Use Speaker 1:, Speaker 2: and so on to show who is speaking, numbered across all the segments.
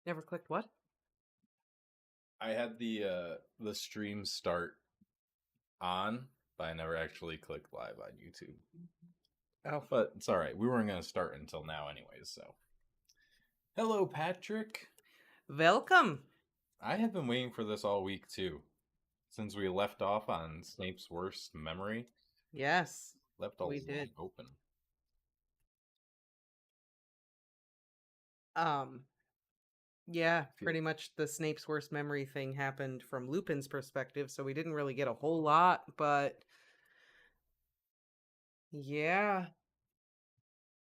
Speaker 1: Never clicked what?
Speaker 2: I had the stream start on, but I never actually clicked live on YouTube.
Speaker 1: Oh.
Speaker 2: But it's alright. We weren't going to start until now anyways, so. Hello, Patrick.
Speaker 1: Welcome.
Speaker 2: I have been waiting for this all week, too. Since we left off on Snape's worst memory.
Speaker 1: Yes.
Speaker 2: Left all
Speaker 1: we did.
Speaker 2: open.
Speaker 1: Yeah, pretty much the Snape's worst memory thing happened from Lupin's perspective, so we didn't really get a whole lot, but yeah.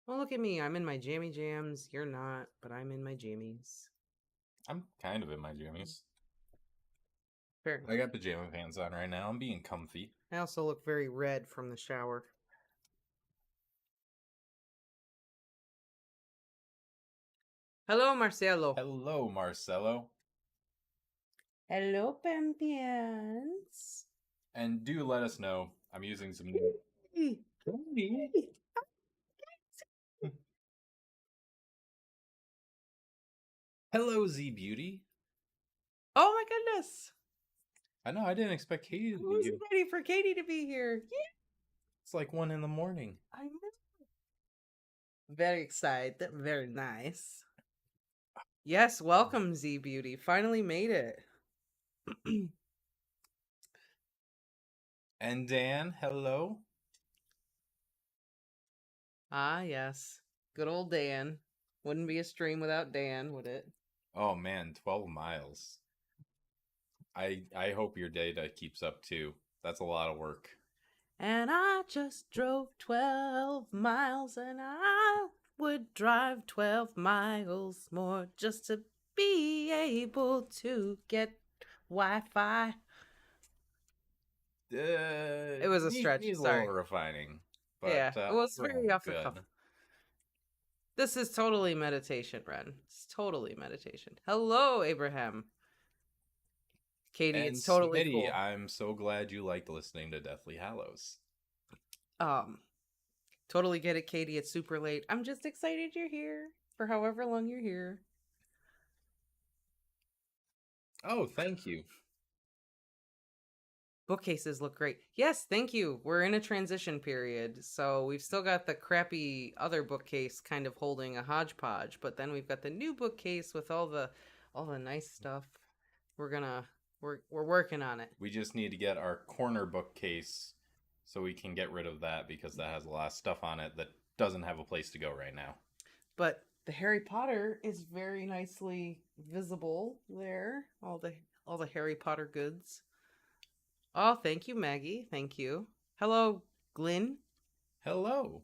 Speaker 1: Well, look at me. I'm in my jammy jams. You're not, but I'm in my jammies.
Speaker 2: I'm kind of in my jammies.
Speaker 1: Fair enough.
Speaker 2: I got pajama pants on right now. I'm being comfy.
Speaker 1: I also look very red from the shower. Hello, Marcelo.
Speaker 2: Hello, Marcelo.
Speaker 1: Hello, Pampians.
Speaker 2: And do let us know. I'm using some new... Hello, Z Beauty.
Speaker 1: Oh my goodness.
Speaker 2: I know, I didn't expect Katie to be
Speaker 1: Who's
Speaker 2: here.
Speaker 1: ready for Katie to be here? Yeah.
Speaker 2: It's like 1 in the morning.
Speaker 1: I know. Very excited. Very nice. Yes, welcome, Z Beauty. Finally made it.
Speaker 2: And Dan, hello.
Speaker 1: Ah, yes. Good old Dan. Wouldn't be a stream without Dan, would it?
Speaker 2: Oh man, 12 miles. I hope your data keeps up too. That's a lot of work.
Speaker 1: And I just drove 12 miles, and I would drive 12 miles more just to be able to get Wi-Fi. It was a stretch.
Speaker 2: Needs
Speaker 1: Sorry.
Speaker 2: a little refining. But,
Speaker 1: yeah, it was very off the
Speaker 2: good.
Speaker 1: cuff. This is totally meditation, Ren. It's totally meditation. Hello, Abraham. Katie,
Speaker 2: And
Speaker 1: it's totally
Speaker 2: Smitty,
Speaker 1: cool.
Speaker 2: I'm so glad you liked listening to Deathly Hallows.
Speaker 1: Totally get it, Katie. It's super late. I'm just excited you're here for however long you're here.
Speaker 2: Oh, thank you.
Speaker 1: Bookcases look great. Yes, thank you. We're in a transition period, so we've still got the crappy other bookcase kind of holding a hodgepodge, but then we've got the new bookcase with all the nice stuff. We're working on it.
Speaker 2: We just need to get our corner bookcase so we can get rid of that because that has a lot of stuff on it that doesn't have a place to go right now.
Speaker 1: But the Harry Potter is very nicely visible there. All the Harry Potter goods. Oh, thank you, Maggie. Thank you. Hello, Glyn.
Speaker 2: Hello.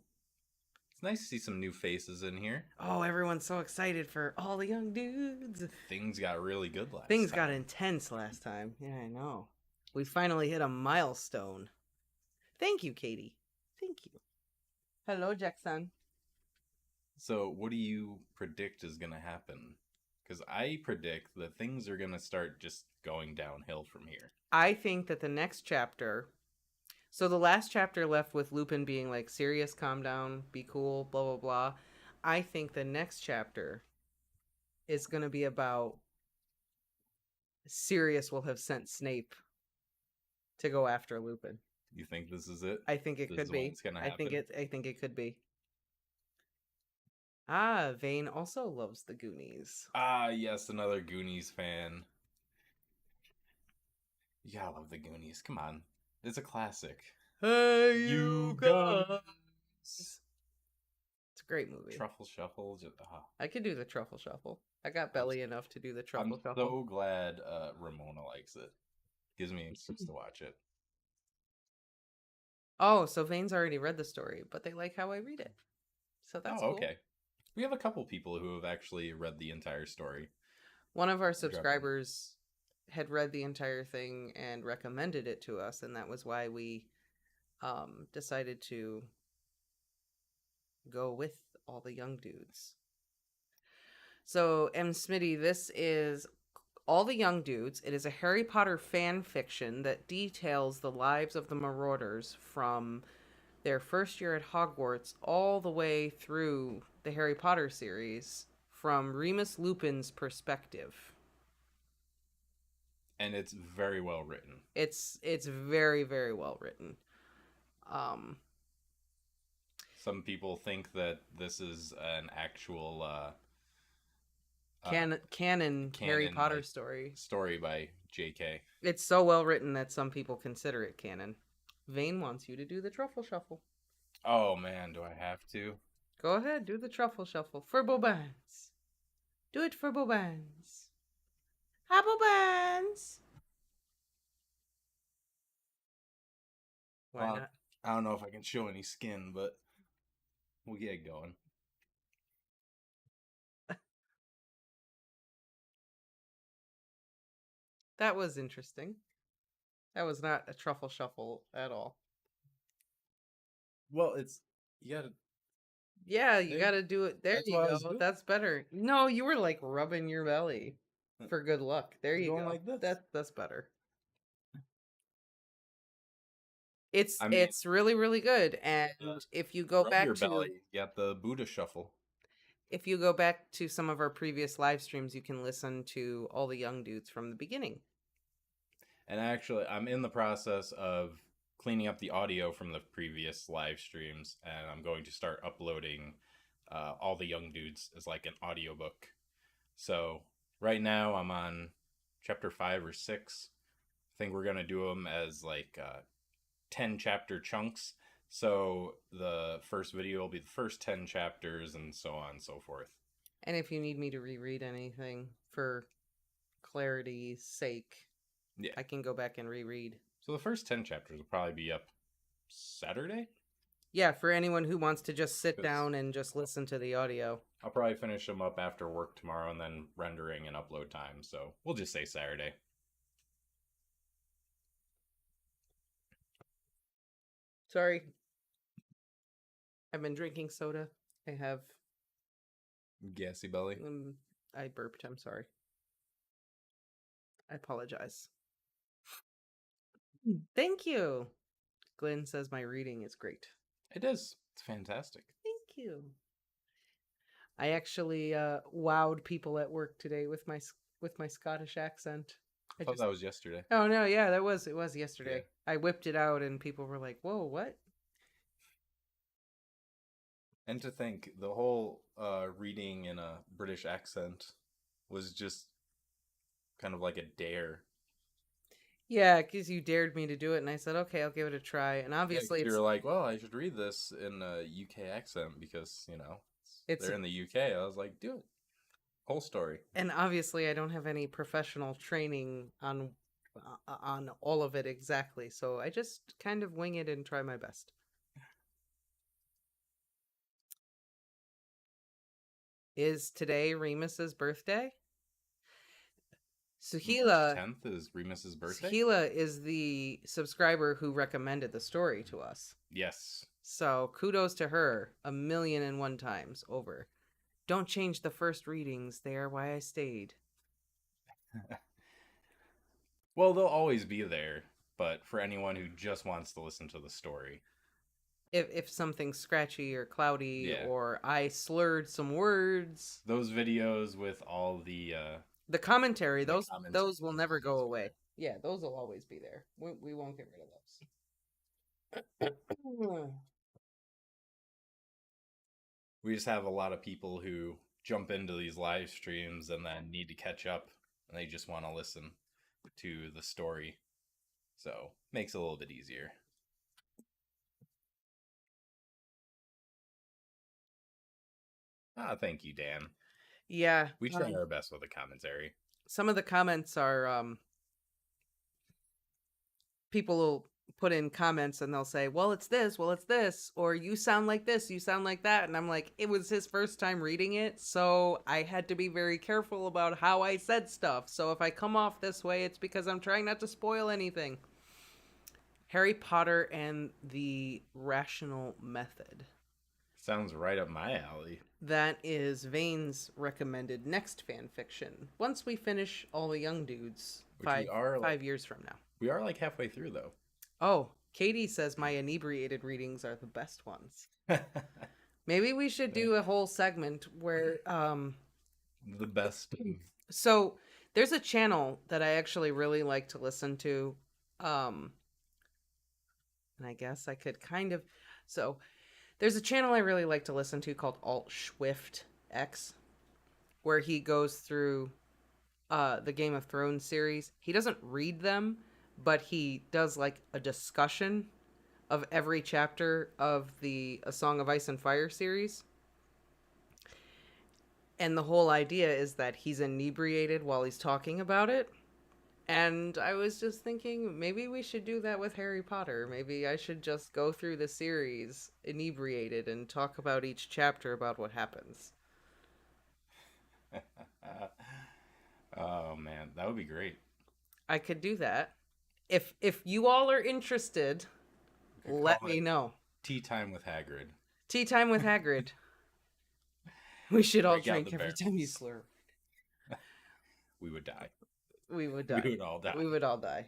Speaker 2: It's nice to see some new faces in here.
Speaker 1: Oh, everyone's so excited for all the young dudes.
Speaker 2: Things got really good last time.
Speaker 1: Things got intense last time. Yeah, I know. We finally hit a milestone. Thank you, Katie. Thank you. Hello, Jackson.
Speaker 2: So, what do you predict is going to happen? Because I predict that things are going to start just going downhill from here.
Speaker 1: I think that the next chapter... So the last chapter left with Lupin being like, Sirius, calm down, be cool, blah, blah, blah. I think the next chapter is going to be about Sirius will have sent Snape to go after Lupin.
Speaker 2: You think this is it?
Speaker 1: I think it could be. I think it could be. Ah, Vane also loves the Goonies.
Speaker 2: Ah, yes, another Goonies fan. You gotta love the Goonies. Come on. It's a classic.
Speaker 1: Hey, you guys! It's a great movie.
Speaker 2: Truffle Shuffle.
Speaker 1: I could do the Truffle Shuffle. I got belly enough to do the Truffle Shuffle.
Speaker 2: I'm so glad Ramona likes it. Gives me an excuse to watch it.
Speaker 1: Oh, so Vane's already read the story, but they like how I read it. So that's cool.
Speaker 2: Okay. We have a couple people who have actually read the entire story.
Speaker 1: One of our subscribers had read the entire thing and recommended it to us, and that was why we decided to go with all the young dudes. So, M. Smitty, this is All the Young Dudes. It is a Harry Potter fan fiction that details the lives of the Marauders from their first year at Hogwarts all the way through the Harry Potter series from Remus Lupin's perspective.
Speaker 2: And it's very well written.
Speaker 1: It's very, very well written. Um,
Speaker 2: Some people think that this is an actual
Speaker 1: canon Harry
Speaker 2: canon
Speaker 1: Potter
Speaker 2: like,
Speaker 1: story.
Speaker 2: story by J.K.
Speaker 1: It's so well written that some people consider it canon. Vane wants you to do the truffle shuffle.
Speaker 2: Oh man, do I have to?
Speaker 1: Go ahead, do the truffle shuffle for Bobans. Do it for Bobans. Hi, Bobans. Why not?
Speaker 2: I don't know if I can show any skin, but we'll get it going.
Speaker 1: That was interesting. That was not a truffle shuffle at all.
Speaker 2: Well, it's you gotta.
Speaker 1: Yeah, you gotta do it. There
Speaker 2: That's
Speaker 1: you
Speaker 2: what I was
Speaker 1: go.
Speaker 2: doing.
Speaker 1: That's better. No, you were like rubbing your belly for good luck. There you
Speaker 2: Going
Speaker 1: go.
Speaker 2: like this.
Speaker 1: That's better.
Speaker 2: I mean,
Speaker 1: It's really, really good. And if you go
Speaker 2: rub
Speaker 1: back
Speaker 2: your
Speaker 1: to
Speaker 2: belly. You got the Buddha shuffle.
Speaker 1: if you go back to some of our previous live streams, you can listen to all the young dudes from the beginning.
Speaker 2: And actually, I'm in the process of cleaning up the audio from the previous live streams, and I'm going to start uploading all the young dudes as like an audiobook. So right now I'm on chapter 5 or 6. I think we're going to do them as like 10 chapter chunks. So the first video will be the first 10 chapters and so on and so forth.
Speaker 1: And if you need me to reread anything for clarity's sake,
Speaker 2: yeah,
Speaker 1: I can go back and reread.
Speaker 2: So the first 10 chapters will probably be up Saturday?
Speaker 1: Yeah, for anyone who wants to just sit down and just listen to the audio.
Speaker 2: I'll probably finish them up after work tomorrow and then rendering and upload time. So we'll just say Saturday.
Speaker 1: Sorry. I've been drinking soda. I have
Speaker 2: gassy belly.
Speaker 1: I burped. I'm sorry. I apologize. Thank you. Glenn says my reading is great.
Speaker 2: It is. It's fantastic.
Speaker 1: Thank you. I actually wowed people at work today with my Scottish accent.
Speaker 2: I thought that was yesterday.
Speaker 1: Oh no, yeah, it was yesterday. Yeah. I whipped it out and people were like, "Whoa, what?"
Speaker 2: And to think, the whole reading in a British accent was just kind of like a dare.
Speaker 1: Yeah, because you dared me to do it, and I said, "Okay, I'll give it a try." And obviously,
Speaker 2: you're like, "Well, I should read this in a UK accent because they're in the UK." I was like, "Do it, whole story."
Speaker 1: And obviously, I don't have any professional training on all of it exactly, so I just kind of wing it and try my best. Is today Remus's birthday?
Speaker 2: March 10th is Remus's birthday?
Speaker 1: Suhila is the subscriber who recommended the story to us.
Speaker 2: Yes.
Speaker 1: So kudos to her 1,000,001 times over. Don't change the first readings. They are why I stayed.
Speaker 2: Well, they'll always be there, but for anyone who just wants to listen to the story.
Speaker 1: If something's scratchy or cloudy or I slurred some words.
Speaker 2: Those videos with all the
Speaker 1: commentary, those will never go away. Yeah, those will always be there. We won't get rid of those.
Speaker 2: We just have a lot of people who jump into these live streams and then need to catch up, and they just want to listen to the story. So, makes it a little bit easier. Thank you, Dan.
Speaker 1: Yeah.
Speaker 2: We try our best with the commentary.
Speaker 1: Some of the comments are people will put in comments and they'll say, well, it's this, or you sound like this, you sound like that. And I'm like, it was his first time reading it, so I had to be very careful about how I said stuff. So if I come off this way, it's because I'm trying not to spoil anything. Harry Potter and the Rational Method.
Speaker 2: Sounds right up my alley.
Speaker 1: That is Vane's recommended next fan fiction. Once we finish all the young dudes, 5 years from now.
Speaker 2: We are like halfway through, though.
Speaker 1: Oh, Katie says my inebriated readings are the best ones. Maybe we should do a whole segment where
Speaker 2: The best.
Speaker 1: so there's a channel that I actually really like to listen to. And I guess I could kind of so there's a channel I really like to listen to called Alt Schwift X, where he goes through the Game of Thrones series. He doesn't read them, but he does like a discussion of every chapter of the A Song of Ice and Fire series. And the whole idea is that he's inebriated while he's talking about it. And I was just thinking, maybe we should do that with Harry Potter. Maybe I should just go through the series inebriated and talk about each chapter about what happens.
Speaker 2: Oh man, that would be great.
Speaker 1: I could do that. If you all are interested, let me know.
Speaker 2: Tea time with Hagrid.
Speaker 1: Tea time with Hagrid. We should all
Speaker 2: Break out
Speaker 1: drink
Speaker 2: the
Speaker 1: every time you slur.
Speaker 2: We would die.
Speaker 1: We would die.
Speaker 2: We would all die.
Speaker 1: We would all die.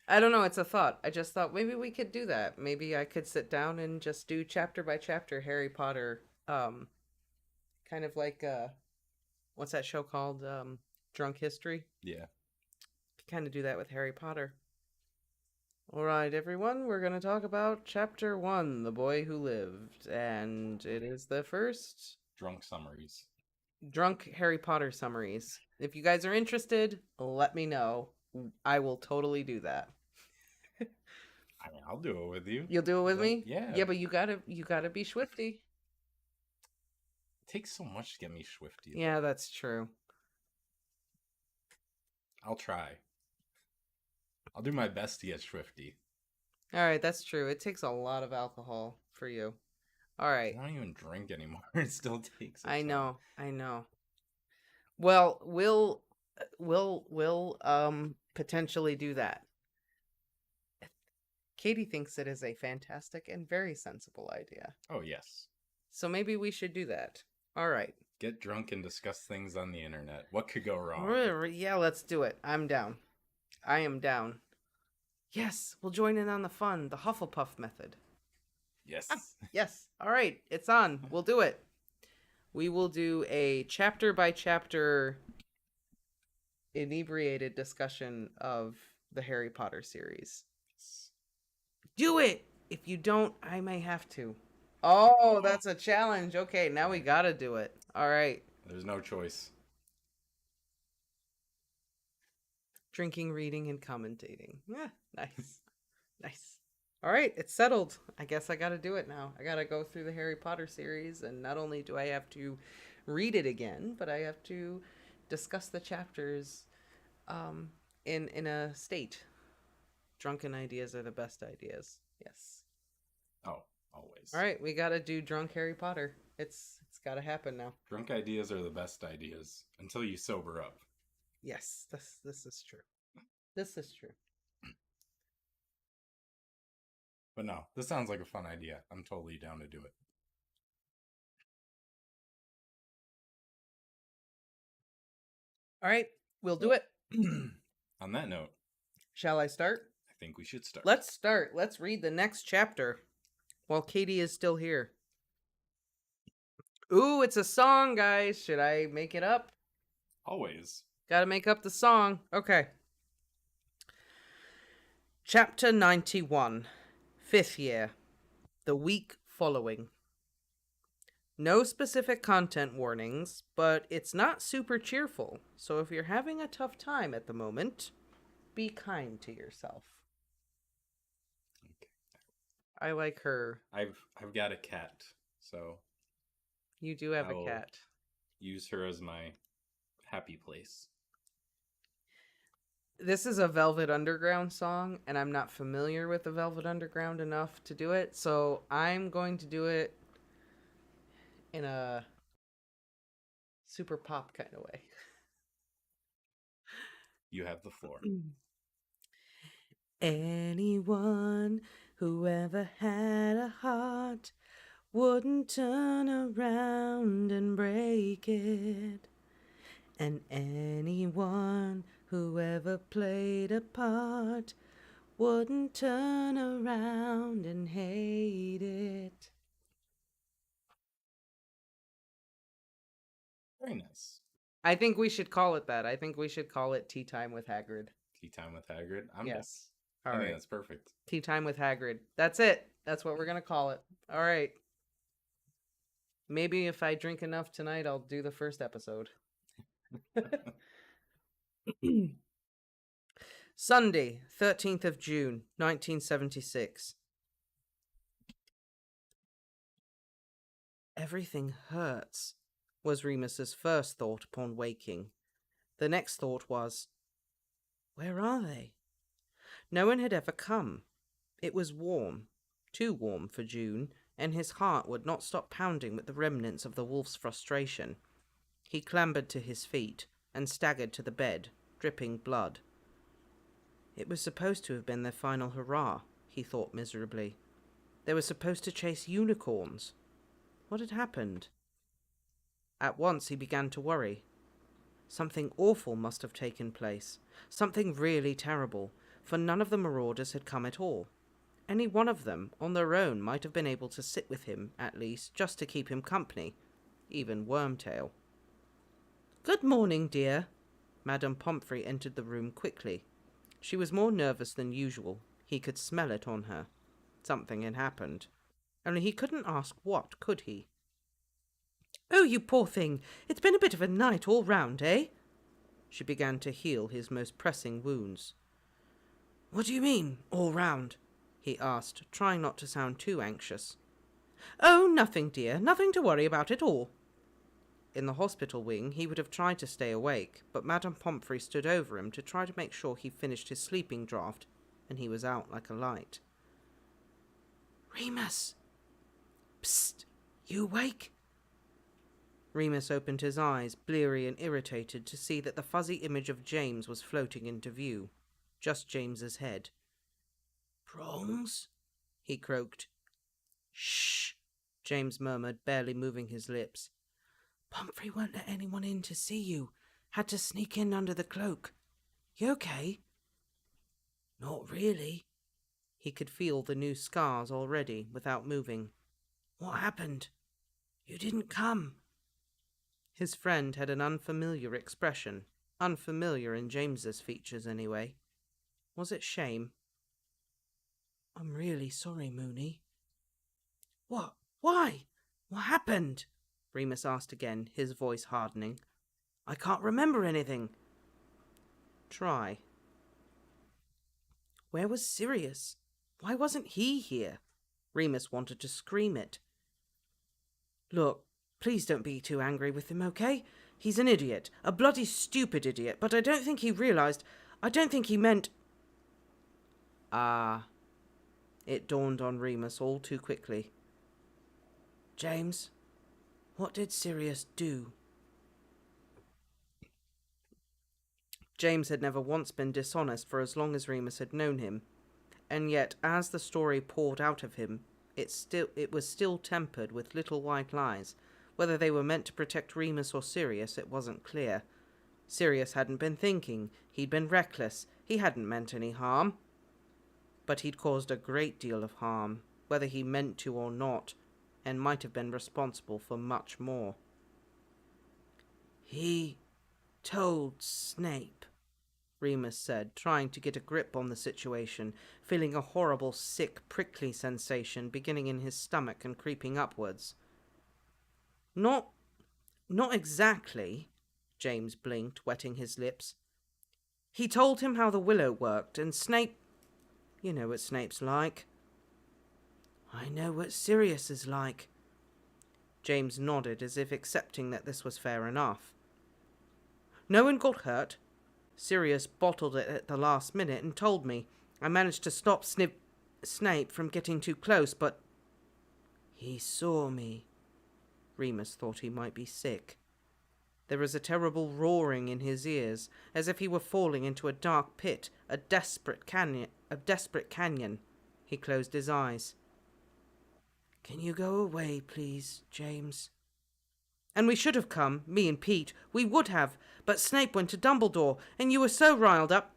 Speaker 1: I don't know, it's a thought. I just thought maybe we could do that. Maybe I could sit down and just do chapter by chapter Harry Potter. Kind of like what's that show called? Drunk History?
Speaker 2: Yeah.
Speaker 1: Kind of do that with Harry Potter. All right, everyone, we're going to talk about Chapter 1, The Boy Who Lived. And it is the first
Speaker 2: Drunk summaries.
Speaker 1: Drunk Harry Potter summaries. If you guys are interested, let me know. I will totally do that.
Speaker 2: I mean, I'll do it with you.
Speaker 1: You'll do it with me?
Speaker 2: Yeah.
Speaker 1: Yeah, but you gotta be swifty.
Speaker 2: It takes so much to get me swifty.
Speaker 1: Yeah, that's true.
Speaker 2: I'll try. I'll do my best to get swifty.
Speaker 1: All right, that's true. It takes a lot of alcohol for you. All right.
Speaker 2: I don't even drink anymore. It still takes.
Speaker 1: I know. Well, we'll potentially do that. Katie thinks it is a fantastic and very sensible idea.
Speaker 2: Oh, yes.
Speaker 1: So maybe we should do that. All right.
Speaker 2: Get drunk and discuss things on the internet. What could go wrong?
Speaker 1: Yeah, let's do it. I'm down. I am down. Yes, we'll join in on the fun, the Hufflepuff method.
Speaker 2: Yes.
Speaker 1: Yes. All right, it's on. We'll do it. We will do a chapter by chapter inebriated discussion of the Harry Potter series. Do it! If you don't, I may have to. Oh, that's a challenge. Okay, now we gotta do it. All right.
Speaker 2: There's no choice.
Speaker 1: Drinking, reading, and commentating. Yeah, nice. Nice. All right, it's settled. I guess I gotta do it now. I gotta go through the Harry Potter series, and not only do I have to read it again, but I have to discuss the chapters in a state. Drunken ideas are the best ideas. Yes.
Speaker 2: Oh, always.
Speaker 1: All right, we gotta do drunk Harry Potter. It's gotta happen now.
Speaker 2: Drunk ideas are the best ideas until you sober up.
Speaker 1: Yes, this is true. This is true.
Speaker 2: But no, this sounds like a fun idea. I'm totally down to do it.
Speaker 1: All right, we'll do it.
Speaker 2: On that note,
Speaker 1: Shall I start?
Speaker 2: I think we should start.
Speaker 1: Let's start. Let's read the next chapter while Katie is still here. Ooh, it's a song, guys. Should I make it up?
Speaker 2: Always.
Speaker 1: Gotta make up the song. Okay. Chapter 91. 5th year. The week following. No specific content warnings, but it's not super cheerful. So if you're having a tough time at the moment, be kind to yourself.
Speaker 2: Okay.
Speaker 1: I like her.
Speaker 2: I've got a cat, so
Speaker 1: You do have
Speaker 2: I'll
Speaker 1: a cat.
Speaker 2: use her as my happy place.
Speaker 1: This is a Velvet Underground song, and I'm not familiar with the Velvet Underground enough to do it, so I'm going to do it in a super pop kind of way.
Speaker 2: You have the floor.
Speaker 1: Anyone who ever had a heart wouldn't turn around and break it. And anyone who ever played a part Wouldn't turn around and hate it.
Speaker 2: Very nice.
Speaker 1: I think we should call it that. I think we should call it Tea Time with Hagrid.
Speaker 2: Tea time with Hagrid. I'm
Speaker 1: Yes.
Speaker 2: down.
Speaker 1: All
Speaker 2: I think
Speaker 1: right.
Speaker 2: that's perfect.
Speaker 1: Tea Time with Hagrid. That's it. That's what we're going to call it. All right. Maybe if I drink enough tonight, I'll do the first episode. Sunday, 13th of June, 1976. Everything hurts, was Remus's first thought upon waking. The next thought was, where are they? No one had ever come. It was warm, too warm for June, and his heart would not stop pounding with the remnants of the wolf's frustration. He clambered to his feet and staggered to the bed, dripping blood. It was supposed to have been their final hurrah, he thought miserably. They were supposed to chase unicorns. What had happened? At once he began to worry. Something awful must have taken place, something really terrible, for none of the Marauders had come at all. Any one of them, on their own, might have been able to sit with him, at least, just to keep him company. Even Wormtail. "Good morning, dear." Madame Pomfrey entered the room quickly. She was more nervous than usual. He could smell it on her. Something had happened. Only he couldn't ask what, could he? "Oh, you poor thing. It's been a bit of a night all round, eh?" She began to heal his most pressing wounds. "What do you mean, all round?" he asked, trying not to sound too anxious. "Oh, nothing, dear. Nothing to worry about at all." In the hospital wing, he would have tried to stay awake, but Madame Pomfrey stood over him to try to make sure he finished his sleeping draught, and he was out like a light. "Remus! Psst! You awake?" Remus opened his eyes, bleary and irritated, to see that the fuzzy image of James was floating into view. Just James's head. "Prongs?" he croaked. "Shh!" James murmured, barely moving his lips. "Pomfrey won't let anyone in to see you. Had to sneak in under the cloak. You okay?" "Not really." He could feel the new scars already, without moving. "What happened? You didn't come." His friend had an unfamiliar expression. Unfamiliar in James's features, anyway. Was it shame? "I'm really sorry, Moony." "What? Why? What happened?" Remus asked again, his voice hardening. "I can't remember anything." "Try." Where was Sirius? Why wasn't he here? Remus wanted to scream it. "Look, please don't be too angry with him, okay? He's an idiot, a bloody stupid idiot, but I don't think he realized. I don't think he meant—" Ah. It dawned on Remus all too quickly. "James, what did Sirius do?" James had never once been dishonest for as long as Remus had known him, and yet as the story poured out of him, it was still tempered with little white lies. Whether they were meant to protect Remus or Sirius, it wasn't clear. Sirius hadn't been thinking. He'd been reckless. He hadn't meant any harm. But he'd caused a great deal of harm, whether he meant to or not, and might have been responsible for much more. "He told Snape," Remus said, trying to get a grip on the situation, feeling a horrible, sick, prickly sensation beginning in his stomach and creeping upwards. Not exactly," James blinked, wetting his lips. "He told him how the willow worked, and Snape... You know what Snape's like." "I know what Sirius is like." James nodded as if accepting that this was fair enough. "No one got hurt. Sirius bottled it at the last minute and told me. I managed to stop Snape from getting too close, but..." "He saw me." Remus thought he might be sick. There was a terrible roaring in his ears, as if he were falling into a dark pit, a desperate canyon. He closed his eyes. "Can you go away, please, James?" "And we should have come, me and Pete. We would have. But Snape went to Dumbledore, and you were so riled up..."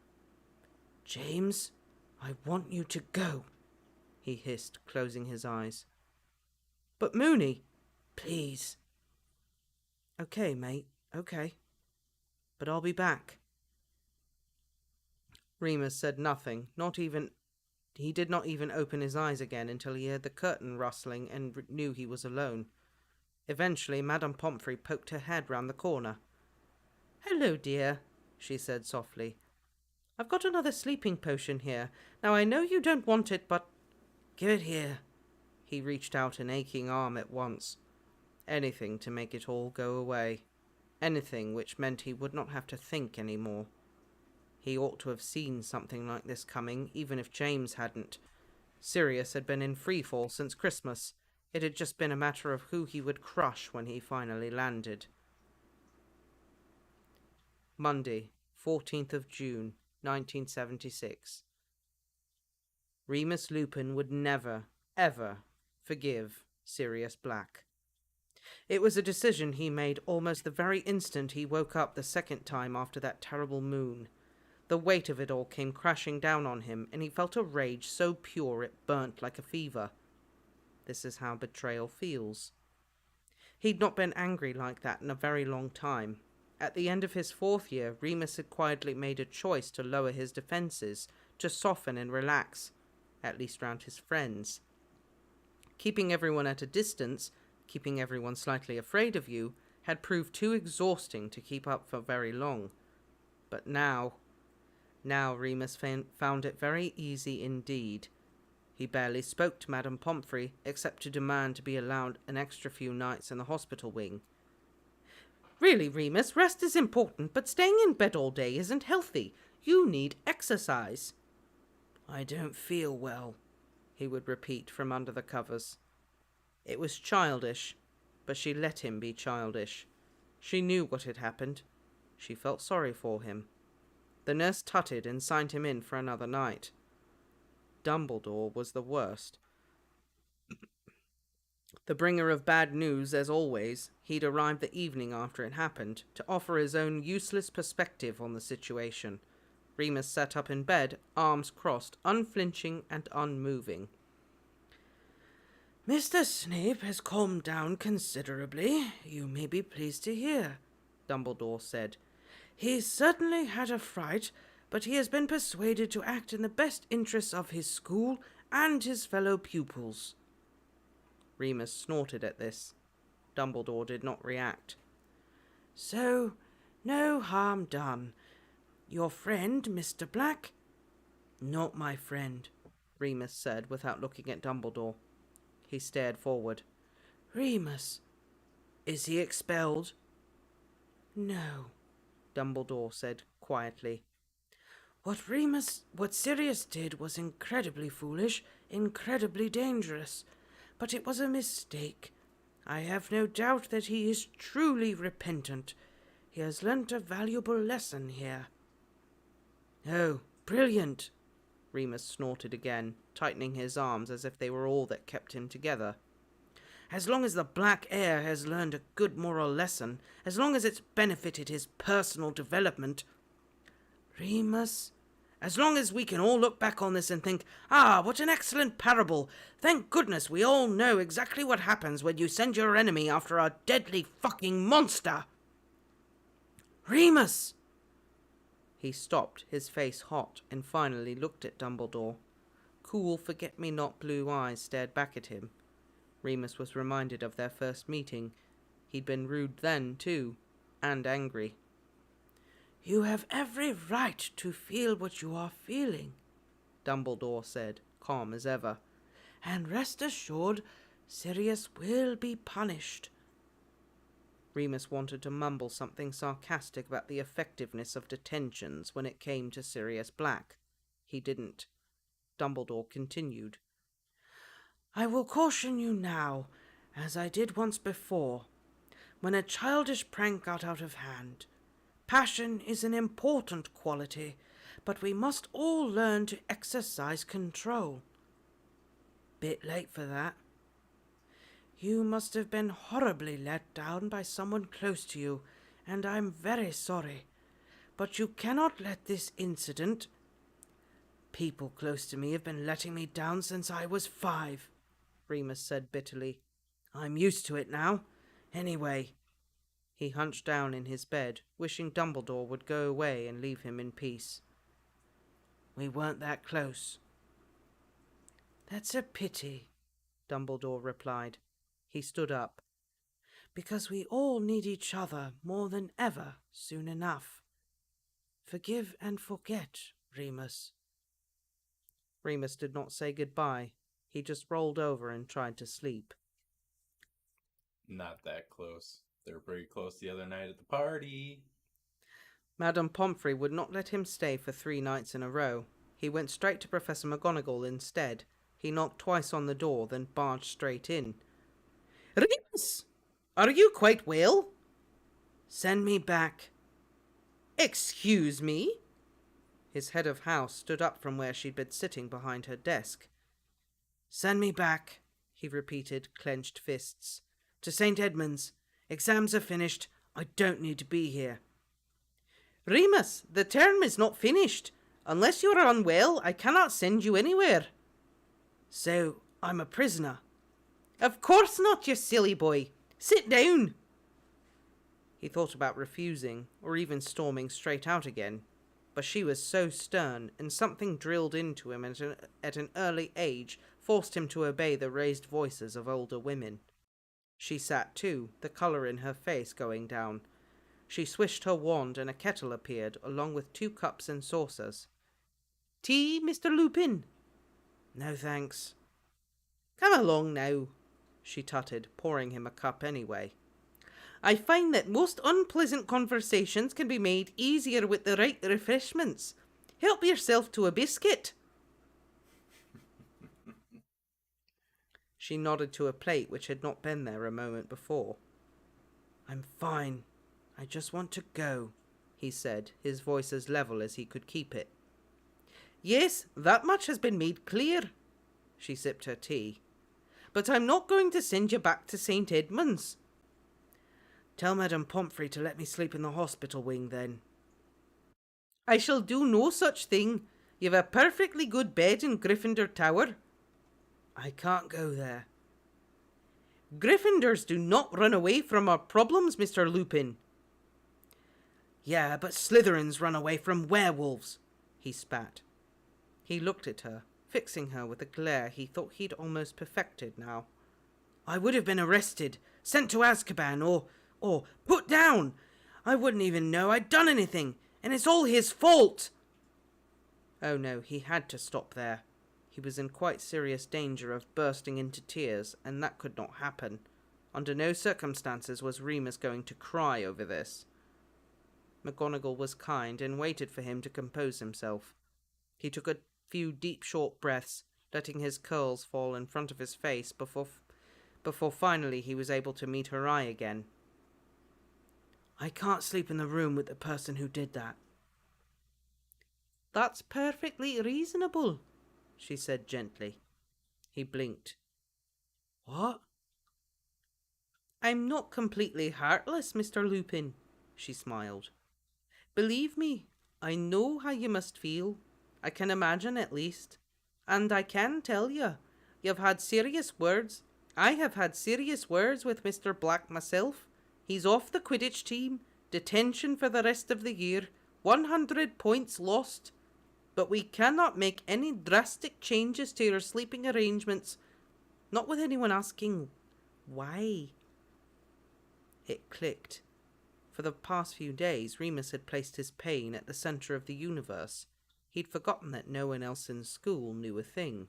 Speaker 1: "James, I want you to go, he hissed, closing his eyes. But Moony, please. Okay, mate, okay. But I'll be back. Remus said nothing, he did not even open his eyes again until he heard the curtain rustling and knew he was alone. Eventually, Madame Pomfrey poked her head round the corner. Hello, dear, she said softly. I've got another sleeping potion here. Now, I know you don't want it, but... Give it here. He reached out an aching arm at once. Anything to make it all go away. Anything which meant he would not have to think any more. He ought to have seen something like this coming, even if James hadn't. Sirius had been in freefall since Christmas. It had just been a matter of who he would crush when he finally landed. Monday, 14th of June, 1976. Remus Lupin would never, ever forgive Sirius Black. It was a decision he made almost the very instant he woke up the second time after that terrible moon. The weight of it all came crashing down on him, and he felt a rage so pure it burnt like a fever. This is how betrayal feels. He'd not been angry like that in a very long time. At the end of his 4th year, Remus had quietly made a choice to lower his defences, to soften and relax, at least round his friends. Keeping everyone at a distance, keeping everyone slightly afraid of you, had proved too exhausting to keep up for very long. But now Remus found it very easy indeed. He barely spoke to Madame Pomfrey, except to demand to be allowed an extra few nights in the hospital wing. Really, Remus, rest is important, but staying in bed all day isn't healthy. You need exercise. I don't feel well, he would repeat from under the covers. It was childish, but she let him be childish. She knew what had happened. She felt sorry for him. The nurse tutted and signed him in for another night. Dumbledore was the worst. The bringer of bad news, as always, he'd arrived the evening after it happened, to offer his own useless perspective on the situation. Remus sat up in bed, arms crossed, unflinching and unmoving. Mr. Snape has calmed down considerably, you may be pleased to hear, Dumbledore said. He's certainly had a fright, but he has been persuaded to act in the best interests of his school and his fellow pupils. Remus snorted at this. Dumbledore did not react. So, no harm done. Your friend, Mr. Black? Not my friend, Remus said without looking at Dumbledore. He stared forward. Remus, is he expelled? No, Dumbledore said quietly. What Sirius did was incredibly foolish, incredibly dangerous, but it was a mistake. I have no doubt that he is truly repentant. He has learnt a valuable lesson here. Oh, brilliant, Remus snorted again, tightening his arms as if they were all that kept him together. As long as the Black Heir has learned a good moral lesson, as long as it's benefited his personal development, Remus, as long as we can all look back on this and think, what an excellent parable. Thank goodness we all know exactly what happens when you send your enemy after a deadly fucking monster. Remus! He stopped, his face hot, and finally looked at Dumbledore. Cool, forget-me-not blue eyes stared back at him. Remus was reminded of their first meeting. He'd been rude then, too, and angry. You have every right to feel what you are feeling, Dumbledore said, calm as ever. And rest assured, Sirius will be punished. Remus wanted to mumble something sarcastic about the effectiveness of detentions when it came to Sirius Black. He didn't. Dumbledore continued. I will caution you now, as I did once before, when a childish prank got out of hand. Passion is an important quality, but we must all learn to exercise control. Bit late for that. You must have been horribly let down by someone close to you, and I'm very sorry. But you cannot let this incident... People close to me have been letting me down since I was 5, Remus said bitterly. I'm used to it now. Anyway, he hunched down in his bed, wishing Dumbledore would go away and leave him in peace. We weren't that close. That's a pity, Dumbledore replied. He stood up. Because we all need each other more than ever soon enough. Forgive and forget, Remus. Remus did not say goodbye. He just rolled over and tried to sleep.
Speaker 2: Not that close. They were pretty close the other night at the party.
Speaker 1: Madame Pomfrey would not let him stay for 3 nights in a row. He went straight to Professor McGonagall instead. He knocked twice on the door, then barged straight in. Remus! Are you quite well? Send me back. Excuse me? His head of house stood up from where she'd been sitting behind her desk. Send me back, he repeated, clenched fists. To St. Edmund's. Exams are finished. I don't need to be here. Remus, the term is not finished. Unless you are unwell, I cannot send you anywhere. So, I'm a prisoner. Of course not, you silly boy. Sit down. He thought about refusing, or even storming straight out again. But she was so stern, and something drilled into him at an early age forced him to obey the raised voices of older women. She sat too, the colour in her face going down. She swished her wand and a kettle appeared, along with 2 cups and saucers. Tea, Mr. Lupin? No, thanks. Come along now, she tutted, pouring him a cup anyway. I find that most unpleasant conversations can be made easier with the right refreshments. Help yourself to a biscuit. She nodded to a plate which had not been there a moment before. I'm fine. I just want to go, he said, his voice as level as he could keep it. Yes, that much has been made clear. She sipped her tea. But I'm not going to send you back to St. Edmund's. Tell Madame Pomfrey to let me sleep in the hospital wing, then. I shall do no such thing. You've a perfectly good bed in Gryffindor Tower. I can't go there. Gryffindors do not run away from our problems, Mr. Lupin. Yeah, but Slytherins run away from werewolves, he spat. He looked at her, fixing her with a glare he thought he'd almost perfected now. I would have been arrested, sent to Azkaban, or put down. I wouldn't even know I'd done anything, and it's all his fault. Oh no, he had to stop there. He was in quite serious danger of bursting into tears, and that could not happen. Under no circumstances was Remus going to cry over this. McGonagall was kind and waited for him to compose himself. He took a few deep, short breaths, letting his curls fall in front of his face before finally he was able to meet her eye again. I can't sleep in the room with the person who did that. That's perfectly reasonable, she said gently. He blinked. What? I'm not completely heartless, Mr. Lupin, she smiled. Believe me, I know how you must feel. I can imagine at least. And I can tell you, you've had serious words. I have had serious words with Mr. Black myself. He's off the Quidditch team, detention for the rest of the year, 100 points lost. But we cannot make any drastic changes to your sleeping arrangements. Not with anyone asking why. It clicked. For the past few days, Remus had placed his pain at the centre of the universe. He'd forgotten that no one else in school knew a thing.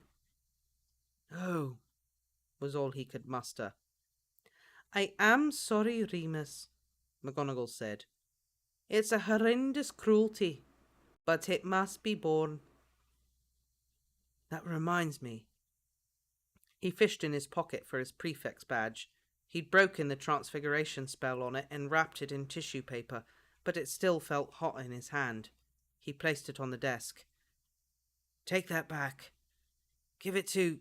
Speaker 1: Oh, was all he could muster. I am sorry, Remus, McGonagall said. It's a horrendous cruelty, but it must be borne. That reminds me. He fished in his pocket for his prefect's badge. He'd broken the transfiguration spell on it and wrapped it in tissue paper, but it still felt hot in his hand. He placed it on the desk. Take that back. Give it to...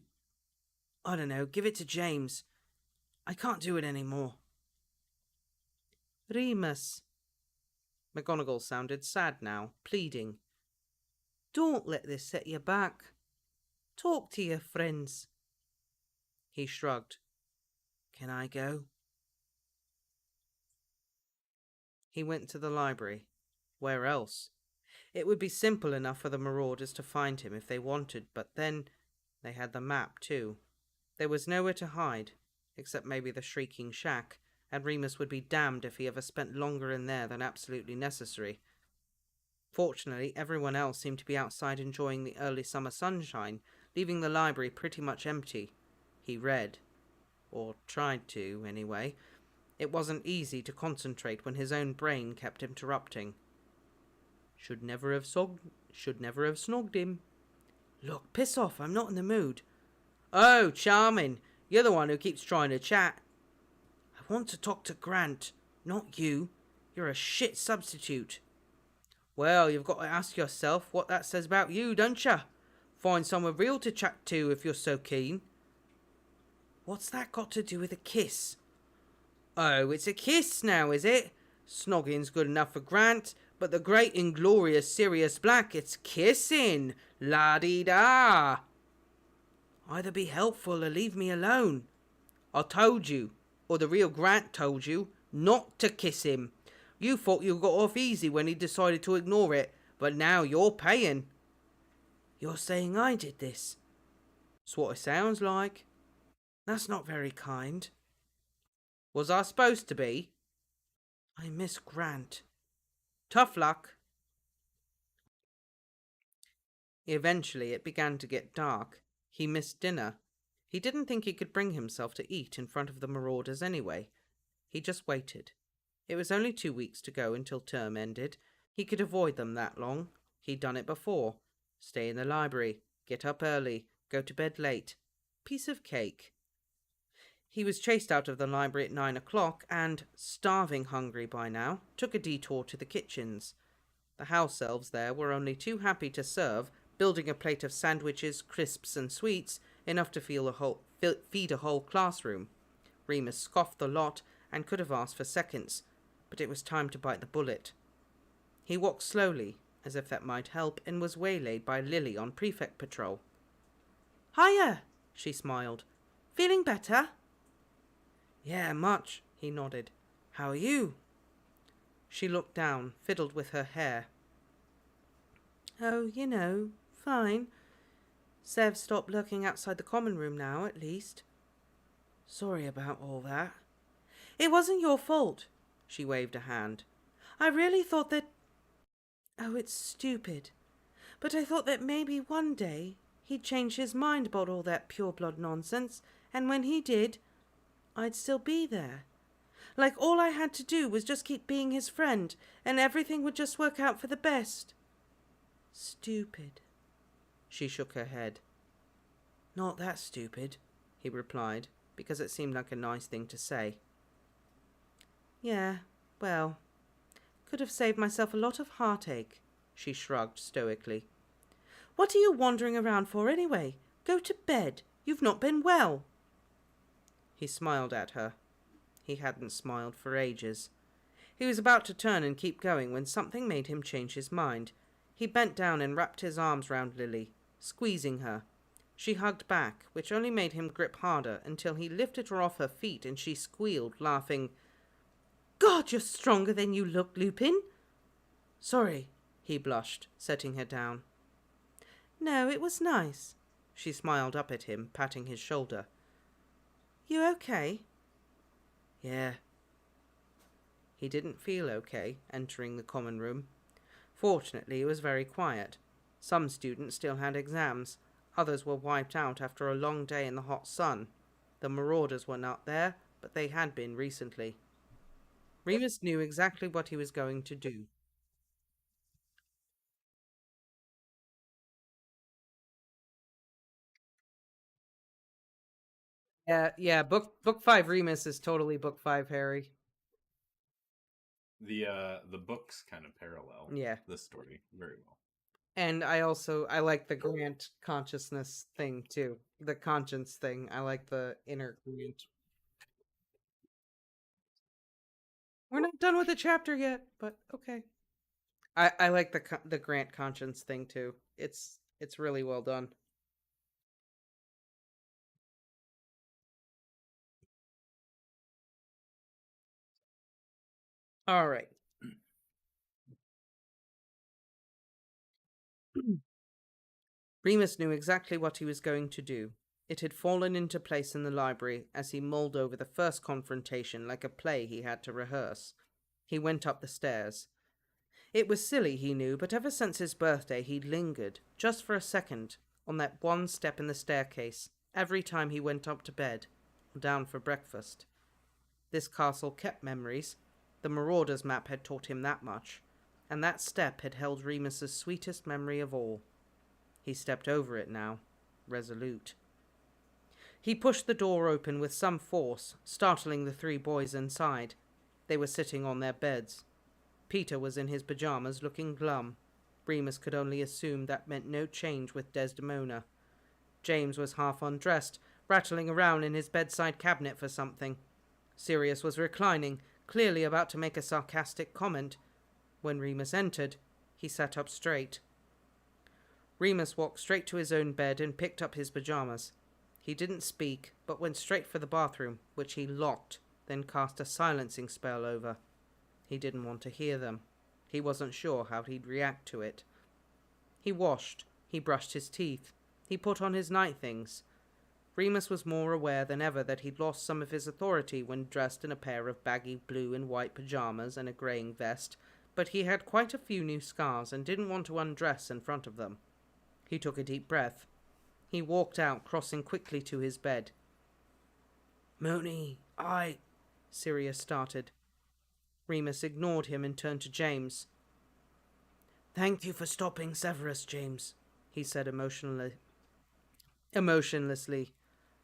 Speaker 1: I don't know, give it to James. I can't do it anymore. Remus. McGonagall sounded sad now, pleading. Don't let this set you back. Talk to your friends. He shrugged. Can I go? He went to the library. Where else? It would be simple enough for the Marauders to find him if they wanted, but then they had the map too. There was nowhere to hide, except maybe the Shrieking Shack, and Remus would be damned if he ever spent longer in there than absolutely necessary. Fortunately, everyone else seemed to be outside enjoying the early summer sunshine, leaving the library pretty much empty. He read. Or tried to, anyway. It wasn't easy to concentrate when his own brain kept interrupting. Should never have snogged him. Look, piss off, I'm not in the mood. Oh, charming. You're the one who keeps trying to chat. I want to talk to Grant, not you. You're a shit substitute. Well, you've got to ask yourself what that says about you, don't you? Find someone real to chat to if you're so keen. What's that got to do with a kiss? Oh, it's a kiss now, is it? Snogging's good enough for Grant, but the great inglorious Sirius Black, it's kissing. La-dee-da. Either be helpful or leave me alone. I told you, or the real Grant told you, not to kiss him. You thought you got off easy when he decided to ignore it, but now you're paying. You're saying I did this? That's what it sounds like. That's not very kind. Was I supposed to be? I miss Grant. Tough luck. Eventually it began to get dark. He missed dinner. He didn't think he could bring himself to eat in front of the Marauders anyway. He just waited. It was only 2 weeks to go until term ended. He could avoid them that long. He'd done it before. Stay in the library, get up early, go to bed late. Piece of cake. He was chased out of the library at 9 o'clock and, starving hungry by now, took a detour to the kitchens. The house elves there were only too happy to serve, building a plate of sandwiches, crisps and sweets, enough to feed a whole classroom. Remus scoffed the lot and could have asked for seconds, but it was time to bite the bullet. He walked slowly, as if that might help, and was waylaid by Lily on prefect patrol. Hiya, she smiled. Feeling better? Yeah, much, he nodded. How are you? She looked down, fiddled with her hair. Oh, you know, fine. Sev stopped lurking outside the common room now, at least. Sorry about all that. It wasn't your fault, she waved a hand. I really thought that... Oh, it's stupid. But I thought that maybe one day he'd change his mind about all that pure-blood nonsense, and when he did, I'd still be there. Like all I had to do was just keep being his friend, and everything would just work out for the best. Stupid. She shook her head. Not that stupid, he replied, because it seemed like a nice thing to say. Yeah, well, could have saved myself a lot of heartache, she shrugged stoically. What are you wandering around for anyway? Go to bed. You've not been well. He smiled at her. He hadn't smiled for ages. He was about to turn and keep going when something made him change his mind. He bent down and wrapped his arms round Lily, squeezing her. She hugged back, which only made him grip harder until he lifted her off her feet and she squealed, laughing. God, you're stronger than you look, Lupin. Sorry, he blushed, setting her down. No, it was nice. She smiled up at him, patting his shoulder. You okay? Yeah. He didn't feel okay entering the common room. Fortunately, it was very quiet. Some students still had exams. Others were wiped out after a long day in the hot sun. The Marauders were not there, but they had been recently. Remus knew exactly what he was going to do. Yeah, book 5 Remus is totally book 5 Harry.
Speaker 2: The books kind of parallel this story very well.
Speaker 1: And I like the Grant consciousness thing too. The conscience thing. I like the inner Grant. We're not done with the chapter yet, but okay. I like the Grant conscience thing too. It's really well done. All right. Remus knew exactly what he was going to do. It had fallen into place in the library as he mulled over the first confrontation like a play he had to rehearse. He went up the stairs. It was silly, he knew, but ever since his birthday he'd lingered, just for a second, on that one step in the staircase, every time he went up to bed, or down for breakfast. This castle kept memories. The Marauders map had taught him that much, and that step had held Remus's sweetest memory of all. He stepped over it now, resolute. He pushed the door open with some force, startling the three boys inside. They were sitting on their beds. Peter was in his pajamas, looking glum. Remus could only assume that meant no change with Desdemona. James was half undressed, rattling around in his bedside cabinet for something. Sirius was reclining, clearly about to make a sarcastic comment. When Remus entered, he sat up straight. Remus walked straight to his own bed and picked up his pajamas. He didn't speak, but went straight for the bathroom, which he locked, then cast a silencing spell over. He didn't want to hear them. He wasn't sure how he'd react to it. He washed. He brushed his teeth. He put on his night things. Remus was more aware than ever that he'd lost some of his authority when dressed in a pair of baggy blue and white pajamas and a greying vest, but he had quite a few new scars and didn't want to undress in front of them. He took a deep breath. He walked out, crossing quickly to his bed. "Moony, Sirius started. Remus ignored him and turned to James. "Thank you for stopping Severus, James," he said emotionlessly.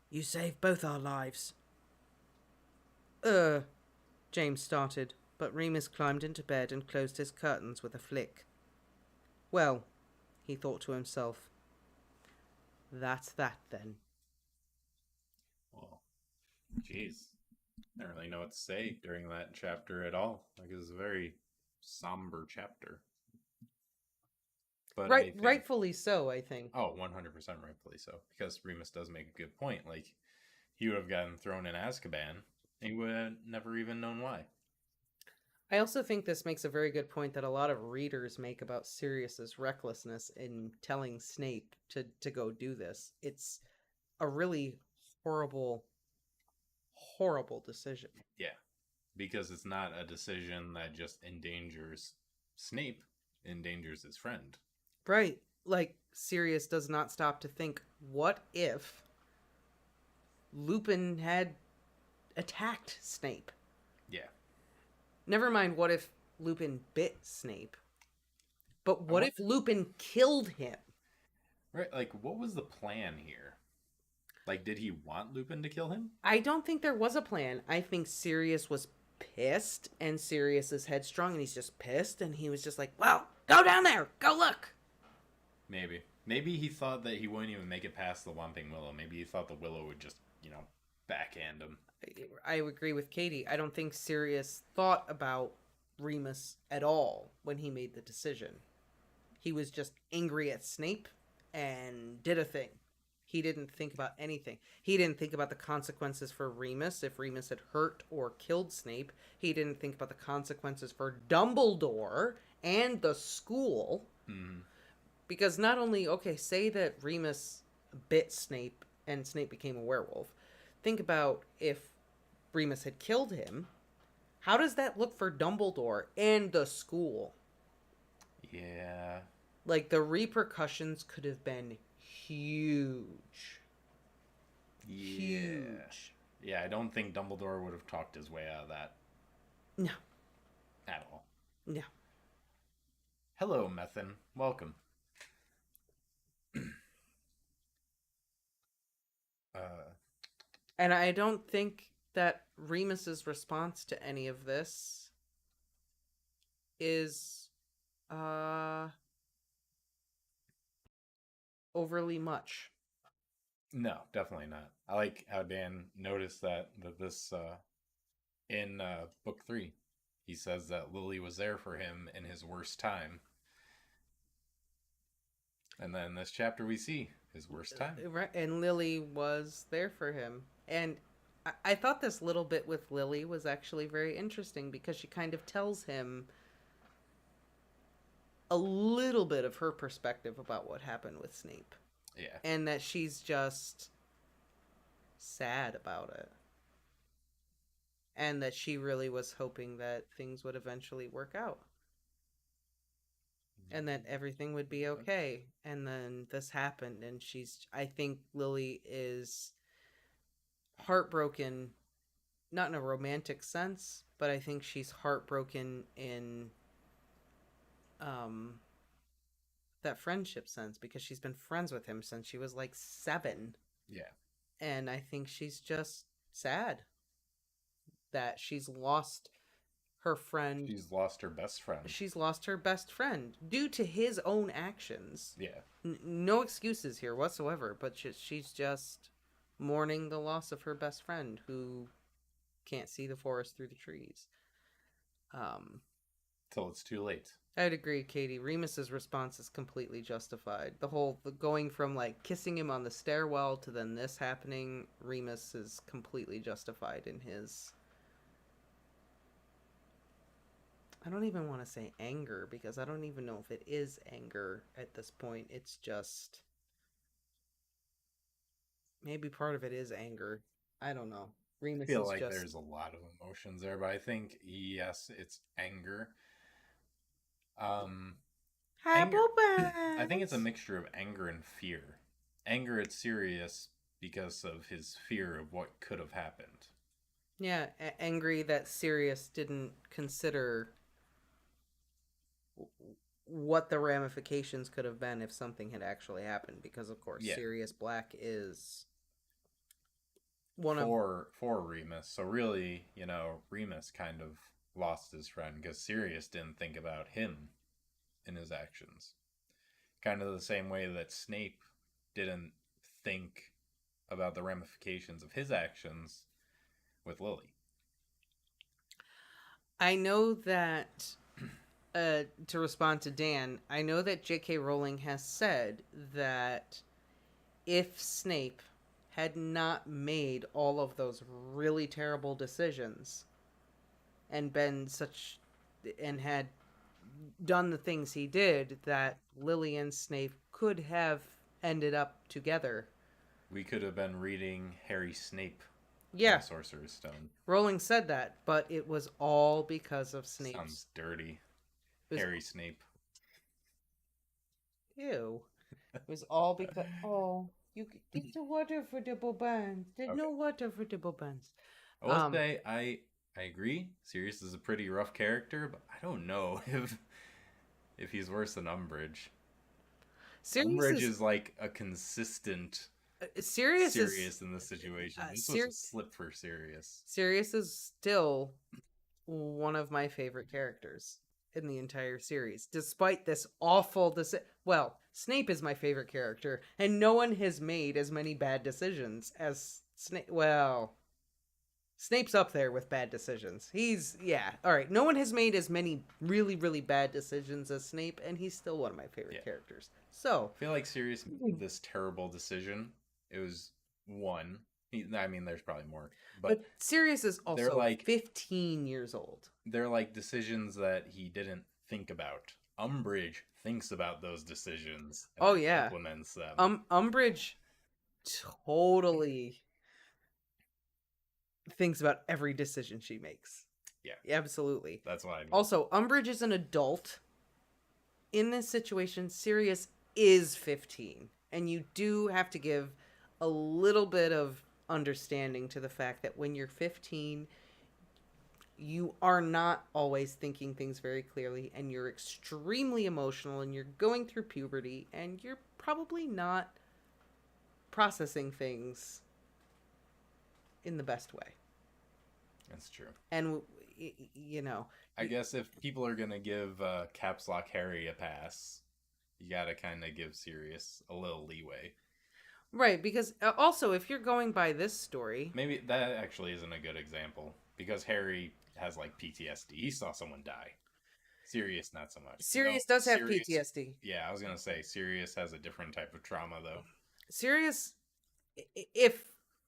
Speaker 1: "You saved both our lives." James started, but Remus climbed into bed and closed his curtains with a flick. Well, he thought to himself, that's that then.
Speaker 2: Well, jeez. I don't really know what to say during that chapter at all. Like, it was a very somber chapter. But
Speaker 1: Right, rightfully so, I think.
Speaker 2: Oh, 100% rightfully so. Because Remus does make a good point. Like, he would have gotten thrown in Azkaban, and he would have never even known why.
Speaker 1: I also think this makes a very good point that a lot of readers make about Sirius's recklessness in telling Snape to go do this. It's a really horrible decision.
Speaker 2: Yeah, because it's not a decision that just endangers Snape, endangers his friend.
Speaker 1: Right. Like, Sirius does not stop to think, what if Lupin had attacked Snape?
Speaker 2: Yeah.
Speaker 1: Never mind what if Lupin bit Snape. But what if Lupin killed him?
Speaker 2: Right, like, what was the plan here? Like, did he want Lupin to kill him?
Speaker 1: I don't think there was a plan. I think Sirius was pissed, and Sirius is headstrong, and he's just pissed, and he was just like, well, go down there, go look.
Speaker 2: Maybe. Maybe he thought that he wouldn't even make it past the Whomping Willow. Maybe he thought the Willow would just, backhand him.
Speaker 1: I agree with Katie. I don't think Sirius thought about Remus at all when he made the decision. He was just angry at Snape and did a thing. He didn't think about anything. He didn't think about the consequences for Remus if Remus had hurt or killed Snape. He didn't think about the consequences for Dumbledore and the school.
Speaker 2: Mm.
Speaker 1: Because not only, say that Remus bit Snape and Snape became a werewolf. Think about if Remus had killed him. How does that look for Dumbledore and the school?
Speaker 2: Yeah.
Speaker 1: Like, the repercussions could have been huge.
Speaker 2: Yeah.
Speaker 1: Huge.
Speaker 2: Yeah, I don't think Dumbledore would have talked his way out of that.
Speaker 1: No.
Speaker 2: At all.
Speaker 1: No.
Speaker 2: Hello, Methan. Welcome.
Speaker 1: And I don't think that Remus's response to any of this is overly much.
Speaker 2: No, definitely not. I like how Dan noticed that this in book 3, he says that Lily was there for him in his worst time. And then this chapter we see his worst time.
Speaker 1: Right, and Lily was there for him. And I thought this little bit with Lily was actually very interesting because she kind of tells him a little bit of her perspective about what happened with Snape.
Speaker 2: Yeah.
Speaker 1: And that she's just sad about it. And that she really was hoping that things would eventually work out. And that everything would be okay. And then this happened, and I think Lily is heartbroken, not in a romantic sense, but I think she's heartbroken in that friendship sense because she's been friends with him since she was like 7.
Speaker 2: Yeah.
Speaker 1: And I think she's just sad that she's lost her friend.
Speaker 2: She's lost her best friend.
Speaker 1: She's lost her best friend due to his own actions.
Speaker 2: Yeah.
Speaker 1: No excuses here whatsoever, but she's just mourning the loss of her best friend who can't see the forest through the trees.
Speaker 2: Till it's too late.
Speaker 1: I'd agree, Katie. Remus's response is completely justified. The going from like kissing him on the stairwell to then this happening, Remus is completely justified in his. I don't even want to say anger because I don't even know if it is anger at this point. It's just maybe part of it is anger. I don't know. Remus
Speaker 2: I feel
Speaker 1: is
Speaker 2: like
Speaker 1: just.
Speaker 2: there's a lot of emotions there, but I think yes, it's anger. Anger. I think it's a mixture of anger and fear. Anger at Sirius because of his fear of what could have happened.
Speaker 1: Yeah, angry that Sirius didn't consider what the ramifications could have been if something had actually happened, because of course Sirius Black is one
Speaker 2: for Remus. So really, Remus kind of lost his friend because Sirius didn't think about him in his actions. Kind of the same way that Snape didn't think about the ramifications of his actions with Lily.
Speaker 1: I know that to respond to Dan, I know that J.K. Rowling has said that if Snape had not made all of those really terrible decisions and had done the things he did, that Lily and Snape could have ended up together.
Speaker 2: We could have been reading Harry Snape.
Speaker 1: Yeah,
Speaker 2: Sorcerer's Stone.
Speaker 1: Rowling said that, but it was all because of Snape.
Speaker 2: Sounds dirty. Harry Snape.
Speaker 1: Ew. It was all because you get the water for the bobans. There's no water for the bobans.
Speaker 2: I will say I agree. Sirius is a pretty rough character, but I don't know if he's worse than Umbridge. Umbridge is like a consistent Sirius in this situation. This was a slip for Sirius.
Speaker 1: Sirius is still one of my favorite characters in the entire series, despite this awful well, Snape is my favorite character, and no one has made as many bad decisions as Snape. Well, Snape's up there with bad decisions. All right. No one has made as many really, really bad decisions as Snape, and he's still one of my favorite characters. So
Speaker 2: I feel like Sirius made this terrible decision. It was one. I mean, there's probably more. But
Speaker 1: Sirius is also like 15 years old.
Speaker 2: They're like decisions that he didn't think about. Umbridge thinks about those decisions. And implements them.
Speaker 1: Umbridge totally thinks about every decision she makes. Yeah, absolutely.
Speaker 2: That's why. I mean.
Speaker 1: Also, Umbridge is an adult. In this situation, Sirius is 15, and you do have to give a little bit of understanding to the fact that when you're 15, you are not always thinking things very clearly, and you're extremely emotional, and you're going through puberty, and you're probably not processing things in the best way.
Speaker 2: That's true.
Speaker 1: And
Speaker 2: I guess if people are gonna give Caps Lock Harry a pass, you gotta kind of give Sirius a little leeway.
Speaker 1: Right, because also if you're going by this story,
Speaker 2: maybe that actually isn't a good example, because Harry has like PTSD. He saw someone die. Sirius, not so much. No,
Speaker 1: Sirius does have
Speaker 2: Sirius.
Speaker 1: PTSD.
Speaker 2: Yeah, I was gonna say Sirius has a different type of trauma, though.
Speaker 1: Sirius, if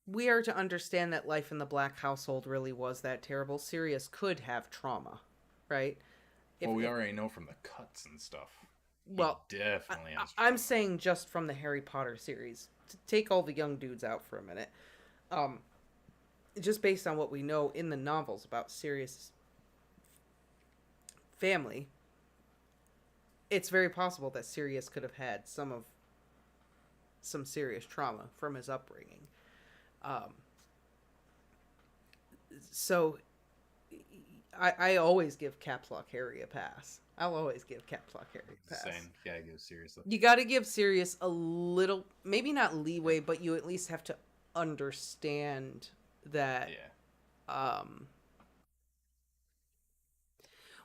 Speaker 1: we are to understand that life in the Black household really was that terrible, Sirius could have trauma, right?
Speaker 2: Well, we already know from the cuts and stuff.
Speaker 1: Well,
Speaker 2: he definitely has
Speaker 1: I'm
Speaker 2: trauma.
Speaker 1: saying just from the Harry Potter series. To take all the young dudes out for a minute. Just based on what we know in the novels about Sirius' family, it's very possible that Sirius could have had some serious trauma from his upbringing. So I always give Caps Lock Harry a pass. I'll always give Caps Lock Harry a pass.
Speaker 2: Same. Yeah, I give seriously.
Speaker 1: You got to give Sirius a little, maybe not leeway, but you at least have to understand that.
Speaker 2: Yeah.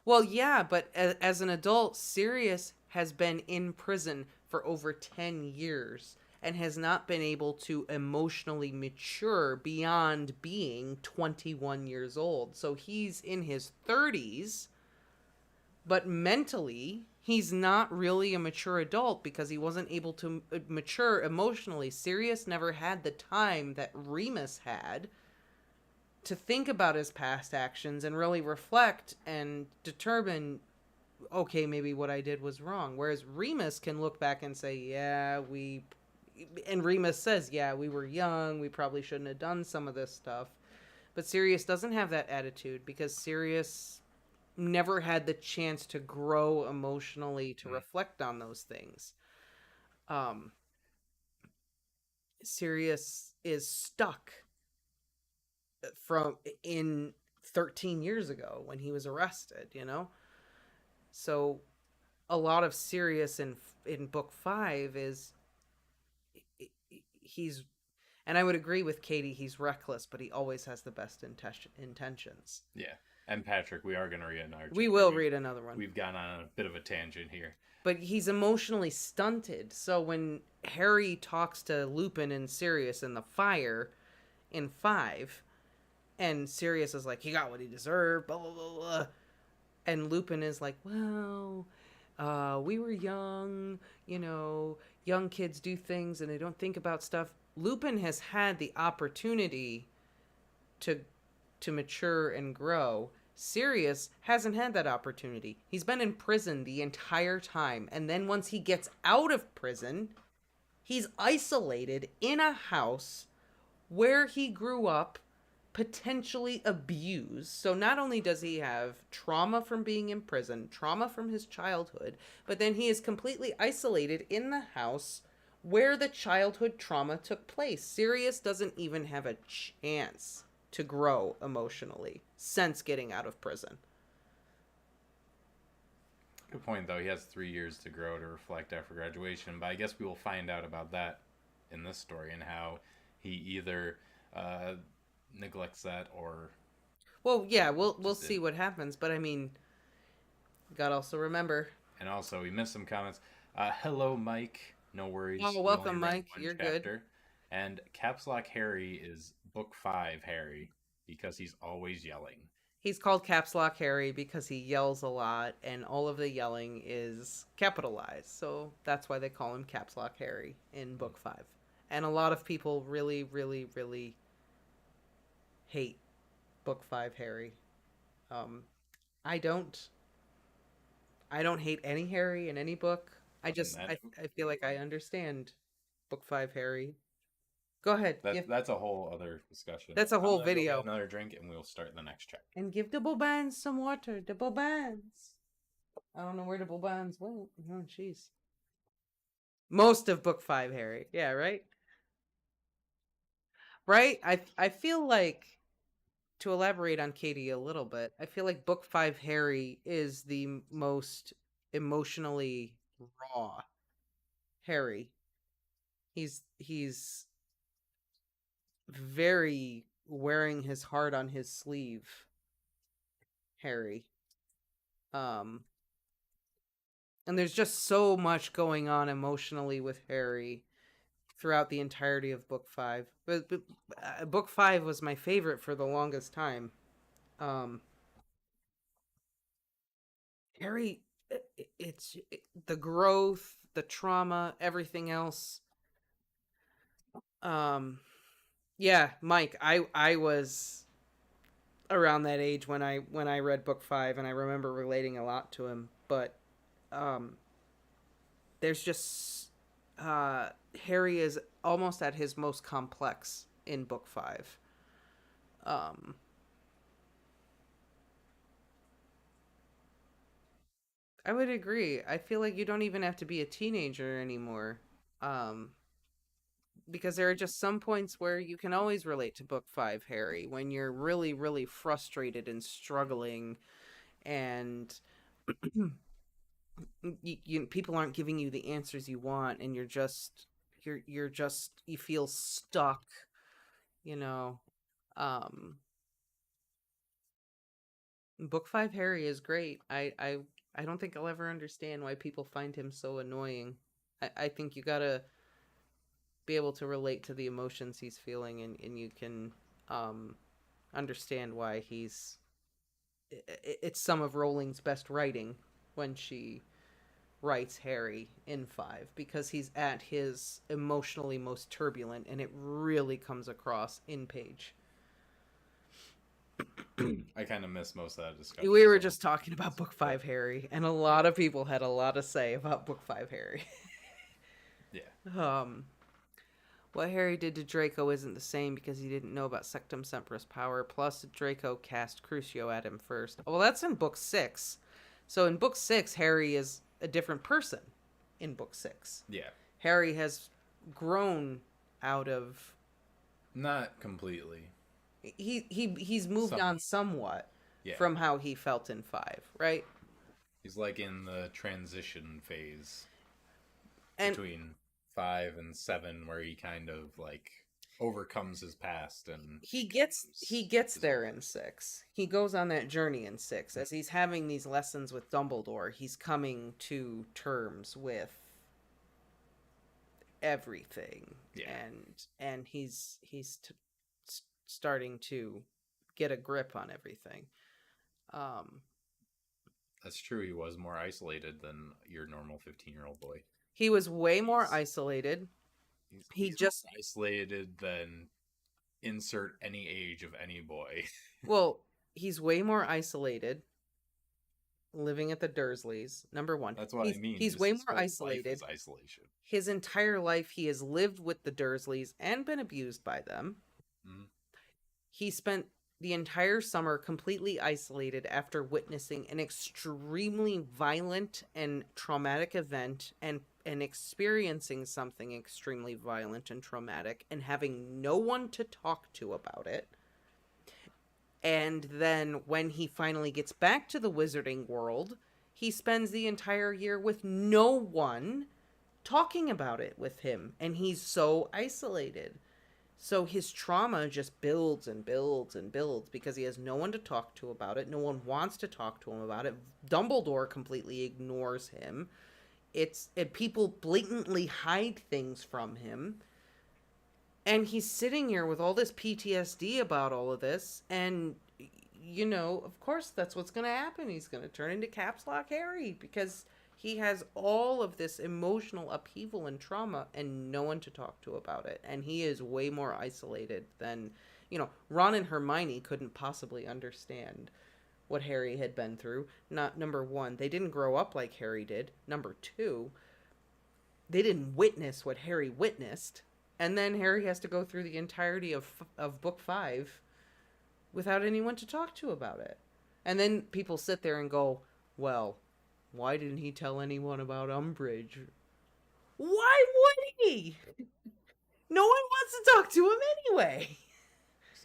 Speaker 1: Well, yeah, but as an adult, Sirius has been in prison for over 10 years and has not been able to emotionally mature beyond being 21 years old. So he's in his 30s, but mentally, he's not really a mature adult because he wasn't able to mature emotionally. Sirius never had the time that Remus had to think about his past actions and really reflect and determine, okay, maybe what I did was wrong. Whereas Remus can look back and say, and Remus says, yeah, we were young, we probably shouldn't have done some of this stuff. But Sirius doesn't have that attitude because Sirius never had the chance to grow emotionally to reflect on those things. Sirius is stuck from in 13 years ago when he was arrested, so a lot of Sirius in book 5 is he's, and I would agree with Katie, he's reckless, but he always has the best intentions.
Speaker 2: Yeah. And Patrick, we are going to read another.
Speaker 1: We will read another one.
Speaker 2: We've gone on a bit of a tangent here.
Speaker 1: But he's emotionally stunted. So when Harry talks to Lupin and Sirius in the fire in 5, and Sirius is like, he got what he deserved, blah, blah, blah, blah. And Lupin is like, well, we were young, young kids do things and they don't think about stuff. Lupin has had the opportunity to mature and grow. Sirius hasn't had that opportunity. He's been in prison the entire time. And then once he gets out of prison, he's isolated in a house where he grew up, potentially abused. So not only does he have trauma from being in prison, trauma from his childhood, but then he is completely isolated in the house where the childhood trauma took place. Sirius doesn't even have a chance to grow emotionally since getting out of prison.
Speaker 2: Good point, though. He has 3 years to grow to reflect after graduation, but I guess we will find out about that in this story and how he either neglects that or...
Speaker 1: Well, yeah, we'll see what happens, but I mean, you gotta also remember.
Speaker 2: And also, we missed some comments. Hello, Mike. No worries.
Speaker 1: Oh, welcome, Mike. You're good.
Speaker 2: And Caps Lock Harry is book 5 Harry because he's always yelling.
Speaker 1: He's called Caps Lock Harry because he yells a lot, and all of the yelling is capitalized. So that's why they call him Caps Lock Harry in book 5. And a lot of people really, really, really hate book 5 Harry. I don't hate any Harry in any book. I feel like I understand book 5 Harry. Go ahead.
Speaker 2: That's a whole other discussion.
Speaker 1: That's a whole video.
Speaker 2: Another drink, and we'll start the next chapter.
Speaker 1: And give the Bobans some water. The Bobans. I don't know where the Bobans went. Oh, jeez. Most of book 5 Harry. Yeah, right? Right? I feel like, to elaborate on Katie a little bit, I feel like book 5 Harry is the most emotionally raw Harry. He's very wearing his heart on his sleeve Harry. And there's just so much going on emotionally with Harry throughout the entirety of book 5. But book 5 was my favorite for the longest time. Harry, it's the growth, the trauma, everything else. Yeah, Mike, I was around that age when I read book 5, and I remember relating a lot to him, but um there's just Harry is almost at his most complex in book 5. um I would agree. I feel like you don't even have to be a teenager anymore. um because there are just some points where you can always relate to book 5 Harry, when you're really really frustrated and struggling, and people aren't giving you the answers you want, and you're just you feel stuck, you know. um Book 5 Harry is great. I don't think I'll ever understand why people find him so annoying. I think you gotta be able to relate to the emotions he's feeling, and you can um understand why it's some of Rowling's best writing when she writes Harry in 5, because he's at his emotionally most turbulent, and it really comes across in page.
Speaker 2: I kind of miss most of that discussion.
Speaker 1: We were just talking about book 5 Harry, and a lot of people had a lot to say about book 5 Harry.
Speaker 2: Yeah.
Speaker 1: What Harry did to Draco isn't the same, because he didn't know about Sectum Semperis power. Plus, Draco cast Crucio at him first. Well, that's in book 6. So in book 6, Harry is a different person. In book 6,
Speaker 2: Yeah.
Speaker 1: Harry has grown out of.
Speaker 2: Not completely.
Speaker 1: He's moved on somewhat,
Speaker 2: yeah,
Speaker 1: from how he felt in 5, right?
Speaker 2: He's like in the transition phase
Speaker 1: And
Speaker 2: between 5 and 7, where he kind of like overcomes his past, and
Speaker 1: he gets there in 6. He goes on that journey in 6 as he's having these lessons with Dumbledore. He's coming to terms with everything.
Speaker 2: Yeah.
Speaker 1: And he's starting to get a grip on everything.
Speaker 2: That's true. He was more isolated than your normal 15-year-old boy.
Speaker 1: He was way more isolated.
Speaker 2: He's just more isolated than insert any age of any boy.
Speaker 1: Well, he's way more isolated living at the Dursleys. Number one.
Speaker 2: That's what I mean.
Speaker 1: He's way more isolated.
Speaker 2: Isolation.
Speaker 1: His entire life he has lived with the Dursleys and been abused by them.
Speaker 2: Mm-hmm.
Speaker 1: He spent the entire summer completely isolated after witnessing an extremely violent and traumatic event, and experiencing something extremely violent and traumatic, and having no one to talk to about it. And then when he finally gets back to the wizarding world, he spends the entire year with no one talking about it with him, and he's so isolated. So his trauma just builds and builds and builds, because he has no one to talk to about it. No one wants to talk to him about it. Dumbledore completely ignores him. People blatantly hide things from him. And he's sitting here with all this PTSD about all of this, and, you know, of course that's what's going to happen. He's going to turn into Caps Lock Harry, because he has all of this emotional upheaval and trauma, and no one to talk to about it. And he is way more isolated than, you know, Ron and Hermione couldn't possibly understand what Harry had been through. Not number one, they didn't grow up like Harry did. Number two, they didn't witness what Harry witnessed. And then Harry has to go through the entirety of book 5 without anyone to talk to about it. And then people sit there and go, well, why didn't he tell anyone about Umbridge? Why would he? No one wants to talk to him anyway.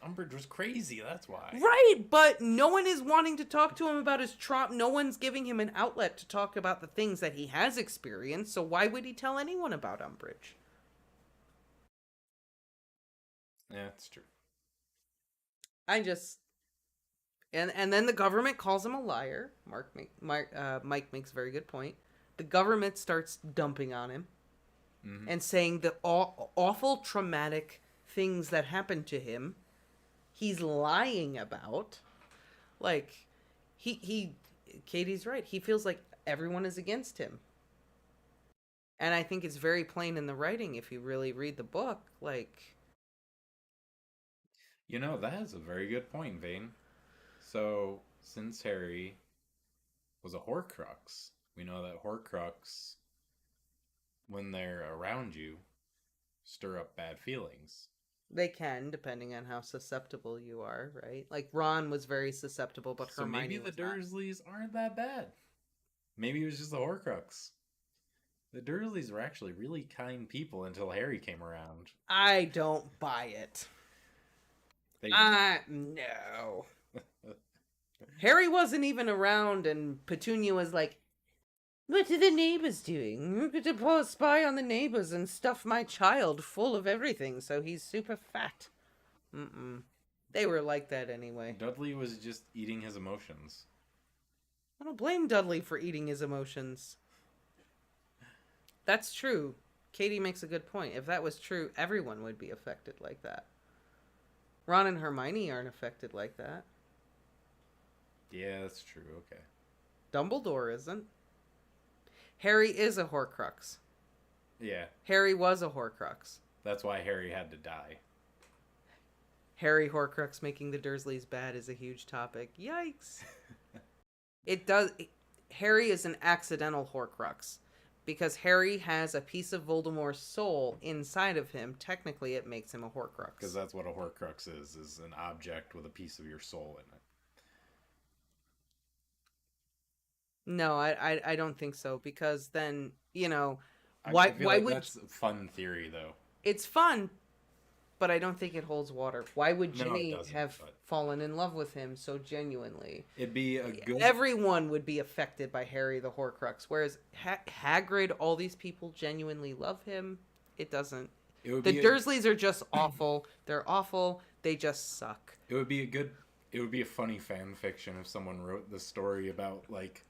Speaker 2: Umbridge was crazy, that's why.
Speaker 1: Right, but no one is wanting to talk to him about his trauma. No one's giving him an outlet to talk about the things that he has experienced, so why would he tell anyone about Umbridge?
Speaker 2: Yeah, that's true.
Speaker 1: And then the government calls him a liar. Mike makes a very good point. The government starts dumping on him, and saying the awful traumatic things that happened to him, he's lying about. Like, he Katie's right. He feels like everyone is against him. And I think it's very plain in the writing if you really read the book. Like,
Speaker 2: That is a very good point, Vane. So, since Harry was a horcrux, we know that horcrux, when they're around you, stir up bad feelings.
Speaker 1: they can, depending on how susceptible you are, right? Like, Ron was very susceptible, but
Speaker 2: So
Speaker 1: Hermione
Speaker 2: maybe the
Speaker 1: was not.
Speaker 2: Dursleys aren't that bad. Maybe it was just a horcrux. The Dursleys were actually really kind people until Harry came around.
Speaker 1: I don't buy it.
Speaker 2: They
Speaker 1: No. Harry wasn't even around, and Petunia was like, "What are the neighbors doing? We're going to spy on the neighbors and stuff my child full of everything, so he's super fat." They were like that anyway.
Speaker 2: Dudley was just eating his emotions.
Speaker 1: I don't blame Dudley for eating his emotions. That's true. Katie makes a good point. If that was true, everyone would be affected like that. Ron and Hermione aren't affected like that.
Speaker 2: Yeah, that's true. Okay.
Speaker 1: Dumbledore isn't. Harry is a horcrux.
Speaker 2: Yeah,
Speaker 1: Harry was a horcrux.
Speaker 2: that's why Harry had to die.
Speaker 1: Harry Horcrux making the Dursleys bad is a huge topic. Yikes. It does. Harry is an accidental Horcrux. Because Harry has a piece of Voldemort's soul inside of him, technically it makes him a Horcrux.
Speaker 2: Because that's what a horcrux is an object with a piece of your soul in it.
Speaker 1: No, I don't think so. Because then,
Speaker 2: I
Speaker 1: why
Speaker 2: feel like
Speaker 1: would...
Speaker 2: that's a fun theory, though.
Speaker 1: It's fun, but I don't think it holds water. Why would
Speaker 2: No, it
Speaker 1: Ginny
Speaker 2: doesn't,
Speaker 1: have
Speaker 2: but-
Speaker 1: fallen in love with him so genuinely?
Speaker 2: It'd be a good...
Speaker 1: Everyone would be affected by Harry the Horcrux, whereas Hagrid, all these people genuinely love him. It doesn't. The Dursleys are just awful. They're awful. They just suck.
Speaker 2: It would be a funny fan fiction if someone wrote the story about, like,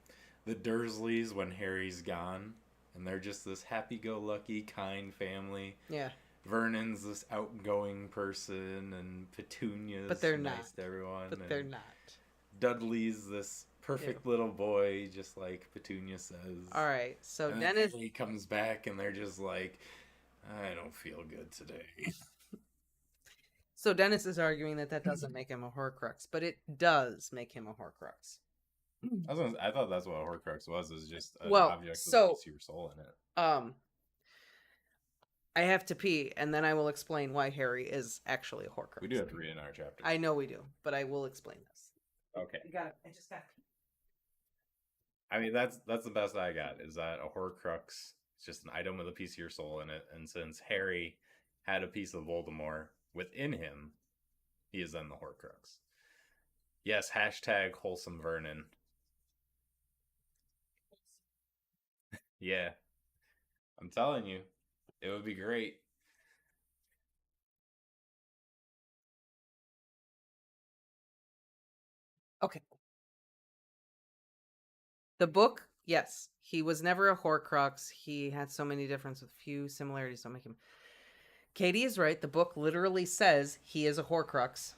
Speaker 2: the Dursleys when Harry's gone, and they're just this happy-go-lucky, kind family.
Speaker 1: Yeah.
Speaker 2: Vernon's this outgoing person, and Petunia's
Speaker 1: But they're
Speaker 2: nice
Speaker 1: not.
Speaker 2: to everyone.
Speaker 1: But
Speaker 2: and
Speaker 1: they're not.
Speaker 2: Dudley's this perfect little boy, just like Petunia says.
Speaker 1: All right. So
Speaker 2: And
Speaker 1: Dennis...
Speaker 2: then he comes back, and they're just like, I don't feel good today.
Speaker 1: So Dennis is arguing that doesn't make him a Horcrux, but it does make him a Horcrux.
Speaker 2: I thought that's what a Horcrux was. Is just an
Speaker 1: Well,
Speaker 2: object with
Speaker 1: so-
Speaker 2: a piece of your soul in it.
Speaker 1: I have to pee, and then I will explain why Harry is actually a Horcrux.
Speaker 2: We do have to read in our chapter.
Speaker 1: I know we do, but I will explain this.
Speaker 2: Okay.
Speaker 1: I just got to pee.
Speaker 2: I mean, that's the best I got. Is that a Horcrux? It's just an item with a piece of your soul in it, and since Harry had a piece of Voldemort within him, he is then the Horcrux. Yes, hashtag wholesome Vernon. Yeah. I'm telling you, it would be great.
Speaker 1: Okay. The book, yes, he was never a Horcrux. He had so many differences, with few similarities don't make him. Katie is right. The book literally says he is a Horcrux.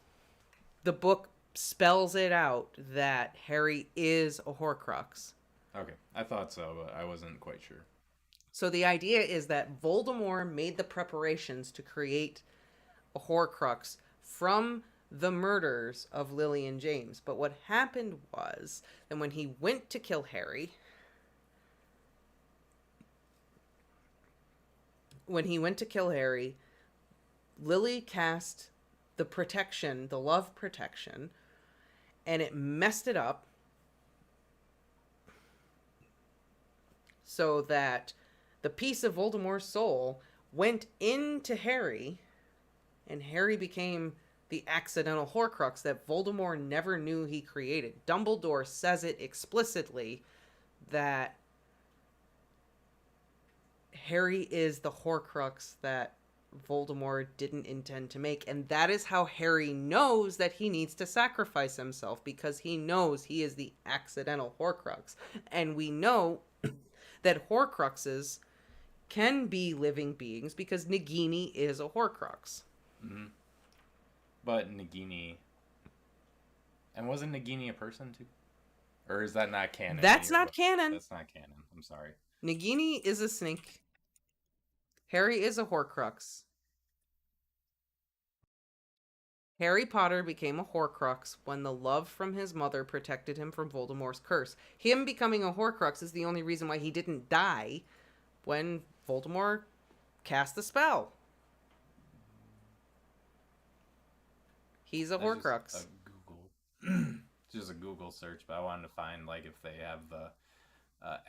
Speaker 1: The book spells it out that Harry is a Horcrux.
Speaker 2: Okay, I thought so, but I wasn't quite sure.
Speaker 1: So the idea is that Voldemort made the preparations to create a Horcrux from the murders of Lily and James. But what happened was that when he went to kill Harry, Lily cast the protection, the love protection, and it messed it up so that the piece of Voldemort's soul went into Harry, and Harry became the accidental Horcrux that Voldemort never knew he created. Dumbledore says it explicitly that Harry is the Horcrux that Voldemort didn't intend to make, and that is how Harry knows that he needs to sacrifice himself, because he knows he is the accidental Horcrux. And we know that Horcruxes can be living beings because Nagini is a Horcrux.
Speaker 2: Mm-hmm. But Nagini... And wasn't Nagini a person, too? Or is that not canon?
Speaker 1: That's not canon.
Speaker 2: That's not canon. I'm sorry.
Speaker 1: Nagini is a snake. Harry is a horcrux. Harry Potter became a horcrux when the love from his mother protected him from Voldemort's curse. Him becoming a horcrux is the only reason why he didn't die when Voldemort cast the spell. He's a horcrux.
Speaker 2: Just a Google search, but I wanted to find like if they have the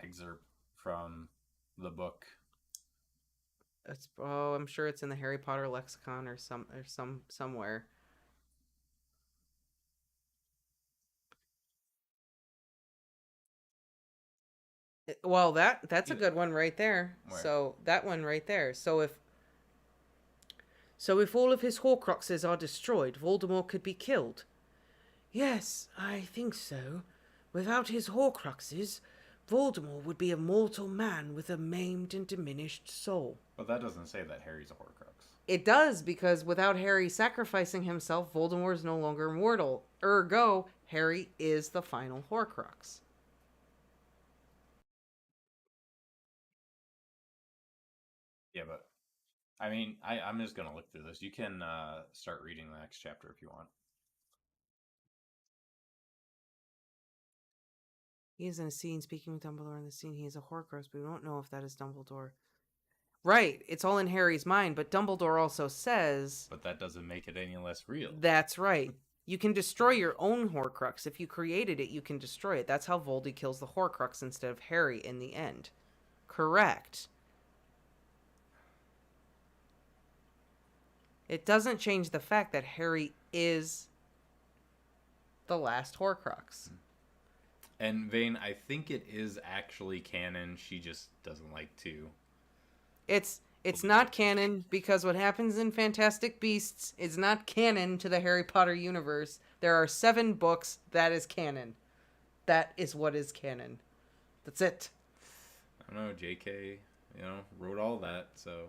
Speaker 2: excerpt from the book.
Speaker 1: I'm sure it's in the Harry Potter lexicon or somewhere. Well, that's a good one right there.
Speaker 2: Where?
Speaker 1: So that one right there. So if all of his horcruxes are destroyed, Voldemort could be killed. Yes, I think so. Without his horcruxes, Voldemort would be a mortal man with a maimed and diminished soul.
Speaker 2: But that doesn't say that Harry's a horcrux.
Speaker 1: It does, because without Harry sacrificing himself, Voldemort is no longer mortal. Ergo, Harry is the final horcrux.
Speaker 2: Yeah, but I mean, I'm just gonna look through this. You can start reading the next chapter if you want.
Speaker 1: He is in a scene speaking with Dumbledore in the scene. He is a horcrux, but we don't know if that is Dumbledore. Right, it's all in Harry's mind, but Dumbledore also says...
Speaker 2: But that doesn't make it any less real.
Speaker 1: That's right. You can destroy your own horcrux. If you created it, you can destroy it. That's how Voldy kills the horcrux instead of Harry in the end. Correct. It doesn't change the fact that Harry is the last horcrux.
Speaker 2: And Vane, I think it is actually canon. She just doesn't like to.
Speaker 1: It's not canon because what happens in Fantastic Beasts is not canon to the Harry Potter universe. There are 7 books. That is canon. That is what is canon. That's it.
Speaker 2: I don't know. JK, wrote all that, so.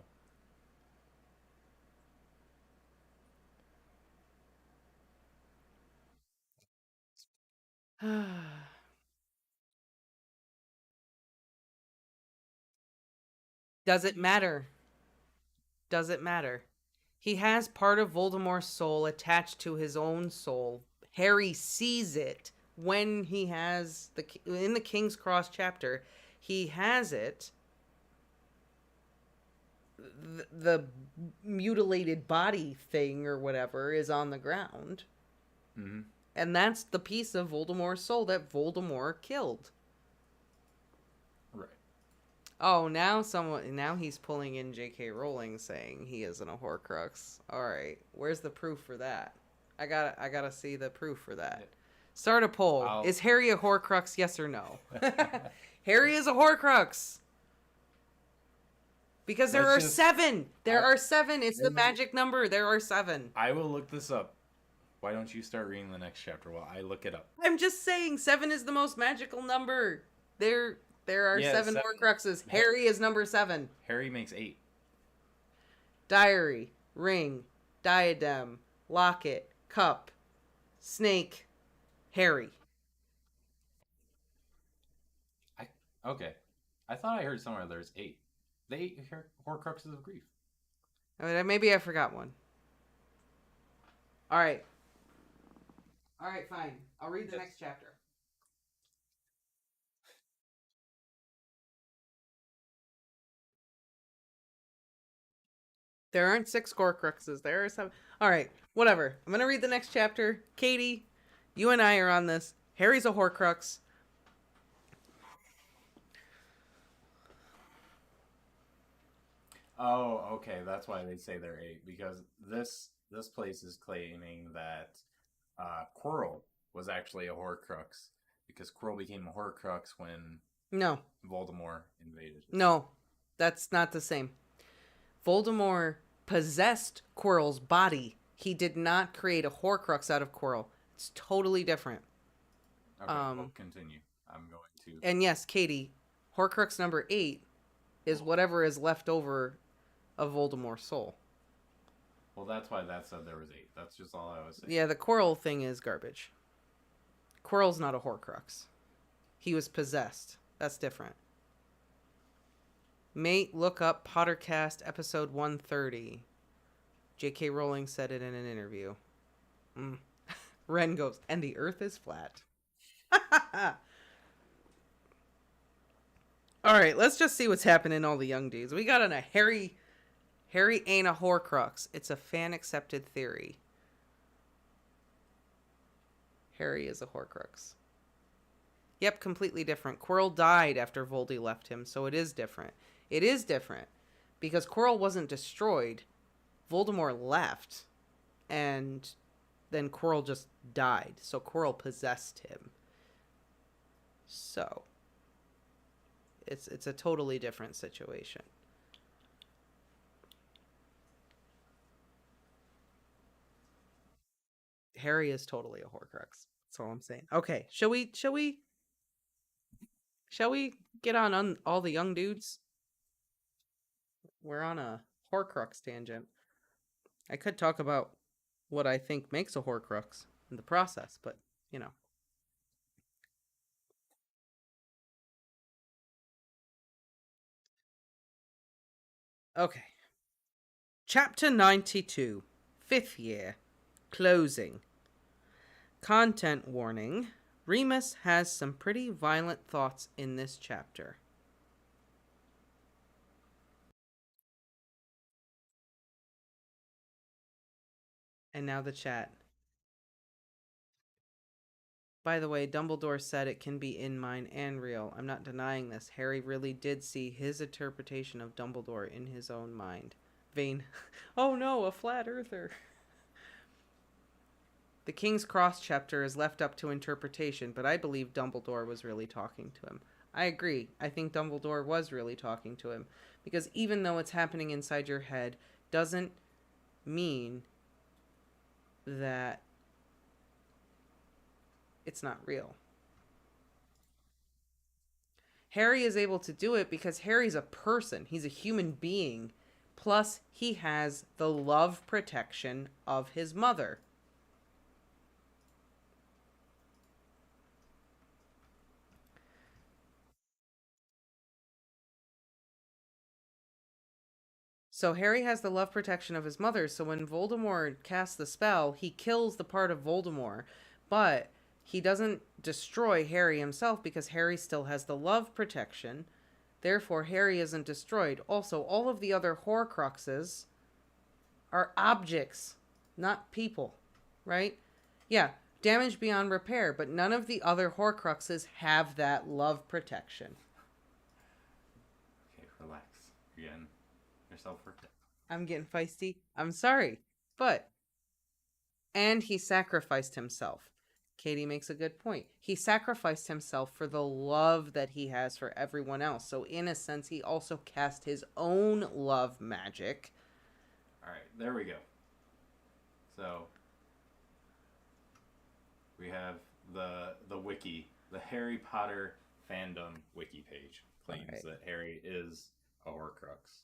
Speaker 1: Does it matter? Does it matter? He has part of Voldemort's soul attached to his own soul. Harry sees it when he has in the King's Cross chapter. He has it. The mutilated body thing or whatever is on the ground.
Speaker 2: Mm-hmm.
Speaker 1: And that's the piece of Voldemort's soul that Voldemort killed.
Speaker 2: Right.
Speaker 1: Oh, now he's pulling in J.K. Rowling saying he isn't a horcrux. All right, where's the proof for that? I gotta see the proof for that. Start a poll. Is Harry a horcrux? Yes or no? Harry is a horcrux. Because there are 7. There are 7. It's the magic number. There are 7.
Speaker 2: I will look this up. Why don't you start reading the next chapter while I look it up?
Speaker 1: I'm just saying 7 is the most magical number. There are 7 horcruxes. Harry is number 7.
Speaker 2: Harry makes 8.
Speaker 1: Diary, ring, diadem, locket, cup, snake, Harry.
Speaker 2: Okay. I thought I heard somewhere there's 8. The 8 horcruxes of grief.
Speaker 1: I mean, maybe I forgot one. All right. All right, fine. I'll read the next chapter. There aren't 6 horcruxes. There are 7. All right, whatever. I'm going to read the next chapter. Katie, you and I are on this. Harry's a horcrux.
Speaker 2: Oh, okay. That's why they say they're 8. Because this place is claiming that Quirrell was actually a horcrux. Because Quirrell became a horcrux when Voldemort invaded.
Speaker 1: No, that's not the same. Voldemort possessed Quirrell's body. He did not create a horcrux out of Quirrell. It's totally different.
Speaker 2: Okay, we'll continue. I'm going to...
Speaker 1: And yes, Katie, horcrux number 8 is whatever is left over of Voldemort's soul.
Speaker 2: Well, that's why that said there was 8. That's just all I was saying.
Speaker 1: Yeah, the Quirrell thing is garbage. Quirrell's not a horcrux. He was possessed. That's different. Mate, look up Pottercast episode 130. J.K. Rowling said it in an interview. Ren goes, and the earth is flat. All right, let's just see what's happening in all the young dudes. We got on a Harry ain't a horcrux. It's a fan-accepted theory. Harry is a horcrux. Yep, completely different. Quirrell died after Voldy left him, so it is different. It is different because Quirrell wasn't destroyed. Voldemort left, and then Quirrell just died. So Quirrell possessed him. So it's a totally different situation. Harry is totally a horcrux. That's all I'm saying. Okay, shall we get on all the young dudes? We're on a horcrux tangent. I could talk about what I think makes a horcrux in the process, but, you know. Okay. Chapter 92. 5th year. Closing. Content warning. Remus has some pretty violent thoughts in this chapter. And now the chat. By the way, Dumbledore said it can be in mind and real. I'm not denying this. Harry really did see his interpretation of Dumbledore in his own mind. Vane. Oh no, a flat earther. The King's Cross chapter is left up to interpretation, but I believe Dumbledore was really talking to him. I agree. I think Dumbledore was really talking to him. Because even though it's happening inside your head, doesn't mean that it's not real. Harry is able to do it because Harry's a person. He's a human being. Plus, he has the love protection of his mother. So Harry has the love protection of his mother, so when Voldemort casts the spell, he kills the part of Voldemort, but he doesn't destroy Harry himself because Harry still has the love protection. Therefore, Harry isn't destroyed. Also, all of the other horcruxes are objects, not people, right? Yeah, damage beyond repair, but none of the other horcruxes have that love protection.
Speaker 2: Okay, relax. You're getting yourself worked up.
Speaker 1: I'm getting feisty. I'm sorry, but... And he sacrificed himself. Katie makes a good point. He sacrificed himself for the love that he has for everyone else. So in a sense, he also cast his own love magic.
Speaker 2: All right, there we go. So we have the wiki, the Harry Potter fandom wiki page claims that Harry is a horcrux.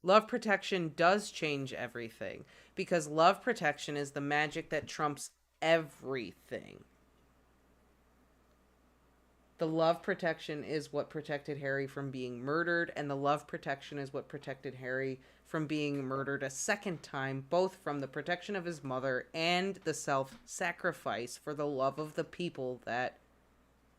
Speaker 1: Love protection does change everything because love protection is the magic that trumps everything. The love protection is what protected Harry from being murdered, and the love protection is what protected Harry from being murdered a second time, both from the protection of his mother and the self-sacrifice for the love of the people that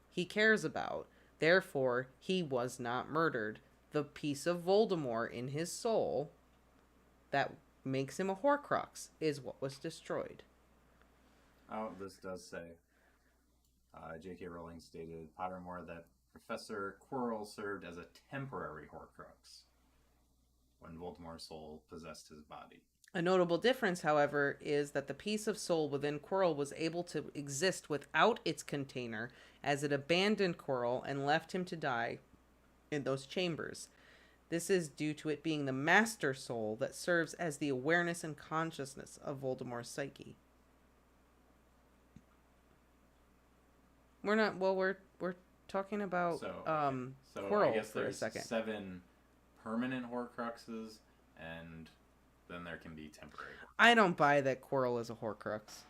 Speaker 1: he cares about. Therefore, he was not murdered. The piece of Voldemort in his soul that makes him a horcrux is what was destroyed.
Speaker 2: Oh, this does say, J.K. Rowling stated Pottermore that Professor Quirrell served as a temporary horcrux when Voldemort's soul possessed his body.
Speaker 1: A notable difference, however, is that the piece of soul within Quirrell was able to exist without its container as it abandoned Quirrell and left him to die in those chambers. This is due to it being the master soul that serves as the awareness and consciousness of Voldemort's psyche. We're talking about Quirrell
Speaker 2: I guess
Speaker 1: for a
Speaker 2: there's
Speaker 1: second.
Speaker 2: 7 permanent horcruxes, and then there can be temporary horcruxes.
Speaker 1: I don't buy that Quirrell is a horcrux.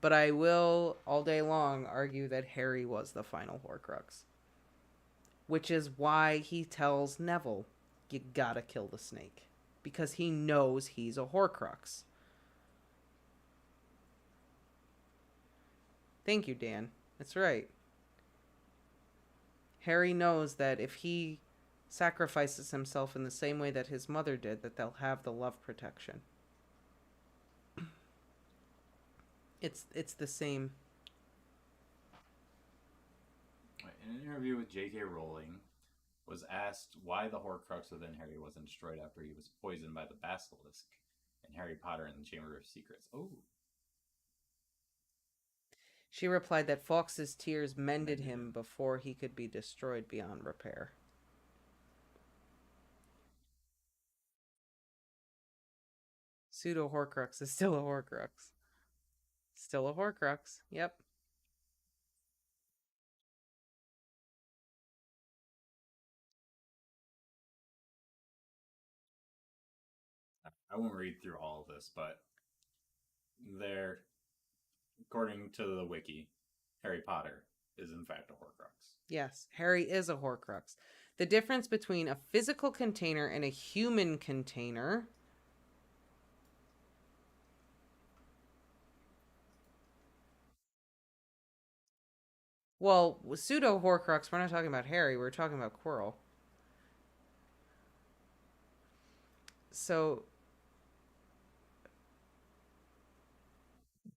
Speaker 1: But I will, all day long, argue that Harry was the final Horcrux. Which is why he tells Neville, you gotta kill the snake. Because he knows he's a Horcrux. Thank you, Dan. That's right. Harry knows that if he sacrifices himself in the same way that his mother did, that they'll have the love protection. It's the same.
Speaker 2: In an interview with J.K. Rowling, was asked why the Horcrux within Harry wasn't destroyed after he was poisoned by the basilisk in Harry Potter and the Chamber of Secrets. Oh.
Speaker 1: She replied that Fawkes's tears mended him before he could be destroyed beyond repair. Pseudo Horcrux is still a Horcrux. Still a Horcrux. Yep.
Speaker 2: I won't read through all of this, but there, according to the wiki, Harry Potter is in fact a Horcrux.
Speaker 1: Yes, Harry is a Horcrux. The difference between a physical container and a human container... Well, pseudo Horcrux, we're not talking about Harry, we're talking about Quirrell. So,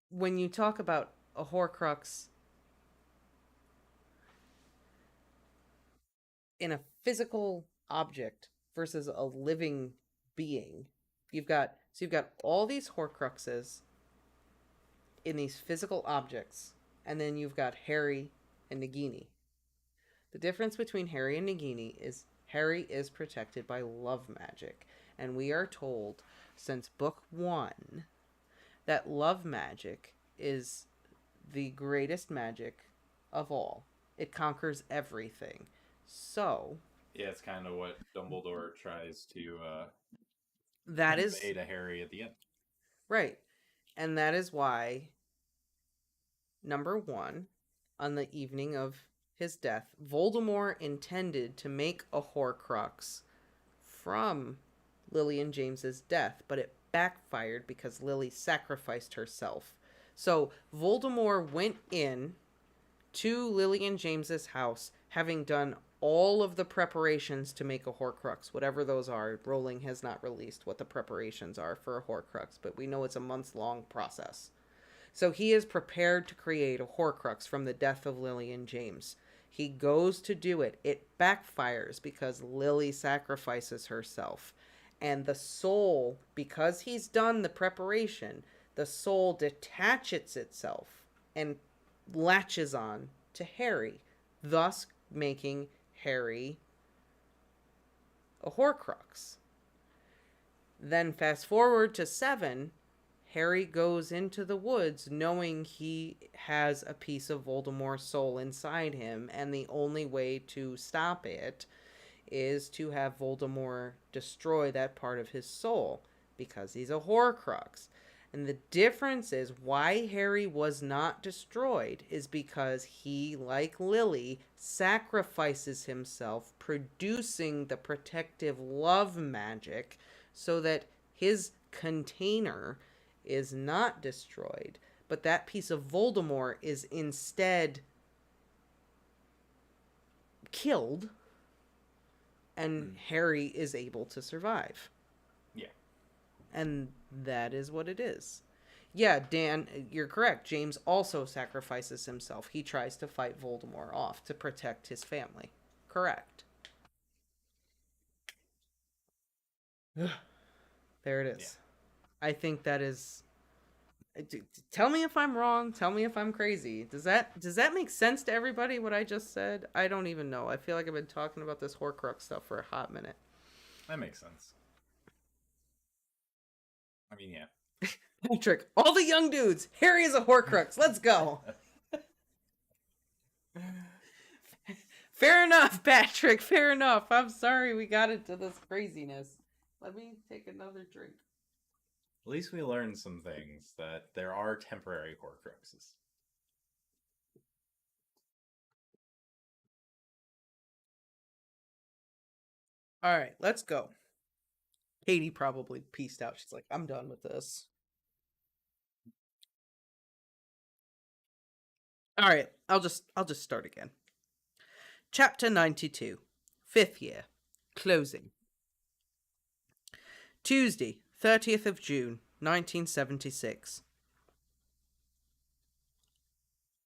Speaker 1: when you talk about a Horcrux in a physical object versus a living being, you've got all these Horcruxes in these physical objects, and then you've got Harry and Nagini. The difference between Harry and Nagini is Harry is protected by love magic, and we are told since book 1 that love magic is the greatest magic of all. It conquers everything. So
Speaker 2: yeah, it's kind of what Dumbledore tries to
Speaker 1: that is
Speaker 2: convey to Harry at the end.
Speaker 1: Right. And that is why, number 1, on the evening of his death, Voldemort intended to make a Horcrux from Lily and James's death, but it backfired because Lily sacrificed herself. So Voldemort went in to Lily and James's house, having done all of the preparations to make a Horcrux, whatever those are. Rowling has not released what the preparations are for a Horcrux, but we know it's a months-long process. So he is prepared to create a Horcrux from the death of Lily and James. He goes to do it. It backfires because Lily sacrifices herself. And the soul, because he's done the preparation, the soul detaches itself and latches on to Harry, thus making Harry a Horcrux. Then fast forward to 7, Harry goes into the woods knowing he has a piece of Voldemort's soul inside him, and the only way to stop it is to have Voldemort destroy that part of his soul, because he's a Horcrux. And the difference is why Harry was not destroyed is because he, like Lily, sacrifices himself, producing the protective love magic so that his container is not destroyed, but that piece of Voldemort is instead killed, and Harry is able to survive.
Speaker 2: Yeah.
Speaker 1: And that is what it is. Yeah, Dan, you're correct. James also sacrifices himself. He tries to fight Voldemort off to protect his family. Correct. There it is. Yeah. I think that is... Tell me if I'm wrong. Tell me if I'm crazy. Does that make sense to everybody, what I just said? I don't even know. I feel like I've been talking about this Horcrux stuff for a hot minute.
Speaker 2: That makes sense. I mean, yeah.
Speaker 1: Patrick, all the young dudes. Harry is a Horcrux. Let's go. Fair enough, Patrick. Fair enough. I'm sorry we got into this craziness. Let me take another drink.
Speaker 2: At least we learned some things, that there are temporary horcruxes.
Speaker 1: All right, let's go. Katie probably pieced out. She's like, I'm done with this. All right, I'll just start again. Chapter 92, 5th year, closing. Tuesday, 30th of June, 1976.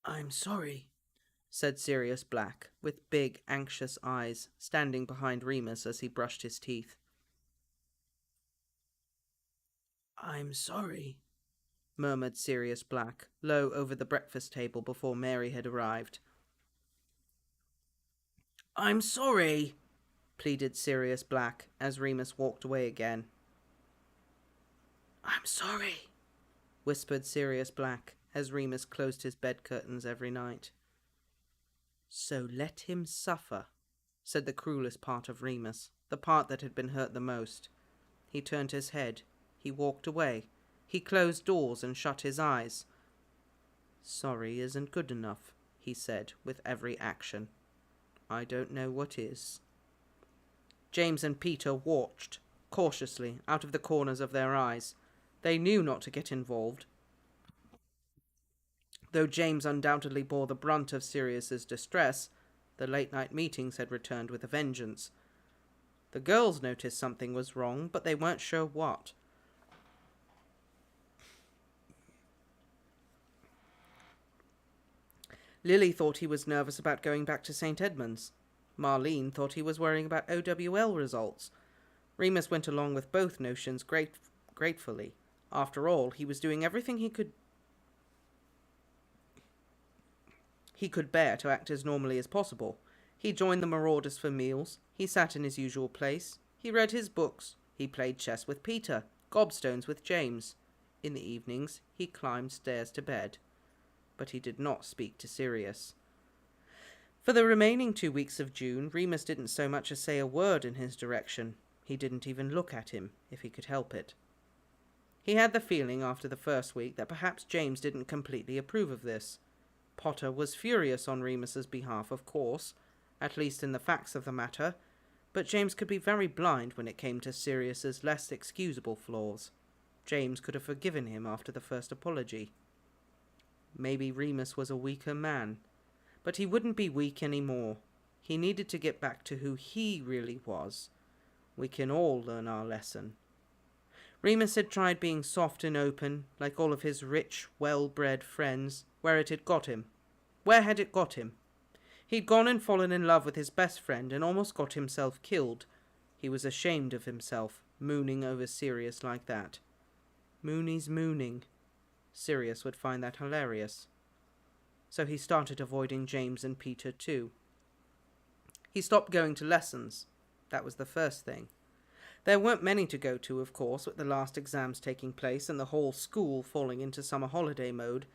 Speaker 1: I'm sorry, said Sirius Black, with big, anxious eyes, standing behind Remus as he brushed his teeth. I'm sorry, murmured Sirius Black, low over the breakfast table before Mary had arrived. I'm sorry, pleaded Sirius Black as Remus walked away again. I'm sorry, whispered Sirius Black as Remus closed his bed curtains every night. So let him suffer, said the cruelest part of Remus, the part that had been hurt the most. He turned his head. He walked away. He closed doors and shut his eyes. Sorry isn't good enough, he said with every action. I don't know what is. James and Peter watched, cautiously, out of the corners of their eyes. They knew not to get involved, though James undoubtedly bore the brunt of Sirius's distress. The late-night meetings had returned with a vengeance. The girls noticed something was wrong, but they weren't sure what. Lily thought he was nervous about going back to St. Edmund's. Marlene thought he was worrying about OWL results. Remus went along with both notions gratefully. After all, he was doing everything he could bear to act as normally as possible. He joined the Marauders for meals. He sat in his usual place. He read his books. He played chess with Peter, gobstones with James. In the evenings, he climbed stairs to bed. But he did not speak to Sirius. For the remaining 2 weeks of June, Remus didn't so much as say a word in his direction. He didn't even look at him, if he could help it. He had the feeling after the first week that perhaps James didn't completely approve of this. Potter was furious on Remus's behalf, of course, at least in the facts of the matter, but James could be very blind when it came to Sirius's less excusable flaws. James could have forgiven him after the first apology. Maybe Remus was a weaker man, but he wouldn't be weak anymore. He needed to get back to who he really was. We can all learn our lesson. Remus had tried being soft and open, like all of his rich, well-bred friends. Where had it got him? He'd gone and fallen in love with his best friend and almost got himself killed. He was ashamed of himself, mooning over Sirius like that. Mooney's mooning. Sirius would find that hilarious. So he started avoiding James and Peter too. He stopped going to lessons. That was the first thing. There weren't many to go to, of course, with the last exams taking place and the whole school falling into summer holiday mode.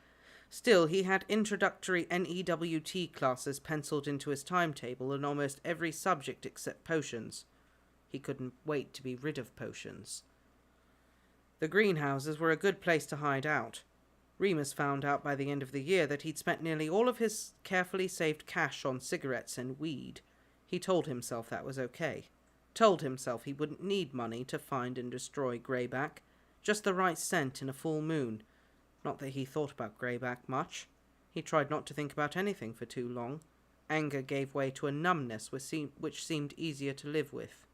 Speaker 1: Still, he had introductory NEWT classes penciled into his timetable in almost every subject except potions. He couldn't wait to be rid of potions. The greenhouses were a good place to hide out. Remus found out by the end of the year that he'd spent nearly all of his carefully saved cash on cigarettes and weed. He told himself that was okay. Told himself he wouldn't need money to find and destroy Greyback. Just the right scent in a full moon. Not that he thought about Greyback much. He tried not to think about anything for too long. Anger gave way to a numbness which seemed easier to live with.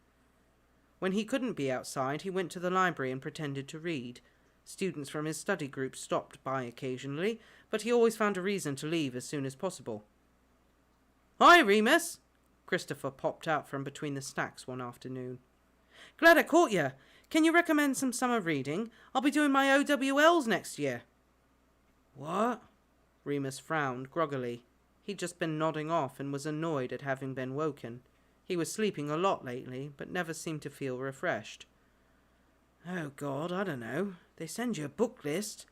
Speaker 1: When he couldn't be outside, he went to the library and pretended to read. Students from his study group stopped by occasionally, but he always found a reason to leave as soon as possible. "Hi, Remus!" Christopher popped out from between the stacks one afternoon. "Glad I caught you. Can you recommend some summer reading? I'll be doing my OWLs next year." "What?" Remus frowned groggily. He'd just been nodding off and was annoyed at having been woken. He was sleeping a lot lately, but never seemed to feel refreshed. "Oh, God, I don't know. They send you a book list."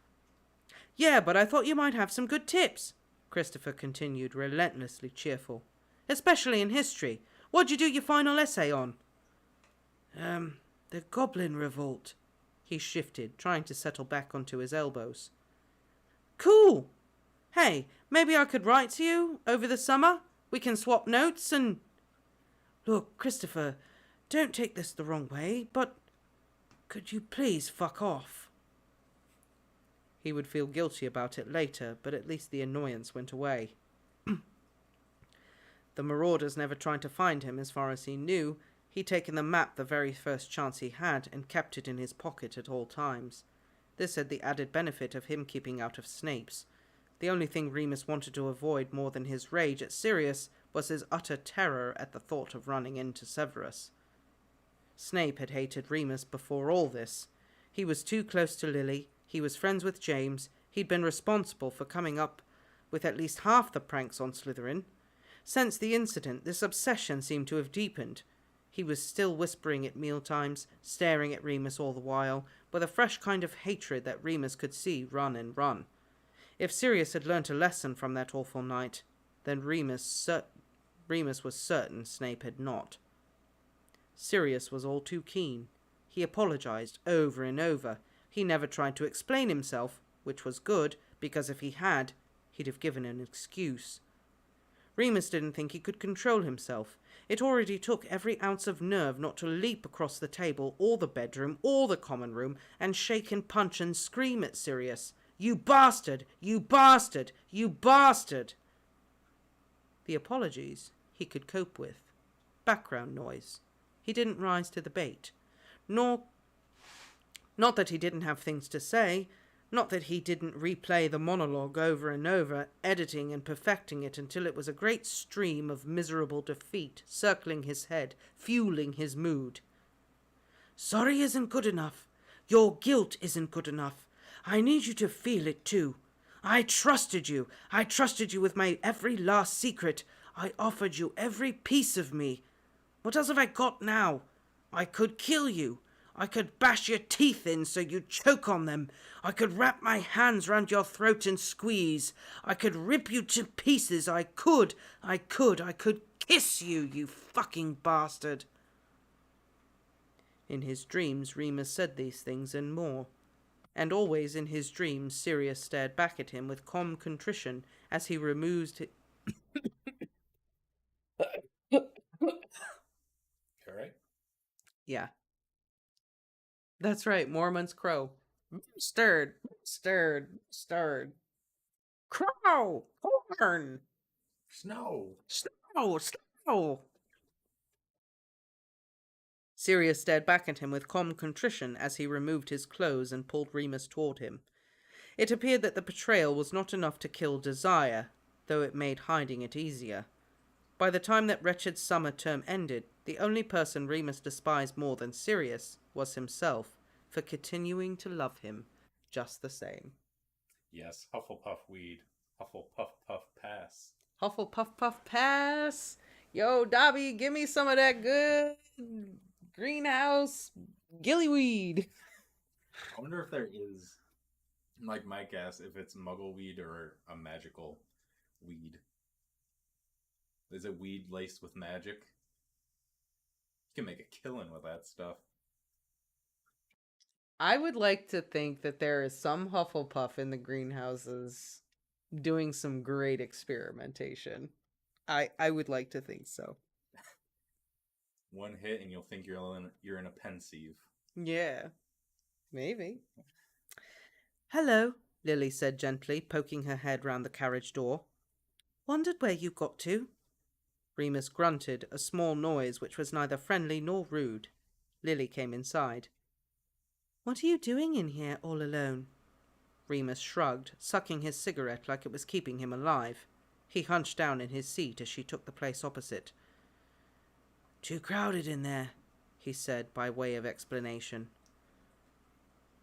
Speaker 1: "Yeah, but I thought you might have some good tips," Christopher continued, relentlessly cheerful. "Especially in history. What'd you do your final essay on?" The Goblin Revolt," He shifted, trying to settle back onto his elbows. Cool! Hey, maybe I could write to you over the summer? We can swap notes and... Look, Christopher, don't take this the wrong way, but could you please fuck off? He would feel guilty about it later, but at least the annoyance went away. The Marauders never tried to find him as far as he knew. He'd taken the map the very first chance he had and kept it in his pocket at all times. This had the added benefit of him keeping out of Snape's. The only thing Remus wanted to avoid more than his rage at Sirius was his utter terror at the thought of running into Severus. Snape had hated Remus before all this. He was too close to Lily, he was friends with James, he'd been responsible for coming up with at least half the pranks on Slytherin. Since the incident, this obsession seemed to have deepened. He was still whispering at mealtimes, staring at Remus all the while, with a fresh kind of hatred that Remus could see run and run. If Sirius had learnt a lesson from that awful night, then Remus was certain Snape had not. Sirius was all too keen. He apologized over and over. He never tried to explain himself, which was good, because if he had, he'd have given an excuse. Remus didn't think he could control himself. It already took every ounce of nerve not to leap across the table or the bedroom or the common room and shake and punch and scream at Sirius. You bastard! You bastard! You bastard! The apologies he could cope with. Background noise. He didn't rise to the bait. Not that he didn't have things to say, not that he didn't replay the monologue over and over, editing and perfecting it until it was a great stream of miserable defeat circling his head, fueling his mood. Sorry isn't good enough. Your guilt isn't good enough. I need you to feel it too. I trusted you. I trusted you with my every last secret. I offered you every piece of me. What else have I got now? I could kill you. I could bash your teeth in so you choke on them. I could wrap my hands round your throat and squeeze. I could rip you to pieces. I could kiss you, you fucking bastard. In his dreams, Remus said these things and more. And always in his dreams, Sirius stared back at him with calm contrition as he removed it.
Speaker 2: All right.
Speaker 1: Yeah. That's right, Mormon's crow. Stirred. Crow! Horn!
Speaker 2: Snow!
Speaker 1: Snow! Sirius stared back at him with calm contrition as he removed his clothes and pulled Remus toward him. It appeared that the betrayal was not enough to kill desire, though it made hiding it easier. By the time that wretched summer term ended, the only person Remus despised more than Sirius was himself, for continuing to love him just the same.
Speaker 2: Yes, Hufflepuff weed. Hufflepuff puff pass.
Speaker 1: Hufflepuff puff pass! Yo, Dobby, give me some of that good greenhouse gillyweed.
Speaker 2: I wonder if there is, like Mike asked, if it's muggle weed or a magical weed. Is it weed laced with magic? You can make a killing with that stuff.
Speaker 1: I would like to think that there is some Hufflepuff in the greenhouses doing some great experimentation. I would like to think so.
Speaker 2: One hit and you'll think you're in a pensieve.
Speaker 1: Yeah, maybe. Hello, Lily said gently, poking her head round the carriage door. Wondered where you got to. Remus grunted, a small noise which was neither friendly nor rude. Lily came inside. What are you doing in here all alone? Remus shrugged, sucking his cigarette like it was keeping him alive. He hunched down in his seat as she took the place opposite. Too crowded in there, he said by way of explanation.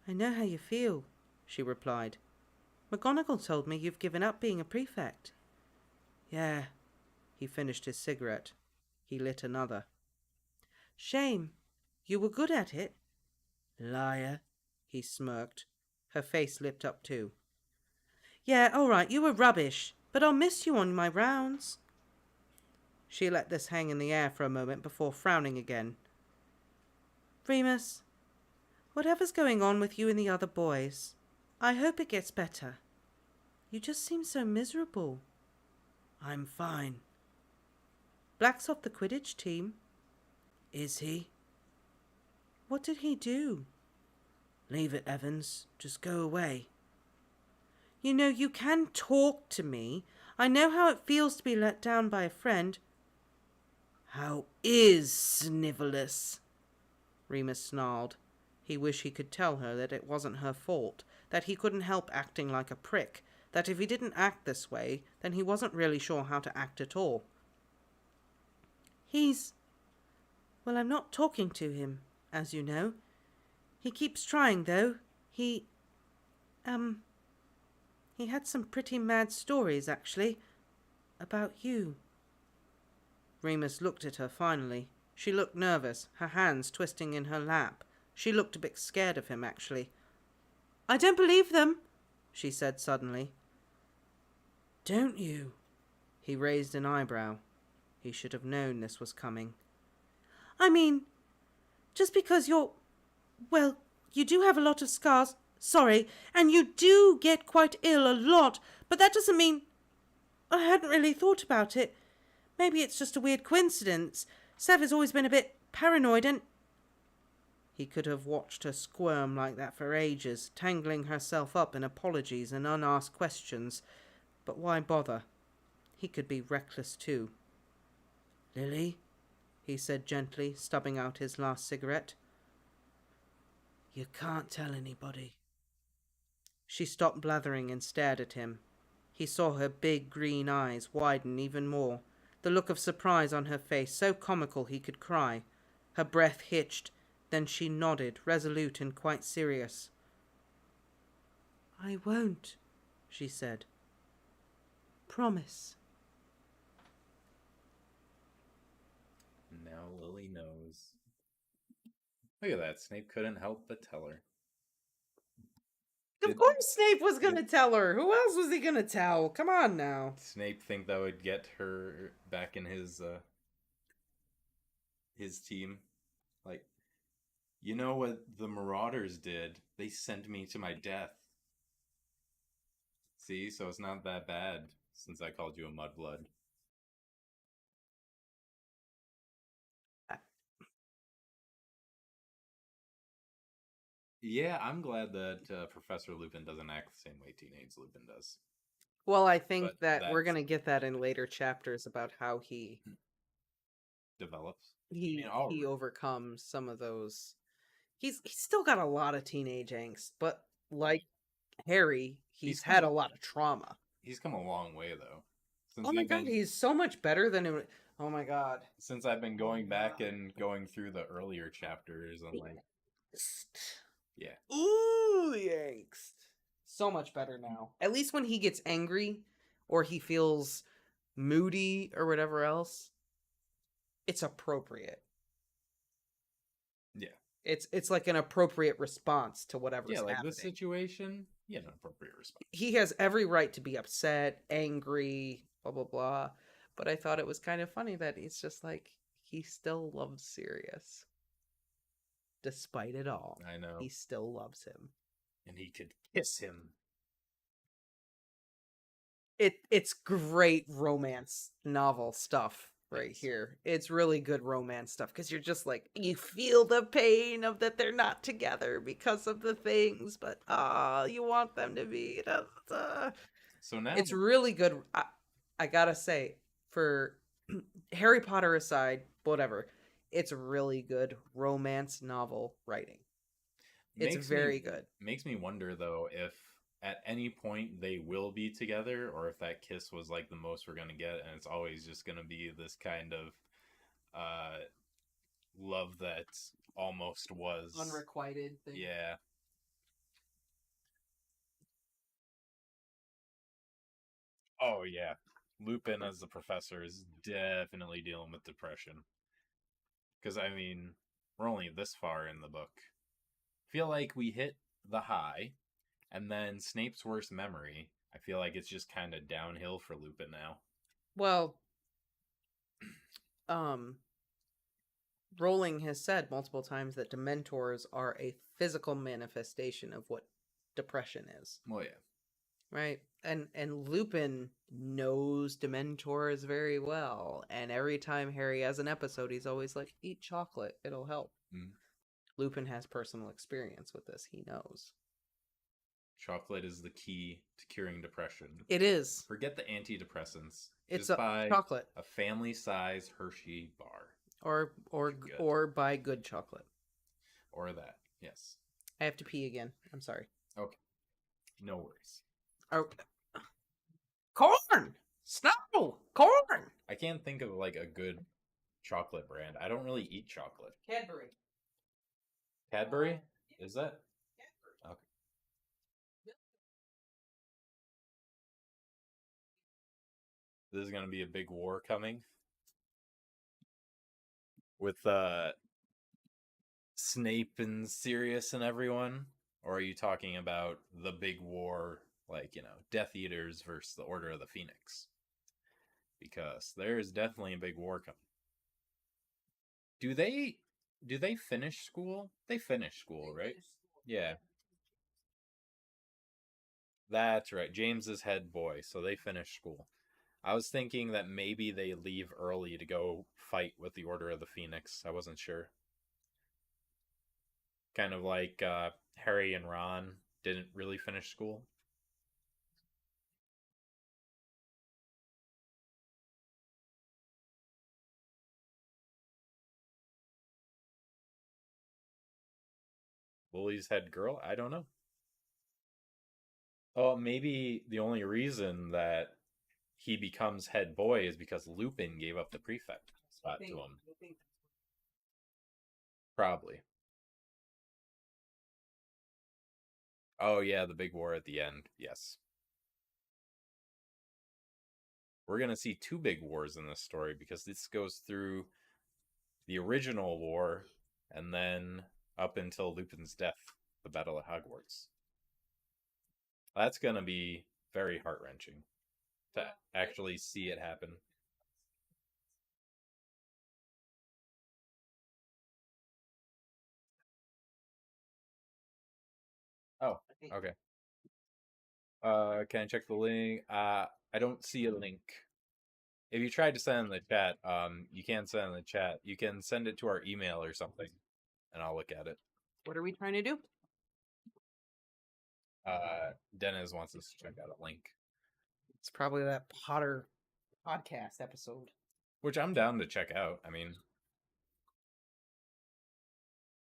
Speaker 1: I know how you feel, she replied. McGonagall told me you've given up being a prefect. Yeah. He finished his cigarette. He lit another. Shame. You were good at it. Liar, he smirked. Her face lipped up too. Yeah, all right, you were rubbish, but I'll miss you on my rounds. She let this hang in the air for a moment before frowning again. Remus,
Speaker 3: Whatever's going on with you and the other boys, I hope it gets better. You just seem so miserable. I'm fine. Black's off the Quidditch team. Is he? What did he do? Leave it, Evans. Just go away. You know, you can talk to me. I know how it feels to be let down by a friend. How is Snivelus? Remus snarled. He wished he could tell her that it wasn't her fault, that he couldn't help acting like a prick, that if he didn't act this way, then he wasn't really sure how to act at all. Well, I'm not talking to him, as you know. He keeps trying, though. He had some pretty mad stories, actually, about you. Remus looked at her finally. She looked nervous, her hands twisting in her lap. She looked a bit scared of him, actually. I don't believe them, she said suddenly. Don't you? He raised an eyebrow. He should have known this was coming. I mean, just because well, you do have a lot of scars, sorry, and you do get quite ill a lot, but that doesn't mean... I hadn't really thought about it. Maybe it's just a weird coincidence. Sev has always been a bit paranoid and... He could have watched her squirm like that for ages, tangling herself up in apologies and unasked questions. But why bother? He could be reckless too. Lily, he said gently, stubbing out his last cigarette. You can't tell anybody. She stopped blathering and stared at him. He saw her big green eyes widen even more, the look of surprise on her face so comical he could cry. Her breath hitched, then she nodded, resolute and quite serious. I won't, she said. Promise.
Speaker 2: Now Lily knows. Look at that. Snape couldn't help but tell her.
Speaker 1: Of course Snape was going to tell her. Who else was he going to tell? Come on now.
Speaker 2: Snape think that would get her back in his team. Like, you know what the Marauders did? They sent me to my death. See, so it's not that bad since I called you a mudblood. Yeah, I'm glad that Professor Lupin doesn't act the same way Teenage Lupin does.
Speaker 1: Well, I think
Speaker 2: But
Speaker 1: that we're going to get that in later chapters about how he
Speaker 2: develops.
Speaker 1: he overcomes some of those. He's still got a lot of teenage angst, but like Harry, he's had a lot of trauma.
Speaker 2: He's come a long way though.
Speaker 1: Oh my god, he's so much better than him. Oh my god.
Speaker 2: Since I've been going back and going through the earlier chapters, I'm like, yeah.
Speaker 1: Ooh, the angst. So much better now. At least when he gets angry or he feels moody or whatever else, it's appropriate.
Speaker 2: Yeah.
Speaker 1: It's like an appropriate response to whatever's happening.
Speaker 2: This situation, an appropriate response.
Speaker 1: He has every right to be upset, angry, blah, blah, blah. But I thought it was kind of funny that it's just like, he still loves Sirius. Despite it all.
Speaker 2: I know.
Speaker 1: He still loves him.
Speaker 2: And he could kiss him.
Speaker 1: It's great romance novel stuff right here. It's really good romance stuff because you're just like, you feel the pain of that they're not together because of the things, but you want them to be.
Speaker 2: So now
Speaker 1: it's really good. I gotta say, for Harry Potter aside, whatever, it's really good romance novel writing. It's very good.
Speaker 2: Makes me wonder though if at any point they will be together, or if that kiss was like the most we're gonna get, and it's always just gonna be this kind of love that almost was
Speaker 1: unrequited thing.
Speaker 2: Yeah. Oh yeah. Lupin as the professor is definitely dealing with depression. Because I mean, we're only this far in the book. Feel like we hit the high. And then Snape's worst memory, I feel like it's just kind of downhill for Lupin now.
Speaker 1: Well, Rowling has said multiple times that Dementors are a physical manifestation of what depression is.
Speaker 2: Well, yeah.
Speaker 1: Right? And Lupin knows Dementors very well. And every time Harry has an episode, he's always like, eat chocolate, it'll help.
Speaker 2: Mm.
Speaker 1: Lupin has personal experience with this. He knows.
Speaker 2: Chocolate is the key to curing depression.
Speaker 1: It is.
Speaker 2: Forget the antidepressants.
Speaker 1: It's
Speaker 2: Just buy
Speaker 1: chocolate.
Speaker 2: a family-size Hershey bar.
Speaker 1: Or buy good chocolate.
Speaker 2: Or that, yes.
Speaker 1: I have to pee again. I'm sorry.
Speaker 2: Okay. No worries.
Speaker 1: Oh. Corn! Snow! Corn!
Speaker 2: I can't think of like a good chocolate brand. I don't really eat chocolate.
Speaker 1: Cadbury.
Speaker 2: Cadbury? Is that? Okay. This is going to be a big war coming. With Snape and Sirius and everyone? Or are you talking about the big war, like, Death Eaters versus the Order of the Phoenix? Because there is definitely a big war coming. Do they finish school? They finish school, right? Yeah. That's right. James is head boy, so they finish school. I was thinking that maybe they leave early to go fight with the Order of the Phoenix. I wasn't sure. Kind of like Harry and Ron didn't really finish school. Lily's head girl? I don't know. Oh, maybe the only reason that he becomes head boy is because Lupin gave up the prefect spot to him. Probably. Oh yeah, the big war at the end. Yes. We're going to see two big wars in this story because this goes through the original war and then up until Lupin's death, the Battle of Hogwarts. That's going to be very heart-wrenching to actually see it happen. Oh, okay. Can I check the link? I don't see a link. If you tried to send in the chat, you can't send in the chat. You can send it to our email or something, and I'll look at it.
Speaker 1: What are we trying to do?
Speaker 2: Dennis wants us to check out a link.
Speaker 1: It's probably that Potter podcast episode.
Speaker 2: Which I'm down to check out. I mean,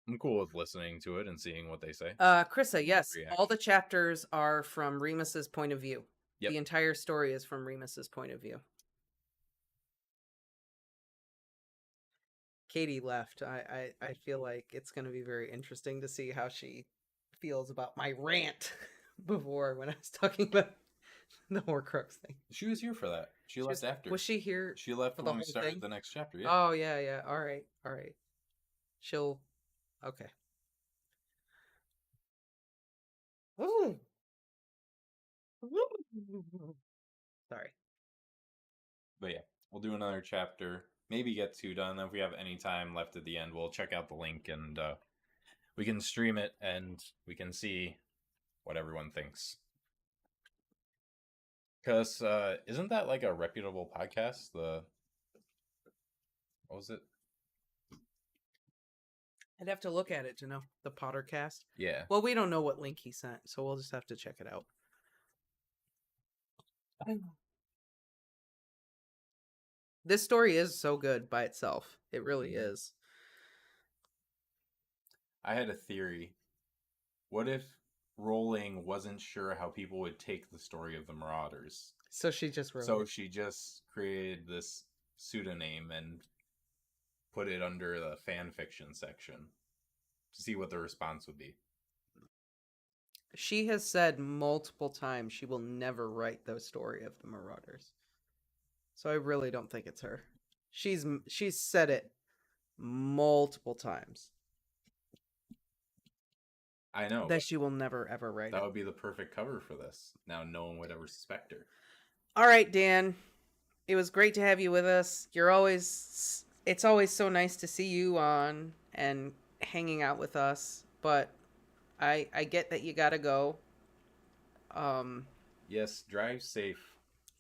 Speaker 2: I'm cool with listening to it and seeing what they say.
Speaker 1: Krissa, yes.
Speaker 2: Reaction.
Speaker 1: All the chapters are from Remus's point of view.
Speaker 2: Yep.
Speaker 1: The entire story is from Remus's point of view. Katie left. I feel like it's going to be very interesting to see how she feels about my rant before when I was talking about the Horcrux thing.
Speaker 2: She was here for that. She left after.
Speaker 1: Was she here?
Speaker 2: She left
Speaker 1: for
Speaker 2: when
Speaker 1: the
Speaker 2: we
Speaker 1: whole
Speaker 2: started
Speaker 1: thing?
Speaker 2: the next chapter. Yeah.
Speaker 1: Oh, yeah. All right. She'll... Okay. Ooh. Sorry.
Speaker 2: But yeah, we'll do another chapter. Maybe get two done. If we have any time left at the end, we'll check out the link and we can stream it and we can see what everyone thinks. Because isn't that like a reputable podcast? What was it?
Speaker 1: I'd have to look at it to know. The Pottercast?
Speaker 2: Yeah.
Speaker 1: Well, we don't know what link he sent, so we'll just have to check it out. This story is so good by itself. It really is.
Speaker 2: I had a theory. What if Rowling wasn't sure how people would take the story of the Marauders?
Speaker 1: So she just wrote
Speaker 2: So
Speaker 1: it.
Speaker 2: she just created this pseudonym and put it under the fanfiction section to see what the response would be.
Speaker 1: She has said multiple times she will never write the story of the Marauders. So I really don't think it's her. She's said it multiple times.
Speaker 2: I know.
Speaker 1: That she will never, ever write
Speaker 2: That
Speaker 1: it.
Speaker 2: would be the perfect cover for this. Now no one would ever suspect her.
Speaker 1: All right, Dan. It was great to have you with us. You're always it's always so nice to see you on and hanging out with us, but I get that you gotta go. Um,
Speaker 2: Yes, drive safe.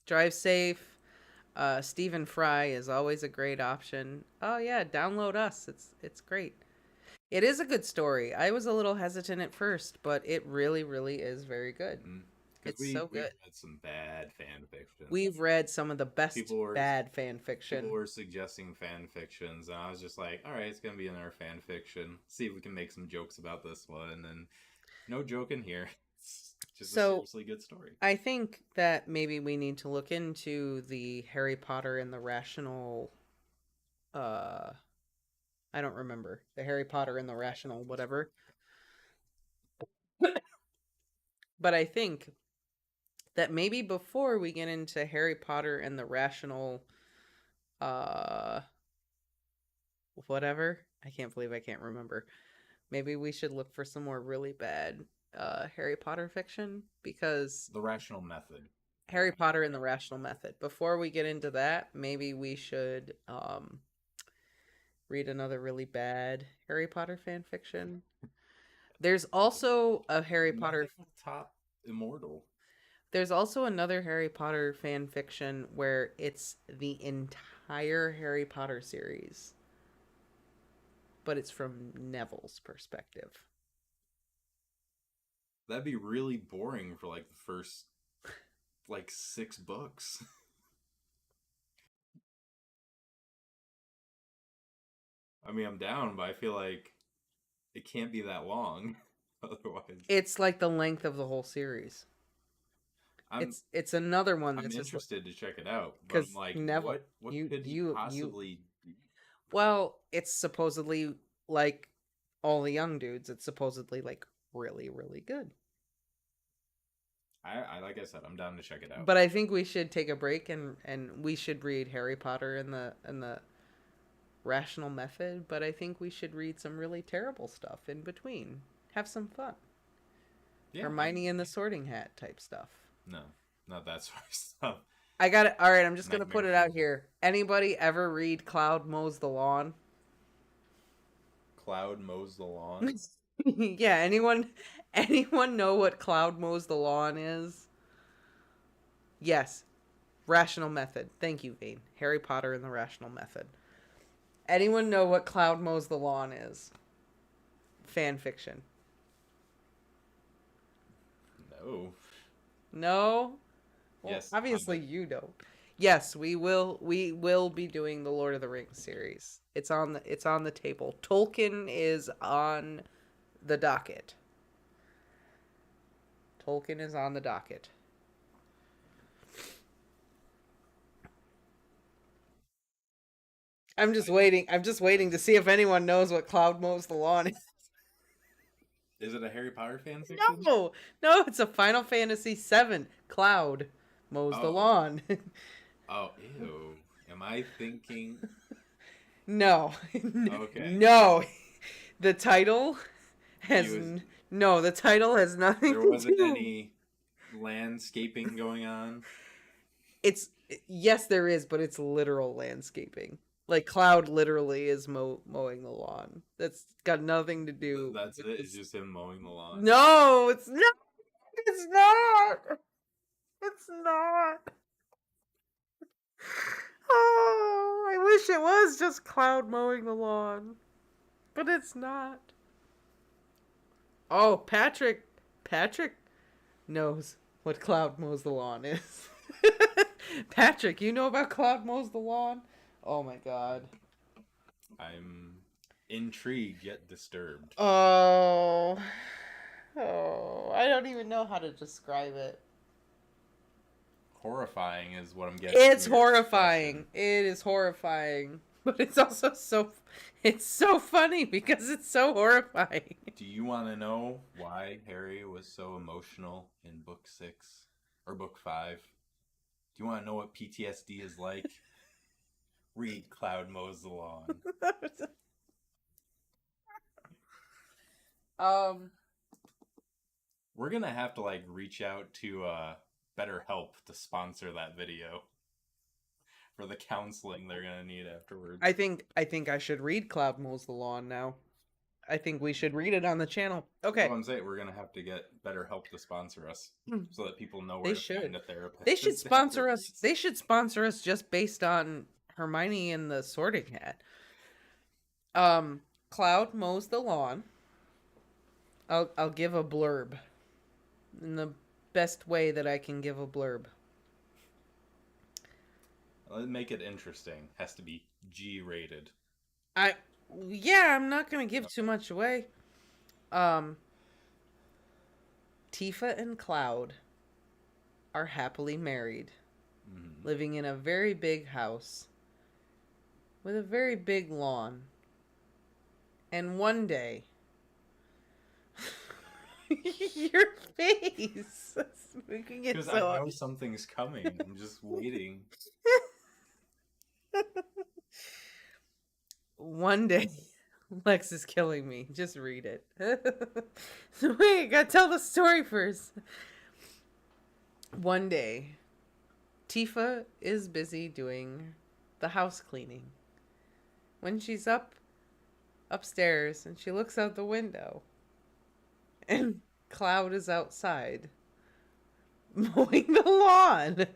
Speaker 1: drive safe. Stephen Fry is always a great option. Oh yeah, download us. It's great. It is a good story. I was a little hesitant at first, but it really, really is very good.
Speaker 2: Because
Speaker 1: It's so
Speaker 2: we've
Speaker 1: good.
Speaker 2: read some bad fan fiction.
Speaker 1: We've read some of the best
Speaker 2: People were-
Speaker 1: bad fan fiction.
Speaker 2: People were suggesting fan fictions, and I was just like, all right, it's going to be another fan fiction. See if we can make some jokes about this one. And no joke in here. It's just a seriously good story.
Speaker 1: I think that maybe we need to look into the Harry Potter and the Rational. I don't remember. The Harry Potter and the Rational, whatever. But I think that maybe before we get into Harry Potter and the Rational, whatever, I can't believe I can't remember. Maybe we should look for some more really bad Harry Potter fiction, because
Speaker 2: The Rational Method.
Speaker 1: Harry Potter and the Rational Method. Before we get into that, maybe we should read another really bad Harry Potter fan fiction. There's also a Harry Potter
Speaker 2: Top Immortal.
Speaker 1: There's also another Harry Potter fan fiction where it's the entire Harry Potter series, but it's from Neville's perspective.
Speaker 2: That'd be really boring for like the first 6 books. I mean, I'm down, but I feel like it can't be that long. Otherwise,
Speaker 1: It's like the length of the whole series. It's another one
Speaker 2: I'm
Speaker 1: that's
Speaker 2: interested to check it out. But
Speaker 1: 'cause
Speaker 2: I'm like,
Speaker 1: Neville-
Speaker 2: what
Speaker 1: you-
Speaker 2: could
Speaker 1: you-
Speaker 2: he possibly be?
Speaker 1: well, it's supposedly like all the young dudes. It's supposedly like really, really good.
Speaker 2: I like I said, I'm down to check it out.
Speaker 1: But I think we should take a break and we should read Harry Potter and the Rational Method, but I think we should read some really terrible stuff in between. Have some fun.
Speaker 2: Yeah,
Speaker 1: Hermione and the Sorting Hat type stuff.
Speaker 2: No, not that sort of stuff.
Speaker 1: I got it. All right, I'm just going to
Speaker 2: Nightmare
Speaker 1: put it out
Speaker 2: Fuel.
Speaker 1: here. Anybody ever read Cloud Mows the Lawn?
Speaker 2: Cloud Mows the Lawn.
Speaker 1: Yeah, anyone know what Cloud Mows the Lawn is? Yes. Rational Method. Thank you, Vane. Harry Potter and the Rational Method. Anyone know what Cloud Mows the Lawn is? Fan fiction.
Speaker 2: No.
Speaker 1: No? Well,
Speaker 2: Yes,
Speaker 1: obviously
Speaker 2: I'm-
Speaker 1: you don't. Yes, we will be doing the Lord of the Rings series. It's on the table. Tolkien is on the docket. Tolkien is on the docket. I'm just waiting to see if anyone knows what Cloud Mows the Lawn is.
Speaker 2: Is it a Harry Potter fan fiction?
Speaker 1: No, it's a Final Fantasy VII. Cloud mows the
Speaker 2: Oh.
Speaker 1: lawn.
Speaker 2: Oh, ew. Am I thinking?
Speaker 1: No.
Speaker 2: Okay.
Speaker 1: No. The title has
Speaker 2: He was-
Speaker 1: the title has nothing
Speaker 2: There
Speaker 1: to
Speaker 2: wasn't
Speaker 1: do.
Speaker 2: any landscaping going on.
Speaker 1: It's yes, there is, but it's literal landscaping. Like Cloud literally is mowing the lawn. That's got nothing to do.
Speaker 2: That's
Speaker 1: with
Speaker 2: it.
Speaker 1: this-
Speaker 2: It's just him mowing the lawn.
Speaker 1: No, it's not. It's not. It's not. Oh, I wish it was just Cloud mowing the lawn. But it's not. Oh, Patrick knows what Cloud mows the lawn is. Patrick, you know about Cloud mows the lawn? Oh my god.
Speaker 2: I'm intrigued yet disturbed.
Speaker 1: Oh, I don't even know how to describe it.
Speaker 2: Horrifying is what I'm guessing.
Speaker 1: It's
Speaker 2: your
Speaker 1: horrifying.
Speaker 2: expression.
Speaker 1: It is horrifying. But it's also it's so funny because it's so horrifying.
Speaker 2: Do you want to know why Harry was so emotional in book 6 or book 5? Do you want to know what PTSD is like? Read Cloud Mows the Lawn. We're going to have to reach out to BetterHelp to sponsor that video. for the counseling they're gonna need afterwards.
Speaker 1: I think I should read Cloud Mows the Lawn now. I think we should read it on the channel. Okay.
Speaker 2: That's what I'm saying. We're gonna have to get BetterHelp to sponsor us so that people know where to find a therapist.
Speaker 1: They should sponsor us. They should sponsor us just based on Hermione and the Sorting Hat. Cloud Mows the Lawn. I'll give a blurb in the best way that I can give a blurb.
Speaker 2: Let's make it interesting. Has to be G-rated.
Speaker 1: I'm not gonna give too much away. Tifa and Cloud are happily married, living in a very big house with a very big lawn. And one day, your face is making it
Speaker 2: Because
Speaker 1: so.
Speaker 2: I know something's coming. I'm just waiting.
Speaker 1: One day, Lex is killing me. Just read it. Wait, I gotta tell the story first. One day, Tifa is busy doing the house cleaning. When she's upstairs and she looks out the window, and Cloud is outside mowing the lawn.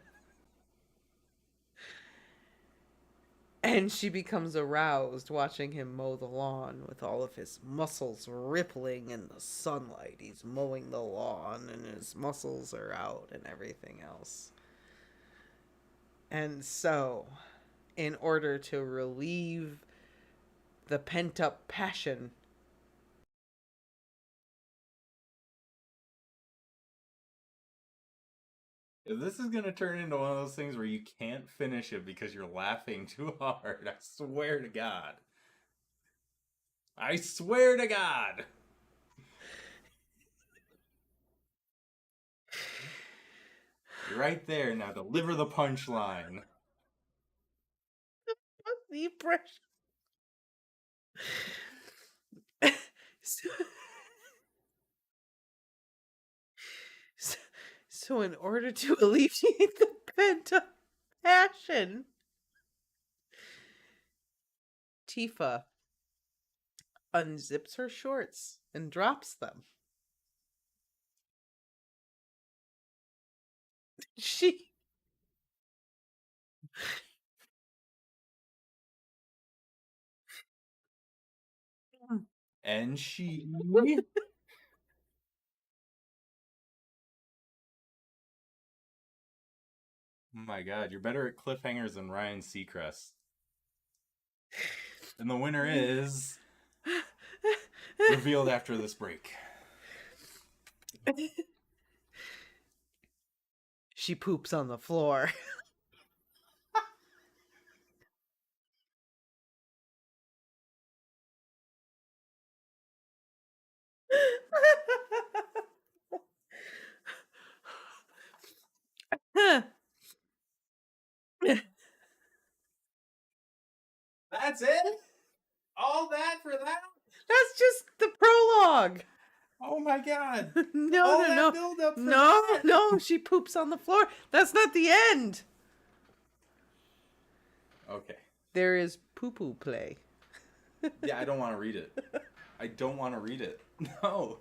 Speaker 1: And she becomes aroused watching him mow the lawn with all of his muscles rippling in the sunlight. He's mowing the lawn and his muscles are out and everything else. And so, in order to relieve the pent-up passion,
Speaker 2: If this is gonna turn into one of those things where you can't finish it because you're laughing too hard, I swear to God. I swear to God. You're right there. Now deliver the punchline.
Speaker 1: the pressure. So in order to alleviate the pent-up passion, Tifa unzips her shorts and drops them. She
Speaker 2: And she... Oh my God, you're better at cliffhangers than Ryan Seacrest. And the winner is... revealed after this break.
Speaker 1: She poops on the floor.
Speaker 2: That's it? All that for that?
Speaker 1: That's just the prologue.
Speaker 2: Oh my God.
Speaker 1: No.
Speaker 2: Build up for
Speaker 1: No,
Speaker 2: that?
Speaker 1: no, she poops on the floor. That's not the end.
Speaker 2: Okay.
Speaker 1: There is poo-poo play.
Speaker 2: Yeah, I don't want to read it. I don't want to read it. No.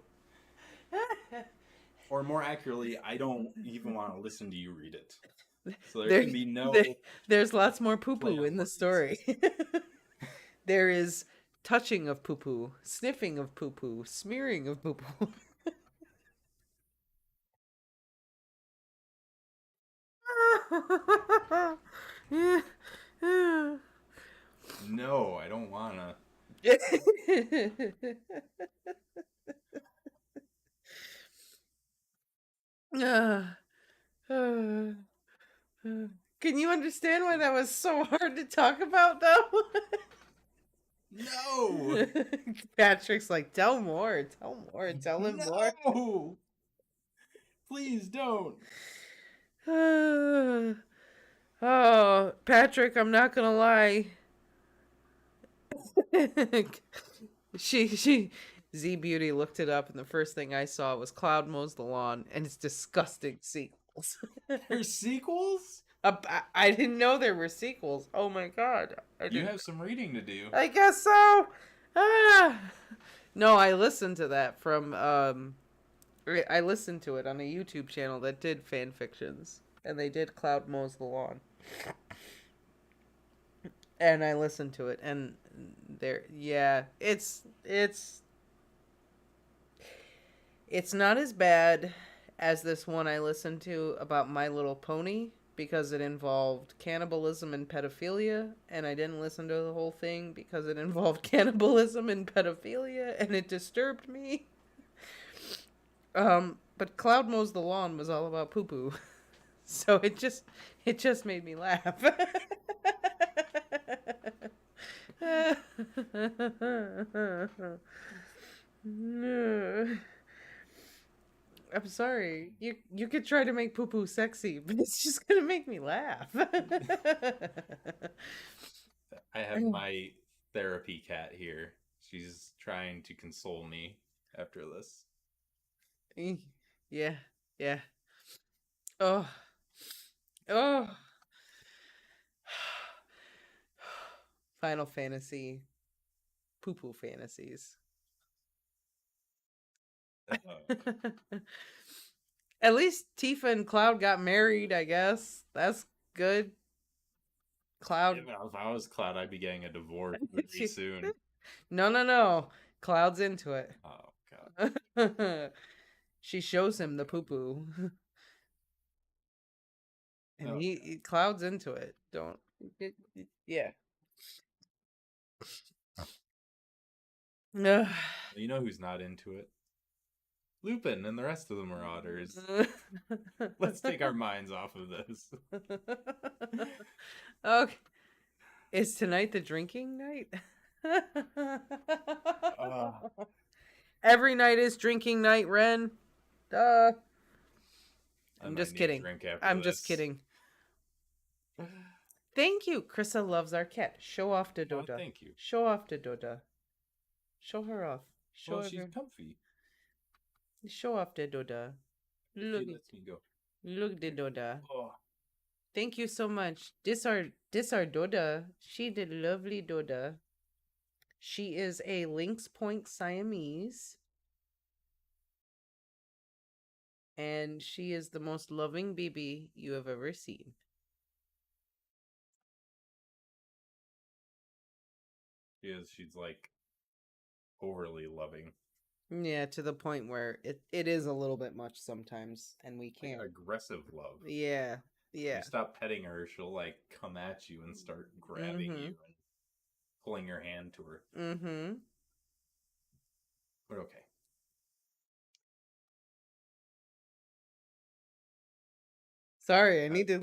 Speaker 2: Or more accurately, I don't even want to listen to you read it. So there can be no...
Speaker 1: There's lots more poo-poo in the story. There is touching of poo-poo, sniffing of poo-poo, smearing of poo-poo.
Speaker 2: No, I don't want to.
Speaker 1: Can you understand why that was so hard to talk about, though?
Speaker 2: No!
Speaker 1: Patrick's like, tell more, tell him more.
Speaker 2: No! Please don't.
Speaker 1: Oh, Patrick, I'm not gonna lie. Z Beauty looked it up, and the first thing I saw was Cloud Mows the Lawn, and it's disgusting sequels.
Speaker 2: There's sequels?
Speaker 1: I didn't know there were sequels. Oh my god.
Speaker 2: You have some reading to do.
Speaker 1: I guess so. Ah. No, I listened to that from I listened to it on a YouTube channel that did fan fictions, and they did Cloud Mows the Lawn. And I listened to it, and it's not as bad as this one I listened to about My Little Pony, because it involved cannibalism and pedophilia, and I didn't listen to the whole thing because it involved cannibalism and pedophilia, and it disturbed me. But Cloud Mows the Lawn was all about poo poo, so it just made me laugh. I'm sorry. You could try to make poo poo sexy, but it's just gonna make me laugh.
Speaker 2: I have my therapy cat here. She's trying to console me after this.
Speaker 1: Yeah, yeah. Oh, oh. Final Fantasy, poo poo fantasies. At least Tifa and Cloud got married, I guess. That's good. Cloud.
Speaker 2: If I was Cloud, I'd be getting a divorce pretty soon.
Speaker 1: No. Cloud's into it.
Speaker 2: Oh, God.
Speaker 1: She shows him the poo poo. And he Cloud's into it. Don't. Yeah.
Speaker 2: You know who's not into it? Lupin and the rest of the Marauders. Let's take our minds off of this.
Speaker 1: Okay. Is tonight the drinking night? Every night is drinking night, Ren. Duh. I'm just kidding. I'm just kidding. Thank you. Krissa loves our cat. Show off to Doda.
Speaker 2: Oh, thank you.
Speaker 1: Show off to Doda. Show her off.
Speaker 2: Well, she's comfy.
Speaker 1: Show off to Doda. Look.
Speaker 2: She lets me go.
Speaker 1: Look the Doda.
Speaker 2: Oh.
Speaker 1: Thank you so much. This our Doda. She did lovely Doda. She is a Lynx Point Siamese. And she is the most loving baby you have ever seen.
Speaker 2: She is. She's like overly loving.
Speaker 1: Yeah, to the point where it is a little bit much sometimes, and we can't.
Speaker 2: Like aggressive love.
Speaker 1: Yeah.
Speaker 2: You stop petting her, she'll like come at you and start grabbing you and pulling your hand to her.
Speaker 1: Mm-hmm.
Speaker 2: But okay.
Speaker 1: Sorry, I need to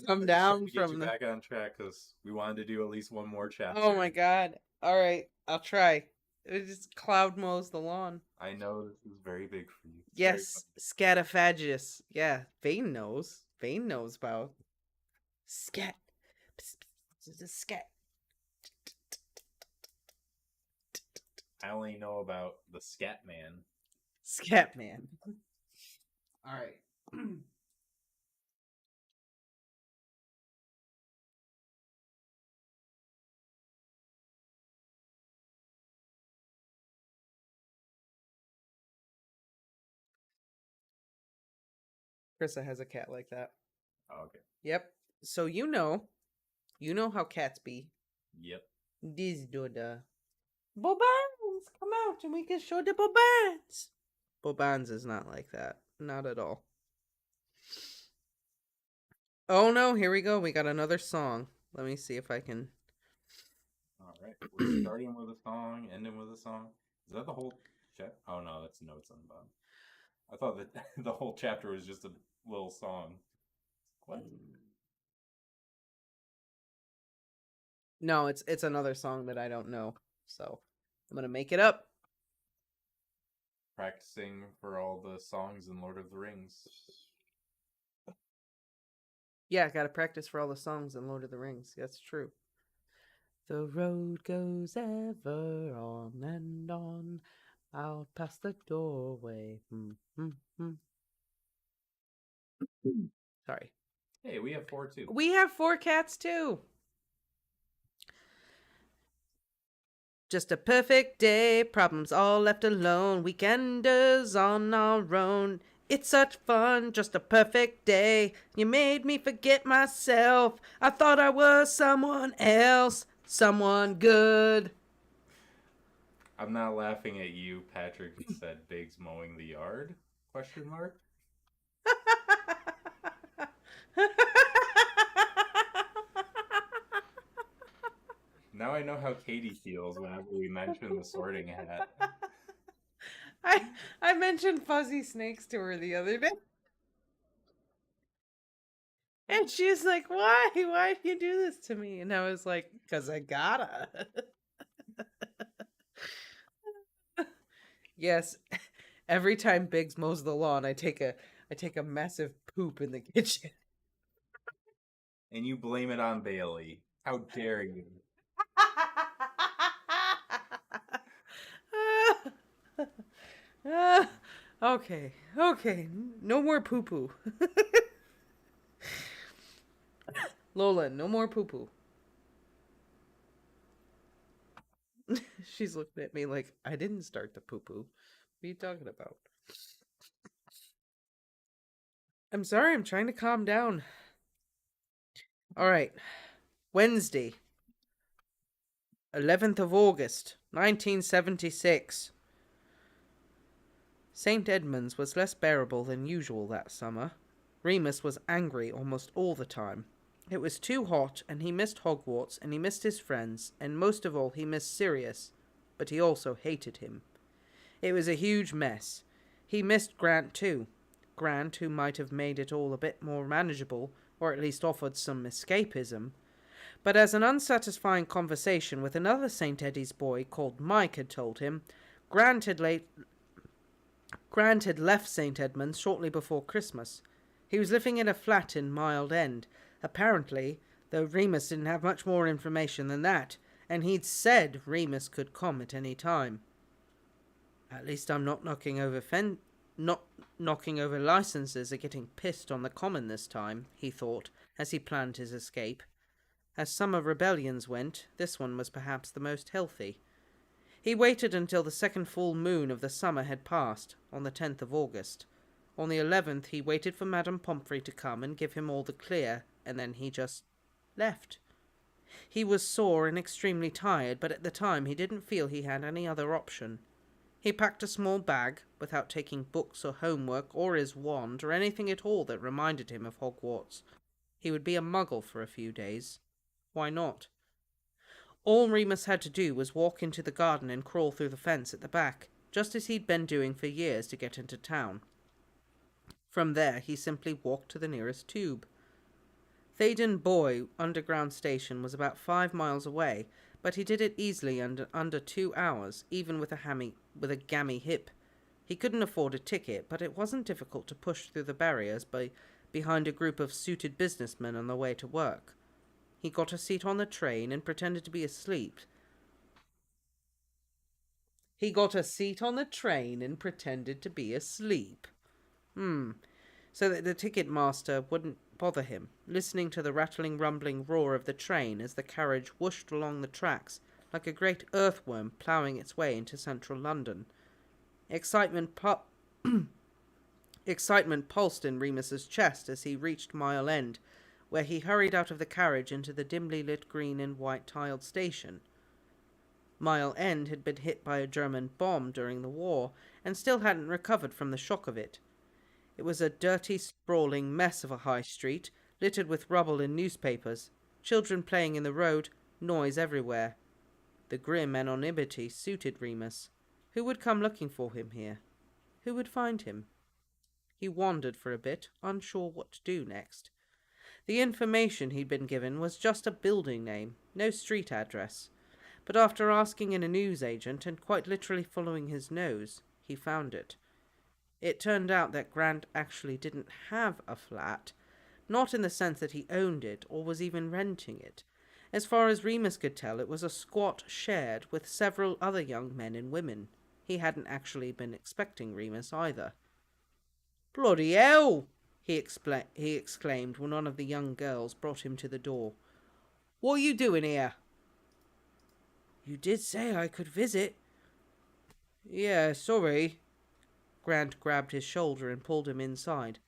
Speaker 1: come down from
Speaker 2: the back on track because we wanted to do at least one more chapter.
Speaker 1: Oh my god! All right, I'll try. It just Cloud Mows the Lawn.
Speaker 2: I know this is very big for you. It's
Speaker 1: yes, scatophagus. Yeah, Vane knows. Vane knows about scat. Scat.
Speaker 2: I only know about the Scat Man.
Speaker 1: Scat Man. All right. Krissa has a cat like that.
Speaker 2: Oh, okay.
Speaker 1: Yep. So you know how cats be.
Speaker 2: Yep.
Speaker 1: This Doda. Bobans, come out and we can show the Bobans. Bobans is not like that. Not at all. Oh no, here we go. We got another song. Let me see if I can.
Speaker 2: Alright. We're starting with a song, ending with a song. Is that the whole chapter? Oh no, that's notes on the bottom. I thought that the whole chapter was just a little song. What?
Speaker 1: No, it's another song that I don't know. So I'm gonna make it up.
Speaker 2: Practicing for all the songs in Lord of the Rings.
Speaker 1: Yeah, gotta practice for all the songs in Lord of the Rings. That's true. The road goes ever on and on, out past the doorway. Sorry.
Speaker 2: Hey, we have 4 too.
Speaker 1: We have 4 cats too. Just a perfect day, problems all left alone, weekenders on our own. It's such fun, just a perfect day. You made me forget myself. I thought I was someone else, someone good.
Speaker 2: I'm not laughing at you, Patrick, who said Biggs mowing the yard? Question mark? Now I know how Katie feels whenever we mention the sorting hat.
Speaker 1: I mentioned fuzzy snakes to her the other day. And she's like, why? Why do you do this to me? And I was like, because I gotta. Yes. Every time Biggs mows the lawn, I take a massive poop in the kitchen.
Speaker 2: And you blame it on Bailey. How dare you?
Speaker 1: Okay. No more poo poo. Lola, no more poo poo. She's looking at me like, I didn't start the poo poo. What are you talking about? I'm sorry, I'm trying to calm down. All right. Wednesday, 11th of August, 1976. St. Edmund's was less bearable than usual that summer. Remus was angry almost all the time. It was too hot, and he missed Hogwarts, and he missed his friends, and most of all he missed Sirius, but he also hated him. It was a huge mess. He missed Grant too. Grant, who might have made it all a bit more manageable, or at least offered some escapism. But as an unsatisfying conversation with another St. Eddie's boy called Mike had told him, Grant had left St. Edmund's shortly before Christmas. He was living in a flat in Mile End, apparently, though Remus didn't have much more information than that, and he'd said Remus could come at any time. At least I'm not knocking over licenses or getting pissed on the common this time, he thought, as he planned his escape. As summer rebellions went, this one was perhaps the most healthy. He waited until the second full moon of the summer had passed, on the 10th of August. On the 11th he waited for Madame Pomfrey to come and give him all the clear, and then he just left. He was sore and extremely tired, but at the time he didn't feel he had any other option. He packed a small bag, without taking books or homework or his wand or anything at all that reminded him of Hogwarts. He would be a muggle for a few days. Why not? All Remus had to do was walk into the garden and crawl through the fence at the back, just as he'd been doing for years to get into town. From there he simply walked to the nearest tube. Thaden Boy Underground Station was about 5 miles away, but he did it easily under 2 hours, even with a gammy hip. He couldn't afford a ticket, but it wasn't difficult to push through the barriers behind a group of suited businessmen on the way to work. He got a seat on the train and pretended to be asleep. So that the ticket master wouldn't bother him, listening to the rattling, rumbling roar of the train as the carriage whooshed along the tracks like a great earthworm ploughing its way into central London. Excitement pulsed in Remus's chest as he reached Mile End, where he hurried out of the carriage into the dimly lit green and white tiled station. Mile End had been hit by a German bomb during the war, and still hadn't recovered from the shock of it. It was a dirty, sprawling mess of a high street, littered with rubble and newspapers, children playing in the road, noise everywhere. The grim anonymity suited Remus. Who would come looking for him here? Who would find him? He wandered for a bit, unsure what to do next. The information he'd been given was just a building name, no street address. But after asking in a newsagent and quite literally following his nose, he found it. It turned out that Grant actually didn't have a flat, not in the sense that he owned it or was even renting it. As far as Remus could tell, it was a squat shared with several other young men and women. He hadn't actually been expecting Remus either. "Bloody hell!"
Speaker 3: he exclaimed when one of the young girls brought him to the door. "What are you doing here?" "You did say I could visit." "Yeah, sorry." Grant grabbed his shoulder and pulled him inside.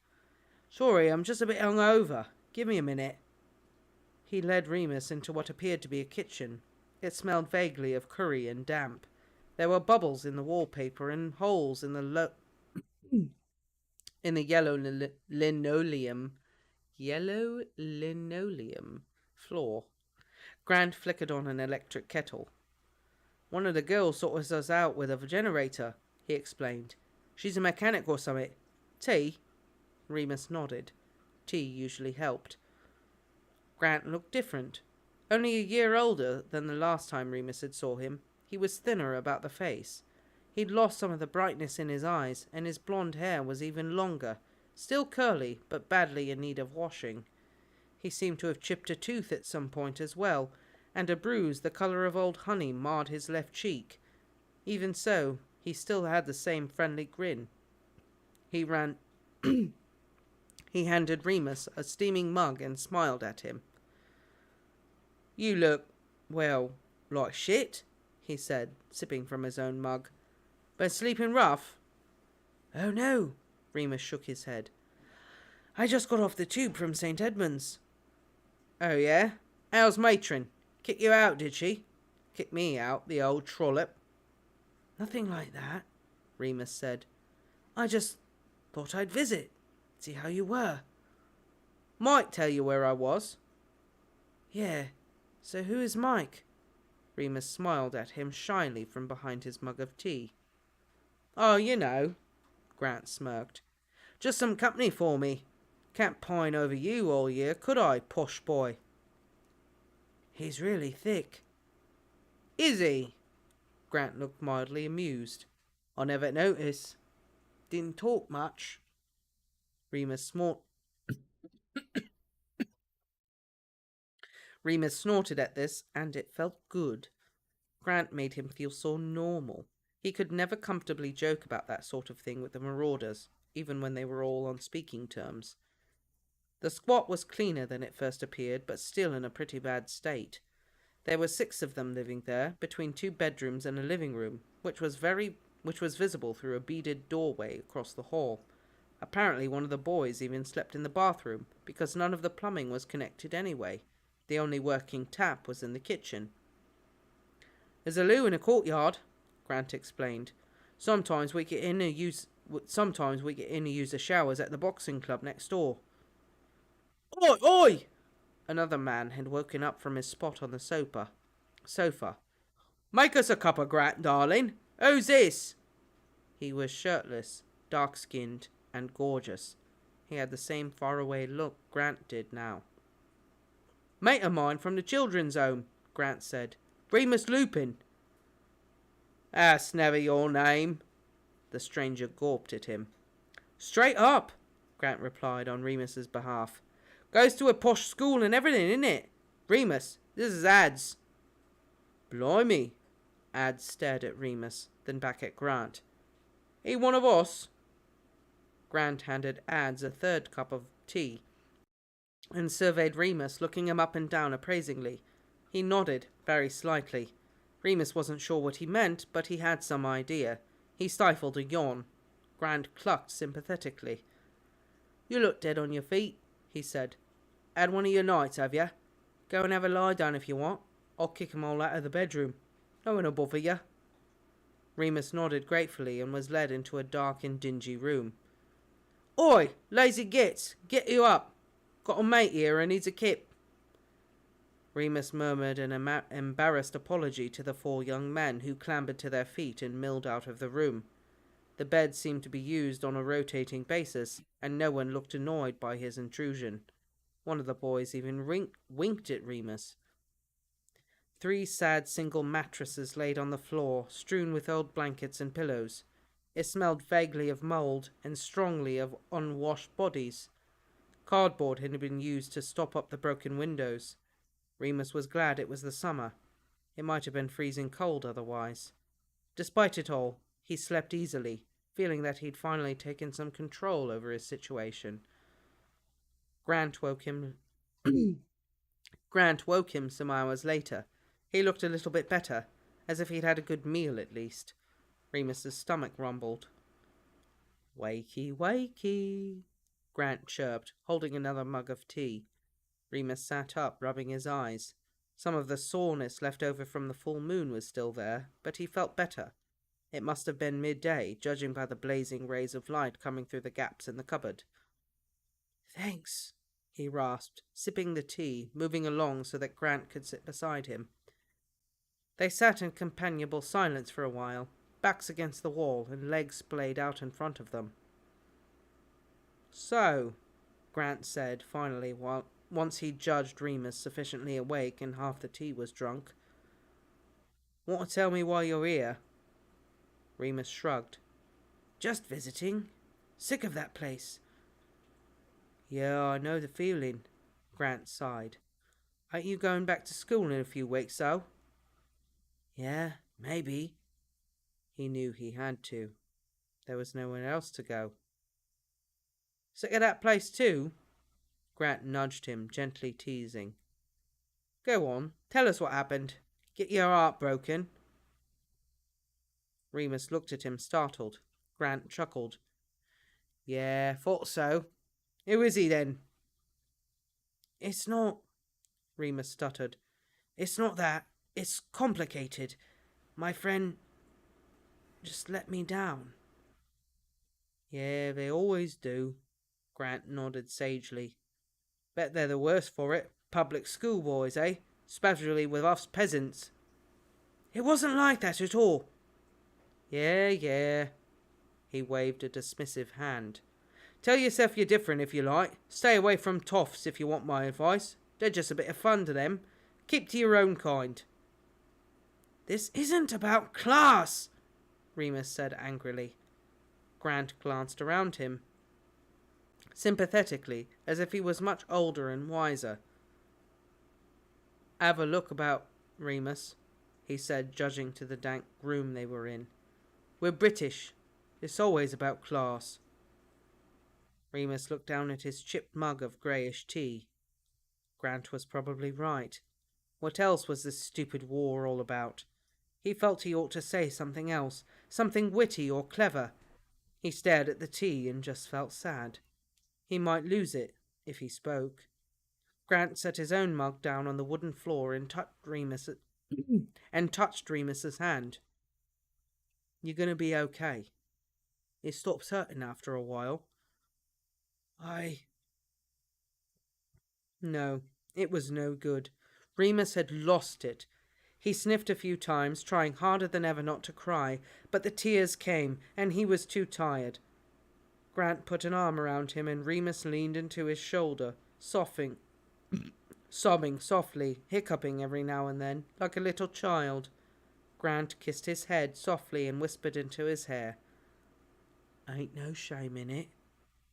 Speaker 3: "Sorry, I'm just a bit hungover. Give me a minute." He led Remus into what appeared to be a kitchen. It smelled vaguely of curry and damp. There were bubbles in the wallpaper and holes in the yellow linoleum floor. Grant flickered on an electric kettle. "One of the girls sorted us out with a generator," he explained. "She's a mechanic or something. Tea?" Remus nodded. Tea usually helped. Grant looked different. Only a year older than the last time Remus had saw him, he was thinner about the face. He'd lost some of the brightness in his eyes, and his blonde hair was even longer, still curly, but badly in need of washing. He seemed to have chipped a tooth at some point as well, and a bruise the colour of old honey marred his left cheek. Even so, he still had the same friendly grin. He handed Remus a steaming mug and smiled at him. "You look, well, like shit," he said, sipping from his own mug. "Been sleeping rough?" "Oh no," Remus shook his head. "I just got off the tube from St. Edmund's." "Oh yeah? How's Matron? Kick you out, did she? Kick me out, the old trollop." "Nothing like that," Remus said. "I just thought I'd visit, see how you were." "Might tell you where I was." "Yeah, so who is Mike?" Remus smiled at him shyly from behind his mug of tea. "Oh, you know," Grant smirked. "Just some company for me. Can't pine over you all year, could I, posh boy?" "He's really thick." "Is he?" Grant looked mildly amused. "I never noticed. Didn't talk much." Remus snorted at this, and it felt good. Grant made him feel so normal. He could never comfortably joke about that sort of thing with the Marauders, even when they were all on speaking terms. The squat was cleaner than it first appeared, but still in a pretty bad state. There were 6 of them living there, between 2 bedrooms and a living room, which was visible through a beaded doorway across the hall. Apparently one of the boys even slept in the bathroom, because none of the plumbing was connected anyway. The only working tap was in the kitchen. "There's a loo in a courtyard," Grant explained. Sometimes we get in and use the showers at the boxing club next door." "Oi, oi!" Another man had woken up from his spot on the sofa. "Make us a cup of Grant, darling. Who's this?" He was shirtless, dark-skinned, and gorgeous. He had the same faraway look Grant did now. "Mate of mine from the children's home," Grant said. "Remus Lupin." "That's never your name." The stranger gawped at him. "Straight up," Grant replied on Remus's behalf. "Goes to a posh school and everything, innit? Remus, this is Ads." "Blimey." Ads stared at Remus, then back at Grant. "He one of us?" Grant handed Ads a third cup of tea and surveyed Remus, looking him up and down appraisingly. He nodded, very slightly. Remus wasn't sure what he meant, but he had some idea. He stifled a yawn. Grant clucked sympathetically. "You look dead on your feet," he said. "Had one of your nights, have you? Go and have a lie down if you want. I'll kick 'em all out of the bedroom. No one will bother you." Remus nodded gratefully and was led into a dark and dingy room. "Oi, lazy gits, get you up. Got a mate here and needs a kip." Remus murmured an embarrassed apology to the 4 young men, who clambered to their feet and milled out of the room. The bed seemed to be used on a rotating basis, and no one looked annoyed by his intrusion. One of the boys even winked at Remus. 3 sad single mattresses laid on the floor, strewn with old blankets and pillows. It smelled vaguely of mould and strongly of unwashed bodies. Cardboard had been used to stop up the broken windows. Remus was glad it was the summer. It might have been freezing cold otherwise. Despite it all, he slept easily, feeling that he'd finally taken some control over his situation. Grant woke him. Grant woke him some hours later. He looked a little bit better, as if he'd had a good meal at least. Remus's stomach rumbled. "Wakey, wakey," Grant chirped, holding another mug of tea. Remus sat up, rubbing his eyes. Some of the soreness left over from the full moon was still there, but he felt better. It must have been midday, judging by the blazing rays of light coming through the gaps in the cupboard. "Thanks," he rasped, sipping the tea, moving along so that Grant could sit beside him. They sat in companionable silence for a while, backs against the wall and legs splayed out in front of them. "So," Grant said finally, once he judged Remus sufficiently awake and half the tea was drunk, "want to tell me why you're here?" Remus shrugged. "Just visiting. Sick of that place." "Yeah, I know the feeling," Grant sighed. "Ain't you going back to school in a few weeks, though?" "Yeah, maybe." He knew he had to. There was nowhere else to go. "Sick of that place too?" Grant nudged him, gently teasing. "Go on, tell us what happened. Get your heart broken." Remus looked at him, startled. Grant chuckled. "Yeah, thought so. Who is he then?" "It's not," Remus stuttered. "It's not that. It's complicated. My friend just let me down." "Yeah, they always do," Grant nodded sagely. "Bet they're the worse for it. Public school boys, eh? Especially with us peasants." "It wasn't like that at all." Yeah. He waved a dismissive hand. "Tell yourself you're different if you like. Stay away from toffs if you want my advice. They're just a bit of fun to them. Keep to your own kind." "This isn't about class," Remus said angrily. Grant glanced around him, sympathetically, as if he was much older and wiser. "Have a look about, Remus," he said, judging to the dank room they were in. "We're British. It's always about class." Remus looked down at his chipped mug of greyish tea. Grant was probably right. What else was this stupid war all about? He felt he ought to say something else, something witty or clever. He stared at the tea and just felt sad. He might lose it if he spoke. Grant set his own mug down on the wooden floor and touched Remus's hand. "You're going to be okay. It stops hurting after a while." No, it was no good. Remus had lost it. He sniffed a few times, trying harder than ever not to cry, but the tears came, and he was too tired. Grant put an arm around him, and Remus leaned into his shoulder, sobbing softly, hiccuping every now and then, like a little child. Grant kissed his head softly and whispered into his hair, "Ain't no shame in it,"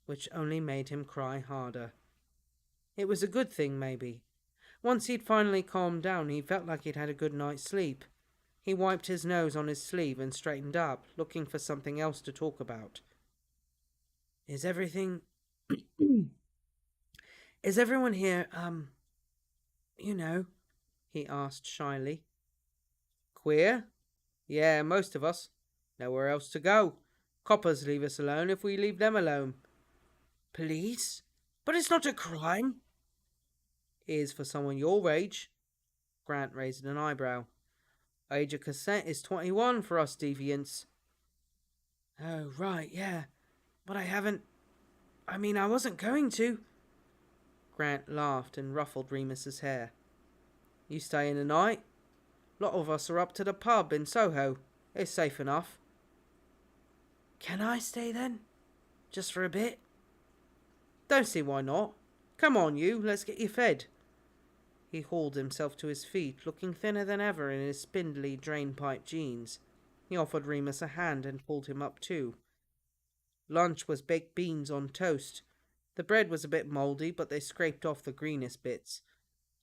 Speaker 3: which only made him cry harder. It was a good thing, maybe. Once he'd finally calmed down, he felt like he'd had a good night's sleep. He wiped his nose on his sleeve and straightened up, looking for something else to talk about. Is everything... Is everyone here, he asked shyly. "Queer? Yeah, most of us. Nowhere else to go. Coppers leave us alone if we leave them alone." "Police? But it's not a crime." "Is for someone your age." Grant raised an eyebrow. "Age of consent is 21 for us deviants." "Oh, right, yeah. But I wasn't going to." Grant laughed and ruffled Remus's hair. "You staying the night? Lot of us are up to the pub in Soho. It's safe enough." "Can I stay then? Just for a bit?" "Don't see why not. Come on, let's get you fed." He hauled himself to his feet, looking thinner than ever in his spindly drainpipe jeans. He offered Remus a hand and pulled him up too. Lunch was baked beans on toast. The bread was a bit mouldy, but they scraped off the greenest bits.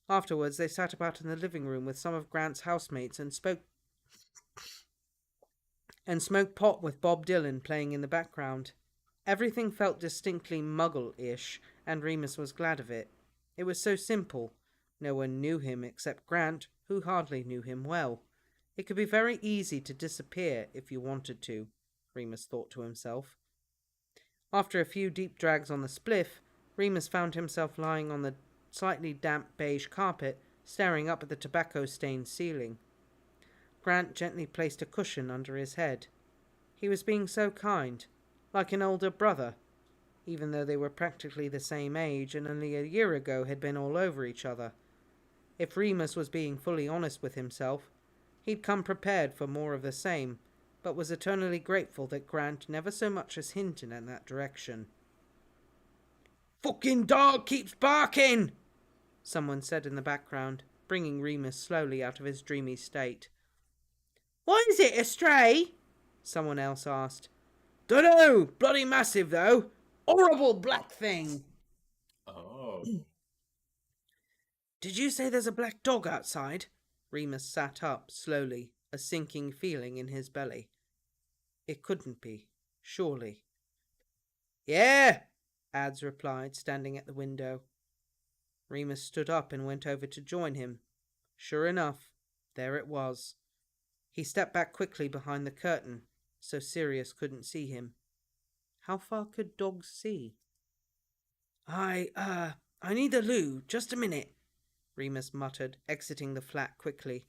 Speaker 3: Afterwards, they sat about in the living room with some of Grant's housemates and smoked pot with Bob Dylan playing in the background. Everything felt distinctly Muggle-ish, and Remus was glad of it. It was so simple. No one knew him except Grant, who hardly knew him well. It could be very easy to disappear if you wanted to, Remus thought to himself. After a few deep drags on the spliff, Remus found himself lying on the slightly damp beige carpet, staring up at the tobacco-stained ceiling. Grant gently placed a cushion under his head. He was being so kind, like an older brother, even though they were practically the same age and only a year ago had been all over each other. If Remus was being fully honest with himself, he'd come prepared for more of the same, but was eternally grateful that Grant never so much as hinted in that direction. "Fucking dog keeps barking!" someone said in the background, bringing Remus slowly out of his dreamy state. "What is it, a stray?" someone else asked. "Dunno, bloody massive though. Horrible black thing."
Speaker 2: Oh.
Speaker 3: "Did you say there's a black dog outside?" Remus sat up slowly, a sinking feeling in his belly. It couldn't be, surely. "Yeah," Ads replied, standing at the window. Remus stood up and went over to join him. Sure enough, there it was. He stepped back quickly behind the curtain, so Sirius couldn't see him. How far could dogs see? I need the loo, just a minute," Remus muttered, exiting the flat quickly.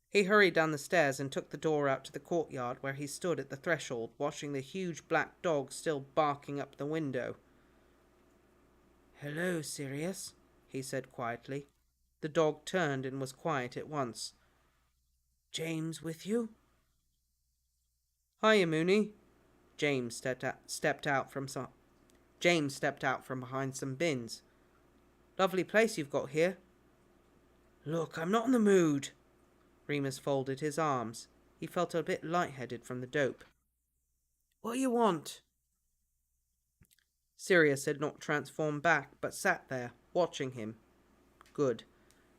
Speaker 3: He hurried down the stairs and took the door out to the courtyard, where he stood at the threshold, watching the huge black dog still barking up the window. "Hello, Sirius," he said quietly. The dog turned and was quiet at once. "James with you?" "Hiya, Mooney." James stepped out from behind some bins. "Lovely place you've got here." "Look, I'm not in the mood." Remus folded his arms. He felt a bit lightheaded from the dope. "What do you want?" Sirius had not transformed back, but sat there, watching him. Good.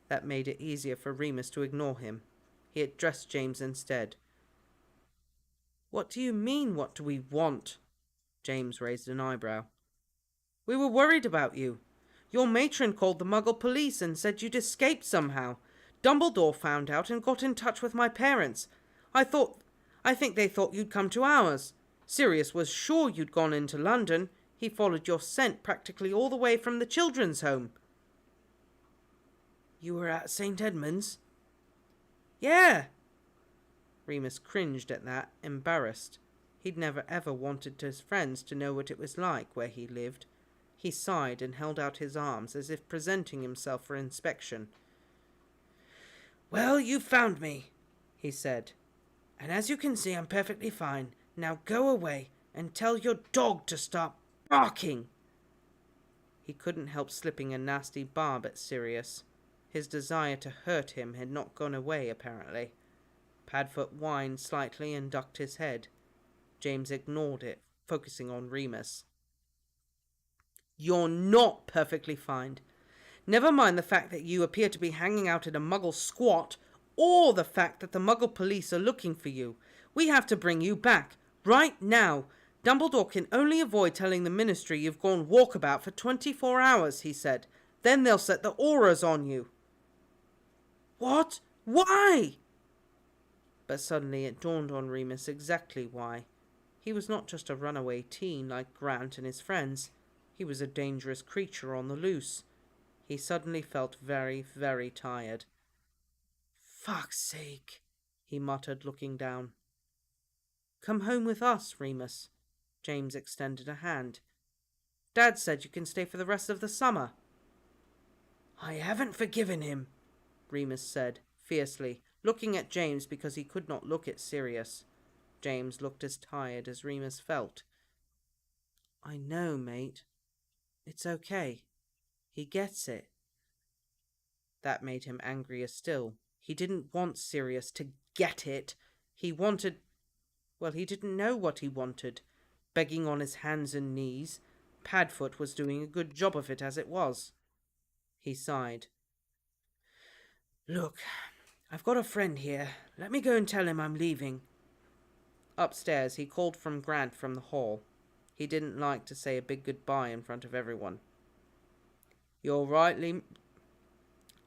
Speaker 3: That made it easier for Remus to ignore him. He addressed James instead. "What do you mean, what do we want?" James raised an eyebrow. "We were worried about you. Your matron called the Muggle police and said you'd escaped somehow. Dumbledore found out and got in touch with my parents. I think they thought you'd come to ours. Sirius was sure you'd gone into London. He followed your scent practically all the way from the children's home." "You were at St. Edmund's?" "Yeah." Remus cringed at that, embarrassed. He'd never ever wanted his friends to know what it was like where he lived. He sighed and held out his arms as if presenting himself for inspection. "Well, you found me," he said. "And as you can see, I'm perfectly fine. Now go away and tell your dog to stop barking." He couldn't help slipping a nasty barb at Sirius. His desire to hurt him had not gone away, apparently. Padfoot whined slightly and ducked his head. James ignored it, focusing on Remus. "You're not perfectly fine. Never mind the fact that you appear to be hanging out in a Muggle squat, or the fact that the Muggle police are looking for you. We have to bring you back, right now. Dumbledore can only avoid telling the Ministry you've gone walkabout for 24 hours, he said. Then they'll set the auras on you." "What? Why?" But suddenly it dawned on Remus exactly why. He was not just a runaway teen like Grant and his friends. He was a dangerous creature on the loose. He suddenly felt very, very tired. "Fuck's sake," he muttered, looking down. "Come home with us, Remus." James extended a hand. "Dad said you can stay for the rest of the summer." "I haven't forgiven him," Remus said, fiercely, looking at James because he could not look at Sirius. James looked as tired as Remus felt. "I know, mate. It's okay. He gets it." That made him angrier still. He didn't want Sirius to get it. He wanted... Well, he didn't know what he wanted. Begging on his hands and knees. Padfoot was doing a good job of it as it was. He sighed. "Look, I've got a friend here. Let me go and tell him I'm leaving." Upstairs, he called from Grant from the hall. He didn't like to say a big goodbye in front of everyone. You're right,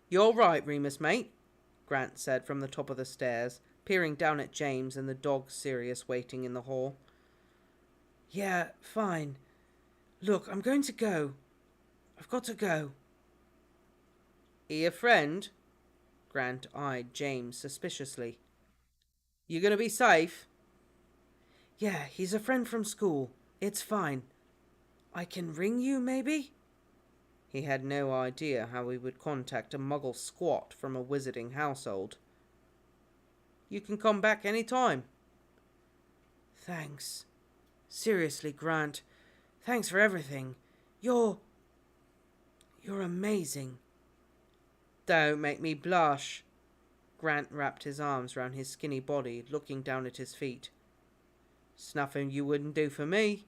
Speaker 3: You're right, Remus, mate, Grant said from the top of the stairs, peering down at James and the dog Sirius waiting in the hall. Yeah, fine. Look, I'm going to go. I've got to go. He a friend? Grant eyed James suspiciously. You gonna be safe? Yeah, he's a friend from school. It's fine. I can ring you, maybe? He had no idea how he would contact a muggle squat from a wizarding household. You can come back any time. Thanks. Seriously, Grant. Thanks for everything. You're amazing. Don't make me blush. Grant wrapped his arms round his skinny body, looking down at his feet. It's nothing you wouldn't do for me.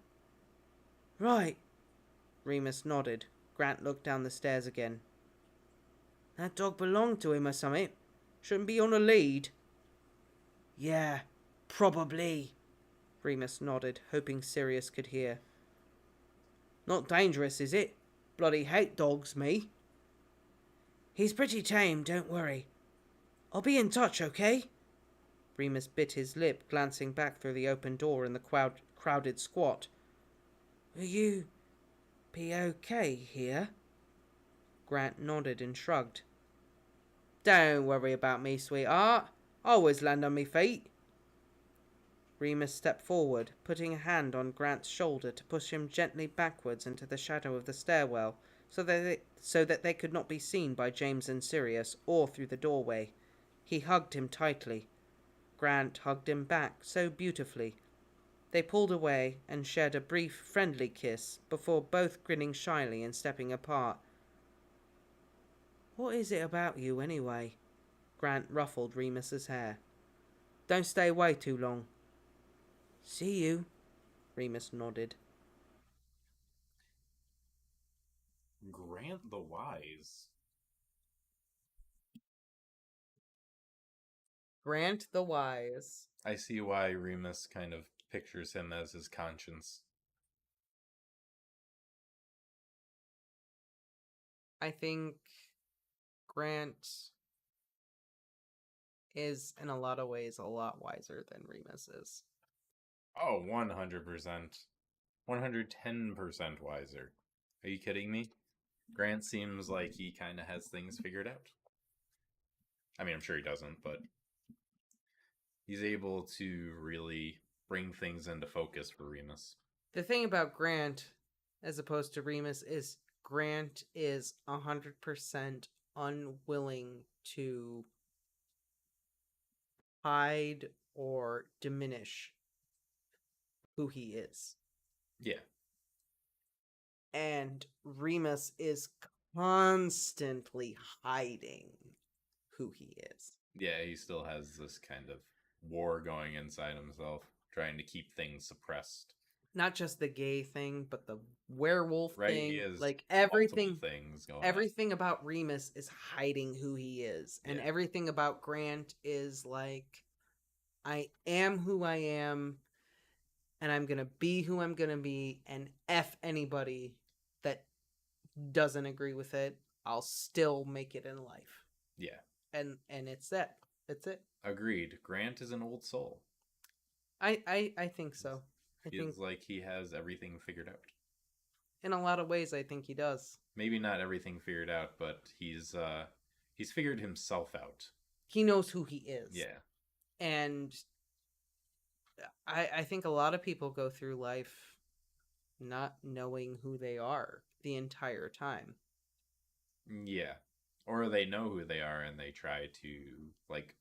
Speaker 3: Right. Remus nodded. Grant looked down the stairs again. That dog belonged to him or something. Shouldn't be on a lead. Yeah, probably. Remus nodded, hoping Sirius could hear. Not dangerous, is it? Bloody hate dogs, me. He's pretty tame, don't worry. I'll be in touch, okay? Remus bit his lip, glancing back through the open door in the crowded squat. Will you be okay here? Grant nodded and shrugged. Don't worry about me, sweetheart. I always land on me feet. Remus stepped forward, putting a hand on Grant's shoulder to push him gently backwards into the shadow of the stairwell, so that they could not be seen by James and Sirius, or through the doorway. He hugged him tightly. Grant hugged him back so beautifully. They pulled away and shared a brief, friendly kiss before both grinning shyly and stepping apart. What is it about you, anyway? Grant ruffled Remus's hair. Don't stay away too long. See you, Remus nodded.
Speaker 2: Grant the Wise.
Speaker 1: Grant the Wise.
Speaker 2: I see why Remus kind of pictures him as his conscience.
Speaker 1: I think Grant is, in a lot of ways, a lot wiser than Remus is.
Speaker 2: Oh, 100%. 110% wiser. Are you kidding me? Grant seems like he kind of has things figured out. I mean, I'm sure he doesn't, but he's able to really bring things into focus for Remus.
Speaker 1: The thing about Grant, as opposed to Remus, is Grant is 100% unwilling to hide or diminish who he is.
Speaker 2: Yeah.
Speaker 1: And Remus is constantly hiding who he is.
Speaker 2: Yeah, he still has this kind of war going inside himself, trying to keep things suppressed.
Speaker 1: Not just the gay thing, but the werewolf
Speaker 2: Right,
Speaker 1: thing.
Speaker 2: he has
Speaker 1: like
Speaker 2: multiple
Speaker 1: everything
Speaker 2: things going
Speaker 1: everything about Remus is hiding who he is. And
Speaker 2: Yeah.
Speaker 1: everything about Grant is like, I am who I am, and I'm gonna be who I'm gonna be, and F anybody that doesn't agree with it. I'll still make it in life.
Speaker 2: Yeah.
Speaker 1: And it's that. It's it.
Speaker 2: Agreed. Grant is an old soul.
Speaker 1: I think so. I think
Speaker 2: Feels like he has everything figured out.
Speaker 1: in a lot of ways I think he does.
Speaker 2: Maybe not everything figured out, but he's figured himself out.
Speaker 1: He knows who he is.
Speaker 2: Yeah.
Speaker 1: And I think a lot of people go through life not knowing who they are the entire time.
Speaker 2: Yeah. Or they know who they are and they try to, like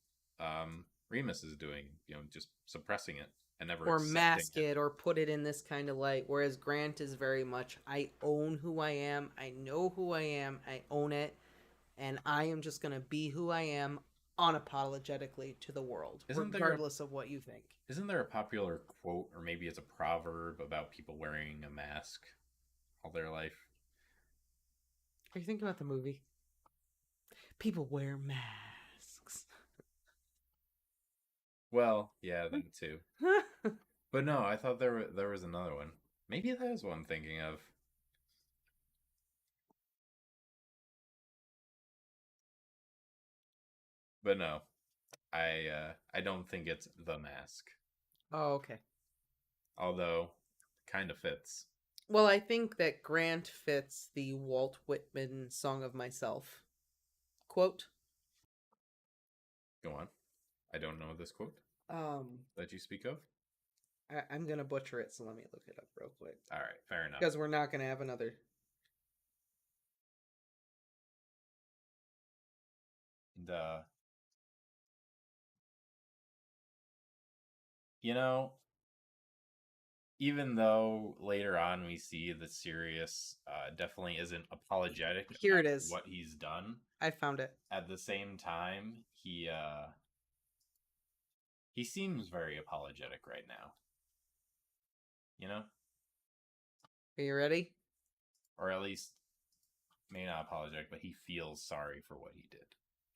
Speaker 2: Remus is doing, just suppressing it and never
Speaker 1: Or
Speaker 2: accepting
Speaker 1: mask it or put it in this kind of light. Whereas Grant is very much, I own who I am. I know who I am. I own it. And I am just going to be who I am unapologetically to the world, regardless of what you think.
Speaker 2: Isn't there a popular quote, or maybe it's a proverb, about people wearing a mask all their life?
Speaker 1: Are you thinking about the movie? People wear masks.
Speaker 2: Well, yeah, them too. But no, I thought there was another one. Maybe that is what I'm thinking of. But no, I don't think it's The Mask.
Speaker 1: Oh, okay.
Speaker 2: Although, kind of fits.
Speaker 1: Well, I think that Grant fits the Walt Whitman Song of Myself quote.
Speaker 2: Go on. I don't know this quote
Speaker 1: Um,
Speaker 2: that you speak of.
Speaker 1: I'm gonna butcher it, so let me look it up real quick.
Speaker 2: All right, fair enough.
Speaker 1: Because we're not gonna have another.
Speaker 2: The you know, even though later on we see that Sirius definitely isn't apologetic
Speaker 1: Here it
Speaker 2: about
Speaker 1: is.
Speaker 2: what he's done,
Speaker 1: I found it.
Speaker 2: at the same time he seems very apologetic right now. You know?
Speaker 1: Are you ready?
Speaker 2: Or at least may not apologetic, but he feels sorry for what he did.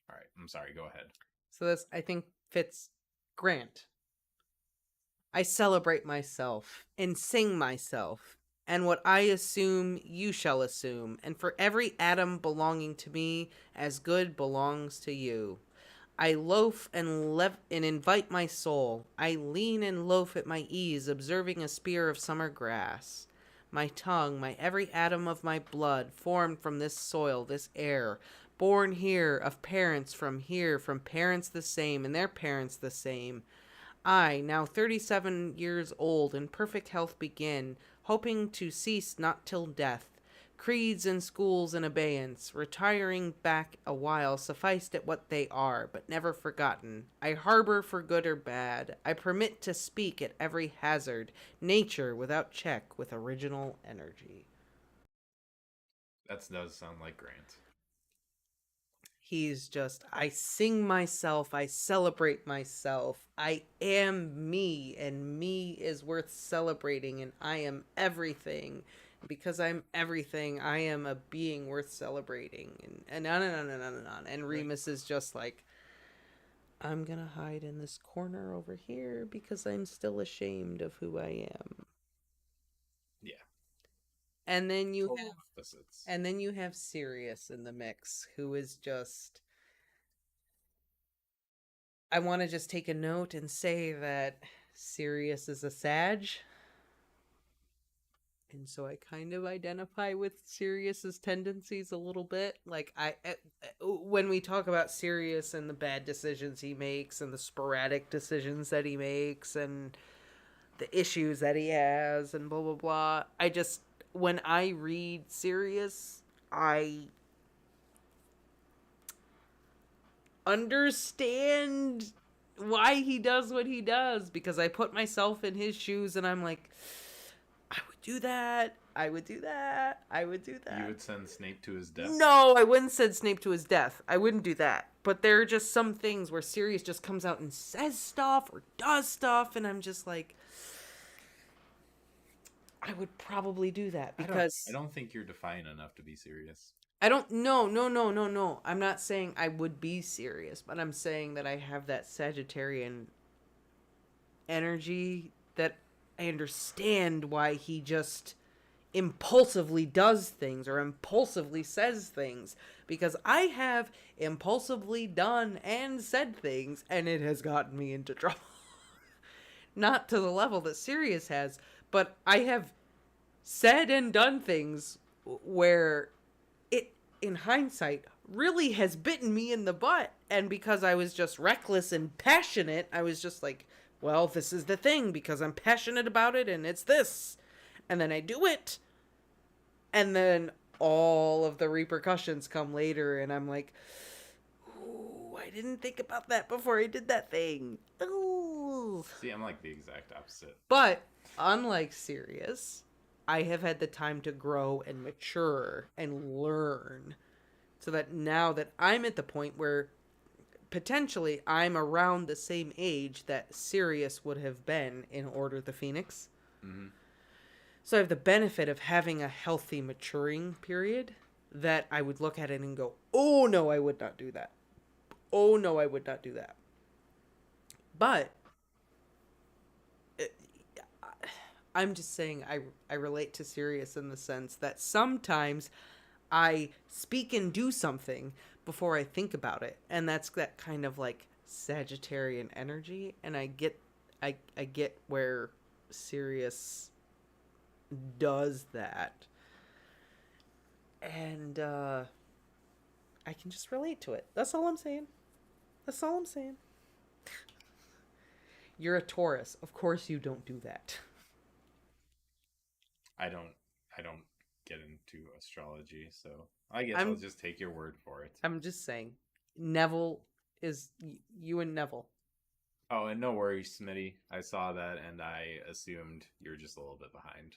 Speaker 2: All right, I'm sorry, go ahead.
Speaker 1: So this, I think, fits Grant. I celebrate myself and sing myself, and what I assume you shall assume, and for every atom belonging to me, as good belongs to you. I loaf and invite my soul. I lean and loaf at my ease, observing a spear of summer grass. My tongue, my every atom of my blood, formed from this soil, this air, born here, of parents from here, from parents the same, and their parents the same. I, now 37 years old, in perfect health begin, hoping to cease not till death. Creeds and schools in abeyance, retiring back a while, sufficed at what they are, but never forgotten. I harbor for good or bad. I permit to speak at every hazard, nature without check, with original energy.
Speaker 2: That does sound like Grant.
Speaker 1: He's just, I sing myself, I celebrate myself, I am me, and me is worth celebrating, and I am everything. Because I'm everything, I am a being worth celebrating, and on and on and on and on. And Remus is just like, I'm gonna hide in this corner over here because I'm still ashamed of who I am.
Speaker 2: Yeah.
Speaker 1: And then you
Speaker 2: Total
Speaker 1: have
Speaker 2: opposites.
Speaker 1: And then you have Sirius in the mix, who is just... I want to just take a note and say that Sirius is a Sag. And so I kind of identify with Sirius's tendencies a little bit. Like, when we talk about Sirius and the bad decisions he makes and the sporadic decisions that he makes and the issues that he has and blah, blah, blah. When I read Sirius, I understand why he does what he does, because I put myself in his shoes and I'm like, I would do that. I would do that. I would do that.
Speaker 2: You would send Snape to his death?
Speaker 1: No, I wouldn't send Snape to his death. I wouldn't do that. But there are just some things where Sirius just comes out and says stuff or does stuff, and I'm just like, I would probably do that, because
Speaker 2: I don't think you're defiant enough to be serious.
Speaker 1: No. I'm not saying I would be serious, but I'm saying that I have that Sagittarian energy that I understand why he just impulsively does things or impulsively says things, because I have impulsively done and said things and it has gotten me into trouble. Not to the level that Sirius has, but I have said and done things where it, in hindsight, really has bitten me in the butt. And because I was just reckless and passionate, I was just like, well, this is the thing because I'm passionate about it and it's this. And then I do it. And then all of the repercussions come later and I'm like, ooh, I didn't think about that before I did that thing. Ooh.
Speaker 2: See, I'm like the exact opposite.
Speaker 1: But unlike Sirius, I have had the time to grow and mature and learn, so that now that I'm at the point where potentially I'm around the same age that Sirius would have been in Order of the Phoenix.
Speaker 2: Mm-hmm.
Speaker 1: So I have the benefit of having a healthy maturing period that I would look at it and go, oh no, I would not do that. Oh no, I would not do that. But I'm just saying I relate to Sirius in the sense that sometimes I speak and do something, before I think about it. And that's that kind of like Sagittarian energy. And I get where Sirius does that. And I can just relate to it. That's all I'm saying. That's all I'm saying. You're a Taurus. Of course you don't do that.
Speaker 2: I don't get into astrology, so I guess I'll just take your word for it.
Speaker 1: I'm just saying. Neville is you and Neville.
Speaker 2: Oh, and no worries, Smitty. I saw that and I assumed you're just a little bit behind.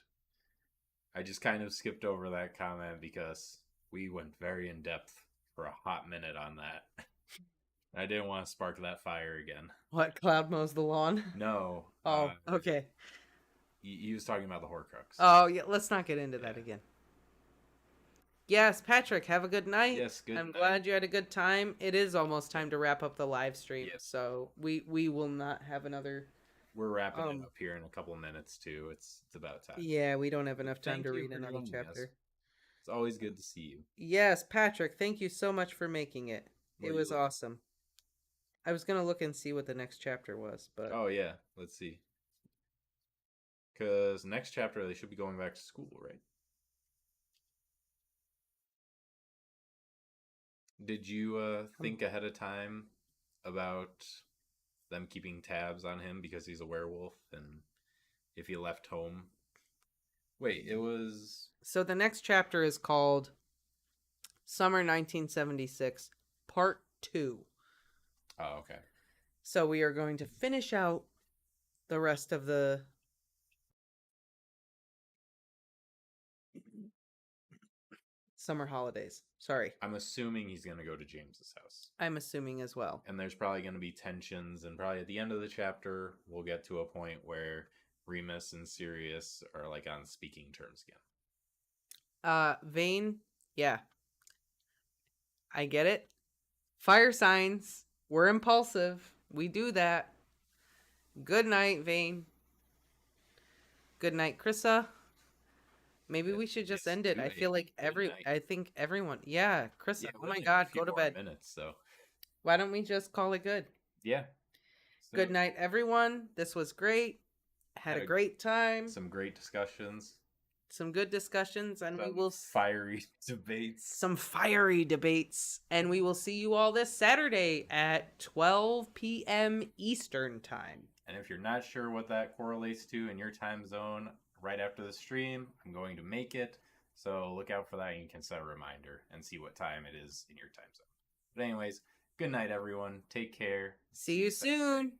Speaker 2: I just kind of skipped over that comment because we went very in depth for a hot minute on that. I didn't want to spark that fire again.
Speaker 1: What, Cloud Mows the Lawn?
Speaker 2: No.
Speaker 1: Oh, okay.
Speaker 2: He was talking about the horcrux.
Speaker 1: Oh, yeah, let's not get into that again. Yes, Patrick, have a good night.
Speaker 2: Yes, good
Speaker 1: I'm
Speaker 2: night.
Speaker 1: glad you had a good time. It is almost time to wrap up the live stream,
Speaker 2: Yes.
Speaker 1: so we will not have another...
Speaker 2: We're wrapping it up here in a couple minutes, too. It's about time.
Speaker 1: Yeah, we don't have enough time
Speaker 2: Thank
Speaker 1: to
Speaker 2: you
Speaker 1: read
Speaker 2: for
Speaker 1: another
Speaker 2: joining us.
Speaker 1: chapter.
Speaker 2: It's always good to see you.
Speaker 1: Yes, Patrick, thank you so much for making it.
Speaker 2: Where
Speaker 1: It
Speaker 2: you
Speaker 1: was
Speaker 2: looking?
Speaker 1: awesome. I was going to look and see what the next chapter was, but...
Speaker 2: Oh, yeah. Let's see. Because next chapter, they should be going back to school, right? Did you think ahead of time about them keeping tabs on him because he's a werewolf and if he left home? Wait, it was...
Speaker 1: So the next chapter is called Summer 1976, Part 2.
Speaker 2: Oh, okay.
Speaker 1: So we are going to finish out the rest of the... summer holidays. Sorry.
Speaker 2: I'm assuming he's going to go to James's house.
Speaker 1: I'm assuming as well.
Speaker 2: And there's probably going to be tensions, and probably at the end of the chapter, we'll get to a point where Remus and Sirius are like on speaking terms again.
Speaker 1: Vane, yeah. I get it. Fire signs. We're impulsive. We do that. Good night, Vane. Good night, Krissa. Maybe we should just end it. I feel like I think everyone. Yeah, Krissa.
Speaker 2: Yeah,
Speaker 1: oh my God, go to bed.
Speaker 2: Minutes, so.
Speaker 1: Why don't we just call it good?
Speaker 2: Yeah. So,
Speaker 1: good night, everyone. This was great. Had a great time.
Speaker 2: Some great discussions.
Speaker 1: Some good discussions, and we will
Speaker 2: fiery debates.
Speaker 1: Some fiery debates, and we will see you all this Saturday at 12 p.m. Eastern time.
Speaker 2: And if you're not sure what that correlates to in your time zone, right after the stream, I'm going to make it. So look out for that, and you can set a reminder and see what time it is in your time zone. But anyways, good night, everyone. Take care.
Speaker 1: See you soon.